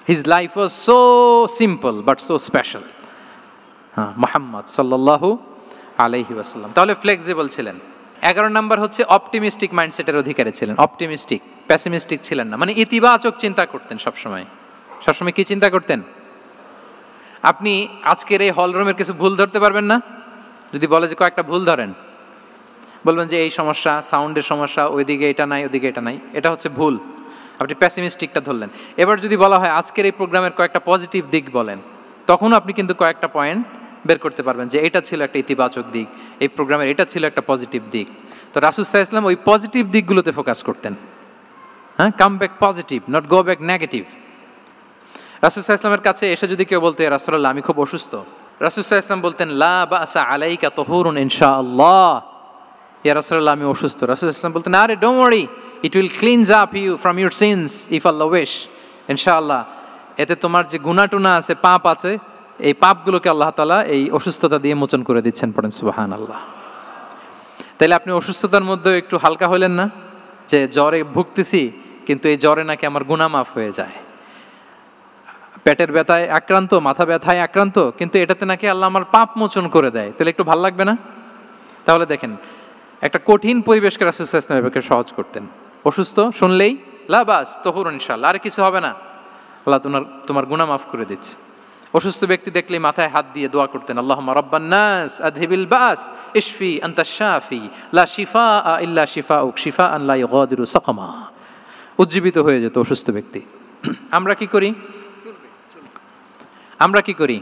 his life was so simple but so special. হ্যাঁ, মুহাম্মদ সাল্লাল্লাহু আলাইহি ওয়াসাল্লাম তাহলে ফ্লেক্সিবল ছিলেন। 11 নম্বর হচ্ছে অপটিমিস্টিক মাইন্ডসেটের অধিকারী ছিলেন। অপটিমিস্টিক, প্যাসিমিস্টিক ছিলেন না, মানে ইতিবাচক চিন্তা করতেন সবসময়। কি চিন্তা করতেন? আপনি আজকের এই হল রুমের কিছু ভুল ধরতে পারবেন না? যদি বলে যে কয়েকটা ভুল ধরেন, বলবেন যে এই সমস্যা, সাউন্ডের সমস্যা, ওইদিকে এটা নাই, ওইদিকে এটা নাই, এটা হচ্ছে ভুল। আপনি প্যাসিমিস্টিকটা ধরলেন। এবার যদি বলা হয় আজকের এই প্রোগ্রামের কয়েকটা পজিটিভ দিক বলেন, তখন আপনি কিন্তু কয়েকটা পয়েন্ট বের করতে পারবেন যে এটা ছিল একটা ইতিবাচক দিক, এই প্রোগ্রামের এটা ছিল একটা পজিটিভ দিক। তো রাসূল সাল্লাল্লাহু আলাইহি ওয়াসাল্লাম ওই পজিটিভ দিকগুলোতে ফোকাস করতেন। হ্যাঁ, come back positive, not go back negative. রাসূল সাল্লাল্লাহু আলাইহি ওয়াসাল্লামের কাছে এসে যদি কেউ বলতে রাসূলুল্লাহ আমি খুব অসুস্থ, রাসূল সাল্লাল্লাহু আলাইহি ওয়াসাল্লাম বলতেন লা বাসা আলাইকা তুহুরুন ইনশাআল্লাহ, ইয়া রাসূলুল্লাহ আমি অসুস্থ। রাসূল সাল্লাল্লাহু আলাইহি ওয়াসাল্লাম বলতেন আরে don't worry, it will cleanse up you from your sins if Allah wish, ইনশাআল্লাহ এতে তোমার যে গুনাহ টুনা আছে, পাপ আছে, এই পাপগুলোকে আল্লাহ তাআলা এই অসুস্থতা দিয়ে মোচন করে দিচ্ছেন। পড়েন সুবহানাল্লাহ। তাইলে আপনি অসুস্থতার মধ্যে একটু হালকা হলেন না, যে জ্বরে ভুগতেছি কিন্তু এই জ্বরে নাকি আমার গুনাহ মাফ হয়ে যায়। পেটের ব্যথায় আক্রান্ত, মাথা ব্যথায় আক্রান্ত, কিন্তু এটাতে নাকি আল্লাহ আমার পাপ মোচন করে দেয়, তাহলে একটু ভালো লাগবে না? তাহলে দেখেন একটা কঠিন পরিবেশকে রাসূল সাল্লাল্লাহু আলাইহি ওয়াসাল্লাম সহজ করতেন। অসুস্থ শুনলেই লা বাস তুহুরুন ইনশাআল্লাহ, আর কিছু হবে না, আল্লাহ তোমার গুনাহ মাফ করে দিচ্ছে। অসুস্থ ব্যক্তি দেখলেই মাথায় হাত দিয়ে দোয়া করতেন আল্লাহুম্মা রাব্বান নাস আযহিবিল বাস ইশফি আনতাশ শাফি লা শিফাআ ইল্লা শিফাউক শিফাআন লা ইউগাদিরু সাকামা। উজ্জীবিত হয়ে যেত অসুস্থ ব্যক্তি। আমরা কি করি?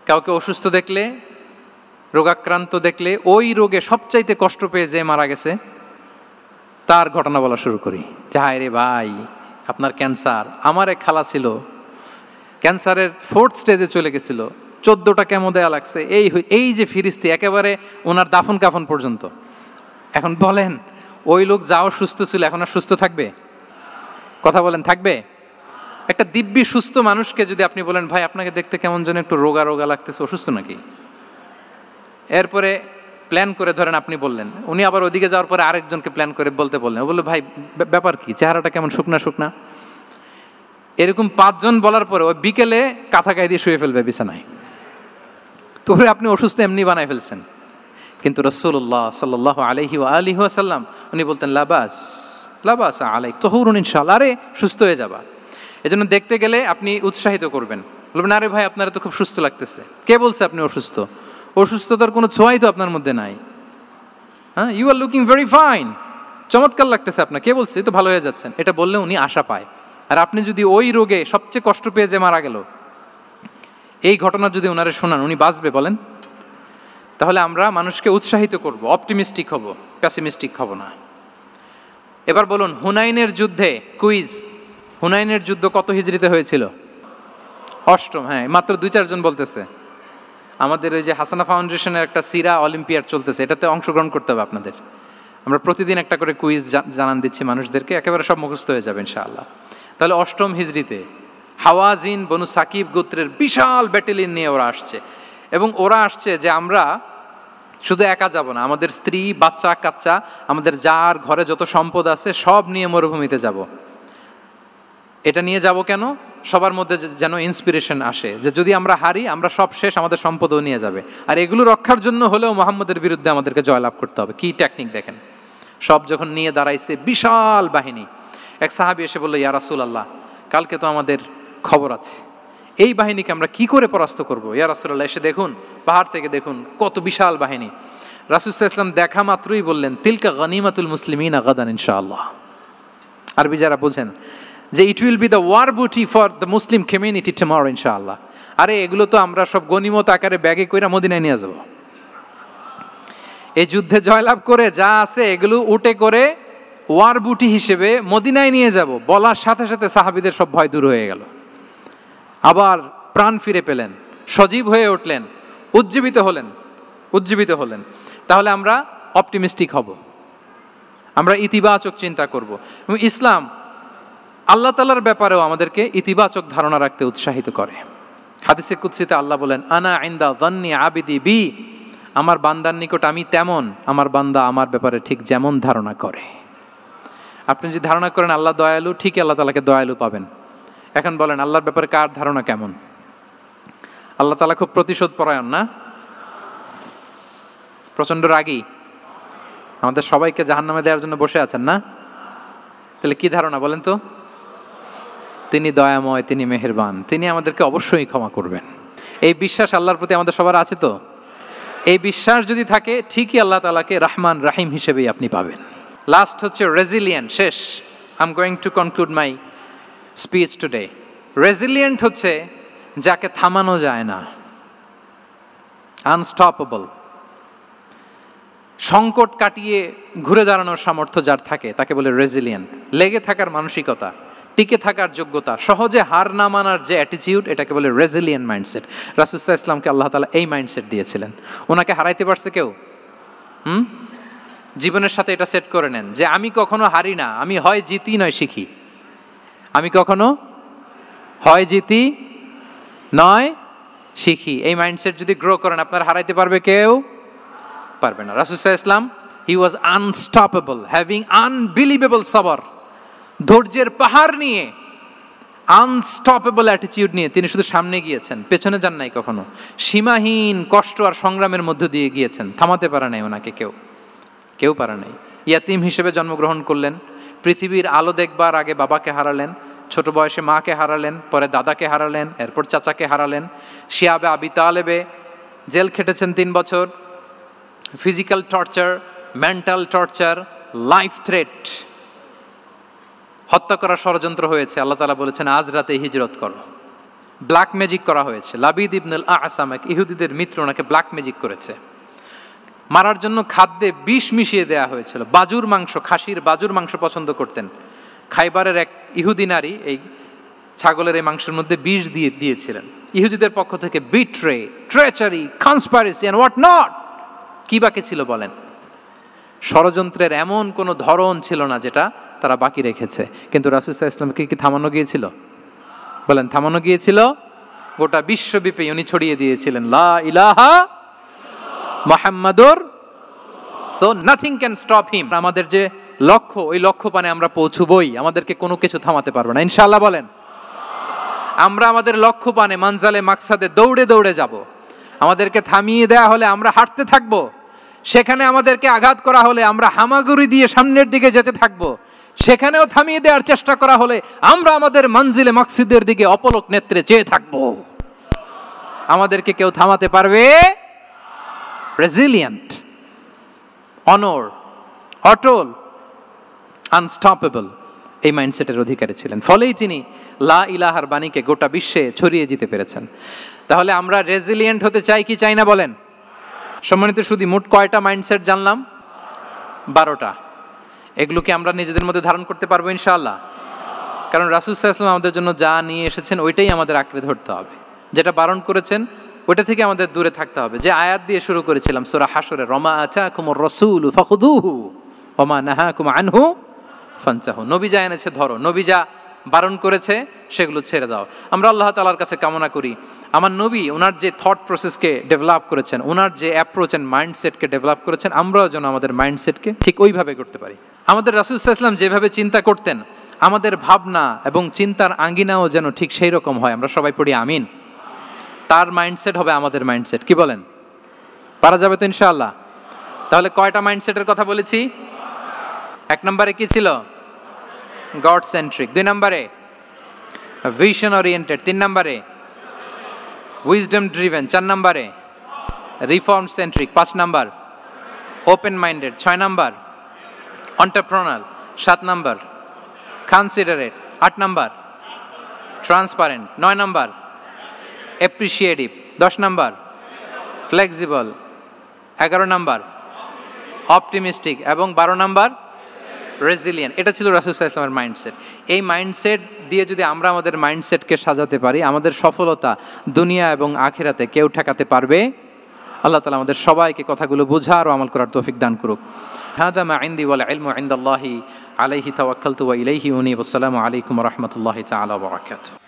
কাউকে অসুস্থ দেখলে, রোগাক্রান্ত দেখলে, ওই রোগে সবচাইতে কষ্ট পেয়ে যে মারা গেছে তার ঘটনা বলা শুরু করি যে হায় রে ভাই আপনার ক্যান্সার, আমার এক খালা ছিল ক্যান্সারের 4th স্টেজে চলে গেছিল, 14টা কেমো দেয়া লাগছে, এই যে ফিরিস্তি একেবারে ওনার দাফন কাফন পর্যন্ত। এখন বলেন ওই লোক যাও সুস্থ ছিল, এখন আর সুস্থ থাকবে? কথা বলেন, থাকবে? একটা দিব্যি সুস্থ মানুষকে যদি আপনি বলেন ভাই আপনাকে দেখতে কেমন যেন একটু রোগা রোগা লাগতেছে, অসুস্থ নাকি? এরপরে প্ল্যান করে ধরেন আপনি বললেন, উনি আবার ওদিকে যাওয়ার পরে আরেকজনকে প্ল্যান করে বলতে বললেন, ও বললো ভাই ব্যাপার কি, চেহারাটা কেমন শুকনা শুকনা। এরকম 5 জন বলার পরে ওই বিকেলে কাঁথা গায়ে দিয়ে শুয়ে ফেলবে বিছানায়। তোরে আপনি অসুস্থ এমনি বানায় ফেলছেন। কিন্তু রাসূলুল্লাহ সাল্লাল্লাহু আলাইহি ওয়া আলিহি ওয়াসাল্লাম উনি বলতেন লাবাস লাবাস আলাইক তাহুরুন ইনশাআল্লাহ, আরে সুস্থ হয়ে যাবা। এজন্য দেখতে গেলে আপনি উৎসাহিত করবেন, বলবেন আরে ভাই আপনারা তো খুব সুস্থ লাগতেছে। কে বলছে আপনি অসুস্থ? অসুস্থতার কোনো ছোঁয়াই তো আপনার মধ্যে নাই। হ্যাঁ, you are looking very fine, চমৎকার লাগতেছে আপনার, কে বলছে? তো ভালো হয়ে যাচ্ছেন। এটা বললে উনি আশা পায়। আর আপনি যদি ওই রোগে সবচেয়ে কষ্ট পেয়ে যে মারা গেল, এই ঘটনা যদি ওনারে শোনান, উনি বাঁচবে বলেন? তাহলে আমরা মানুষকে উৎসাহিত করব, অপটিমিস্টিক হব, প্যাসিমিস্টিক হব না। এবার বলুন হুনাইনের যুদ্ধে, কুইজ, হুনাইনের যুদ্ধ কত হিজরিতে হয়েছিল? 8ম। হ্যাঁ, মাত্র 2-4 জন বলতেছে। আমাদের ওই যে হাসানা ফাউন্ডেশনের একটা সিরা অলিম্পিয়াড চলতেছে, এটাতে অংশগ্রহণ করতে হবে আপনাদের। আমরা প্রতিদিন একটা করে কুইজ জানান দিচ্ছি মানুষদেরকে, একেবারে সব মুখস্থ হয়ে যাবে ইনশাআল্লাহ। তাহলে 8ম হিজরিতে হাওয়াজিন বনু সাকিব গোত্রের বিশাল ব্যাটালিয়ন নিয়ে ওরা আসছে। এবং ওরা আসছে যে আমরা শুধু একা যাব না, আমাদের স্ত্রী বাচ্চা কাচ্চা, আমাদের যার ঘরে যত সম্পদ আছে সব নিয়ে মরুভূমিতে যাব। এটা নিয়ে যাব কেন? সবার মধ্যে যেন ইন্সপিরেশন আসে যে যদি আমরা হারি আমরা সব শেষ, আমাদের সম্পদও নিয়ে যাবে। আর এগুলো রক্ষার জন্য হলেও মুহাম্মদের বিরুদ্ধে আমাদেরকে জয়লাভ করতে হবে। কি টেকনিক দেখেন। সব যখন নিয়ে দাঁড়াইছে বিশাল বাহিনী, এক সাহাবী এসে বলল ইয়া রাসূলুল্লাহ, কালকে তো আমাদের খবর আছে, এই বাহিনীকে আমরা কি করে পরাস্ত করব? ইয়া রাসূলুল্লাহ, এসে দেখুন, পাহাড় থেকে দেখুন কত বিশাল বাহিনী। রাসূল সাল্লাল্লাহু আলাইহি ওয়াসাল্লাম দেখা মাত্রই বললেন তিলকা গনিমাতুল মুসলিমিনা গাদান ইনশাআল্লাহ। আরবি যারা বোঝেন যে it will be the war booty for the Muslim community tomorrow ইনশাআল্লাহ। আরে এগুলো তো আমরা সব গনিমত আকারে ব্যাগে কইরা মদিনায় নিয়ে যাব। এই যুদ্ধে জয়লাভ করে যা আছে এগুলো উটে করে ওয়ার বুটি হিসেবে মদিনায় নিয়ে যাব। বলার সাথে সাথে সাহাবীদের সব ভয় দূর হয়ে গেল, আবার প্রাণ ফিরে পেলেন, সজীব হয়ে উঠলেন, উজ্জীবিত হলেন। তাহলে আমরা অপটিমিস্টিক হব, আমরা ইতিবাচক চিন্তা করব। এবং ইসলাম আল্লাহ তাআলার ব্যাপারেও আমাদেরকে ইতিবাচক ধারণা রাখতে উৎসাহিত করে। হাদিসে কুদসিতে আল্লাহ বলেন আনা ইনদা যান্নি আবিদি বি, আমার বান্দার নিকট আমি তেমন, আমার বান্দা আমার ব্যাপারে ঠিক যেমন ধারণা করে। আপনি যদি ধারণা করেন আল্লাহ দয়ালু, ঠিকই আল্লাহ তাআলাকে দয়ালু পাবেন। এখন বলেন আল্লাহর ব্যাপারে কার ধারণা কেমন? আল্লাহ তাআলা খুব প্রতিশোধ পরায়ণ না? প্রচন্ড রাগী, আমাদের সবাইকে জাহান্নামে দেওয়ার জন্য বসে আছেন না? তাহলে কি ধারণা বলেন তো? তিনি দয়াময়, তিনি মেহেরবান, তিনি আমাদেরকে অবশ্যই ক্ষমা করবেন। এই বিশ্বাস আল্লাহর প্রতি আমাদের সবার আছে তো? এই বিশ্বাস যদি থাকে ঠিকই আল্লাহ তাআলাকে রহমান রাহিম হিসেবেই আপনি পাবেন। লাস্ট হচ্ছে রেজিলিয়েন্ট। শেষ, I am going to conclude my speech today. Resilient হচ্ছে যাকে থামানো যায় না, আনস্টপেবল। সংকট কাটিয়ে ঘুরে দাঁড়ানোর সামর্থ্য যার থাকে তাকে বলে রেজিলিয়েন্ট। লেগে থাকার মানসিকতা, টিকে থাকার যোগ্যতা, সহজে হার না মানার যে অ্যাটিটিউড, এটাকে বলে রেজিলিয়েন্ট মাইন্ডসেট। রাসূল সাল্লাল্লাহু আলাইহি ওয়াসাল্লামকে আল্লাহ তাআলা এই মাইন্ডসেট দিয়েছিলেন। ওনাকে হারাইতে পারছে কেউ? জীবনের সাথে এটা সেট করে নেন যে আমি কখনো হারি না, আমি হয় জিতি নয় শিখি। আমি কখনো হয় জিতি নয় শিখি। এই মাইন্ডসেট যদি গ্রো করেন আপনার হারাইতে পারবে কেউ? পারবে না। রাসূল সাল্লাল্লাহু আলাইহি ওয়াসাল্লাম he was unstoppable, having unbelievable সাবর। ধৈর্যের পাহাড় নিয়ে, আনস্টপেবল অ্যাটিটিউড নিয়ে তিনি শুধু সামনে গিয়েছেন, পেছনে যান নাই কখনো। সীমাহীন কষ্ট আর সংগ্রামের মধ্য দিয়ে গিয়েছেন, থামাতে পারে নাই ওনাকে কেউ পারে নাই। ইয়াতিম হিসেবে জন্মগ্রহণ করলেন, পৃথিবীর আলো দেখবার আগে বাবাকে হারালেন, ছোট বয়সে মাকে হারালেন, পরে দাদাকে হারালেন, এরপর চাচাকে হারালেন। শিয়াবে আবি তালেবে জেল খেটেছেন 3 বছর। Physical torture, mental torture, life threat, হত্যা করার ষড়যন্ত্র হয়েছে। আল্লাহ তাআলা বলেছেন আজ রাতে হিজরত করো। ব্ল্যাক ম্যাজিক করা হয়েছে। লাবিদ ইবনুল আসাম, এক ইহুদিদের মিত্র, ওনাকে ব্ল্যাক ম্যাজিক করেছে। মারার জন্য খাদ্যে বিষ মিশিয়ে দেয়া হয়েছিল। বাজুর মাংস, খাসির বাজুর মাংস পছন্দ করতেন। খাইবারের এক ইহুদি নারী এই ছাগলের এই মাংসের মধ্যে বিষ দিয়েছিলেন। ইহুদিদের পক্ষ থেকে betray, treachery, conspiracy and what not, কি বাকি ছিল বলেন? ষড়যন্ত্রের এমন কোনো ধরন ছিল না যেটা তারা বাকি রেখেছে। কিন্তু রাসূল সাল্লাল্লাহু আলাইহি ওয়াসাল্লামকে কি থামানো গিয়েছিল? বলেন, থামানো গিয়েছিল? গোটা বিশ্বব্যাপী উনি ছড়িয়ে দিয়েছিলেন লা ইলাহা মুহাম্মাদুর, so nothing can stop him. আমাদের যে লক্ষ্য, ওই লক্ষ্য পানে আমরা পৌঁছবই, আমাদেরকে কোনো কিছু থামাতে পারবে না ইনশাআল্লাহ। বলেন, আমরা আমাদের লক্ষ্য পানে মানজালে মাকসাদে দৌড়ে দৌড়ে যাব। আমাদেরকে থামিয়ে দেয়া হলে আমরা হাঁটতে থাকবো, সেখানে আমাদেরকে আঘাত করা হলে আমরা হামাগুড়ি দিয়ে সামনের দিকে যেতে থাকবো, সেখানেও থামিয়ে দেওয়ার চেষ্টা করা হলে আমরা আমাদের মঞ্জিলে মাকসিদের দিকে অপলক নেত্রে চেয়ে থাকবো। আমাদেরকে কেউ থামাতে পারবে? রেজিলিয়েন্ট, অনর, অটল, আনস্টপেবল, এই মাইন্ডসেটের অধিকারী ছিলেন। ফলেই তিনি লা ইলাহার বাণীকে গোটা বিশ্বে ছড়িয়ে দিতে পেরেছেন। তাহলে আমরা রেজিলিয়েন্ট হতে চাই কি চাই না বলেন? সম্মানিত শুধু মোট কয়টা মাইন্ডসেট জানলাম? 12টা। এগুলোকে আমরা নিজেদের মধ্যে ধারণ করতে পারবো ইনশাআল্লাহ। কারণ রাসূল সাল্লাল্লাহু আলাইহি ওয়াসাল্লাম আমাদের জন্য যা নিয়ে এসেছেন ওইটাই আমাদের আঁকড়ে ধরতে হবে। যেটা বারণ করেছেন ওইটা থেকে আমাদের দূরে থাকতে হবে। যে আয়াত দিয়ে শুরু করেছিলাম সূরা হাশরে, ওমা আতাকুমুর রাসূলু ফাখুযুহু ওমা নাহাকুম আনহু ফানতাহু। নবী যা এনেছে ধরো, নবী যা বারণ করেছে সেগুলো ছেড়ে দাও। আমরা আল্লাহ তাআলার কাছে কামনা করি আমার নবী ওনার যে থট প্রসেসকে ডেভেলপ করেছেন, ওনার যে অ্যাপ্রোচ অ্যান্ড মাইন্ডসেটকে ডেভেলপ করেছেন, আমরাও যেন আমাদের মাইন্ডসেটকে ঠিক ওইভাবে করতে পারি। আমাদের রাসূল সাল্লাল্লাহু আলাইহি ওয়াসাল্লাম যেভাবে চিন্তা করতেন, আমাদের ভাবনা এবং চিন্তার আঙ্গিনাও যেন ঠিক সেই রকম হয়। আমরা সবাই পড়ি আমিন। তার মাইন্ডসেট হবে আমাদের মাইন্ডসেট। কি বলেন? পারা যাবে তো ইনশাআল্লাহ? তাহলে কয়টা মাইন্ডসেটের কথা বলেছি? 1 নম্বরে কি ছিল? God centric. 2 নম্বরে ভিশন ওরিয়েন্টেড। 3 নম্বরে উইজডম ড্রিভেন। 4 নম্বরে রিফর্ম সেন্ট্রিক। 5 নম্বর ওপেন মাইন্ডেড। 6 নম্বর এন্টারপ্রেনারিয়াল। 7 নম্বর কনসিডারেট। 8 নম্বর ট্রান্সপারেন্ট। 9 নম্বর অ্যাপ্রিশিয়েটিভ। 10 নম্বর ফ্লেক্সিবল। 11 নম্বর অপটিমিস্টিক এবং 12 নম্বর রেজিলিয়েন্ট। এটা ছিল রাসূল সাল্লাল্লাহু আলাইহি ওয়াসাল্লামের মাইন্ডসেট। এই মাইন্ডসেট দিয়ে যদি আমরা আমাদের মাইন্ডসেটকে সাজাতে পারি, আমাদের সফলতা দুনিয়া এবং আখিরাতে কেউ ঠেকাতে পারবে। আল্লাহ তাআলা আমাদের সবাইকে কথাগুলো বোঝার ও আমল করার তৌফিক দান করুক। হাদা মা ইনদি ওয়াল ইলমু ইনদাল্লাহি আলাইহি তাওয়াক্কালতু ওয়া ইলাইহি উনীব। আসসালামু আলাইকুম ওয়া রাহমাতুল্লাহি তাআলা ওয়া বারাকাতুহু।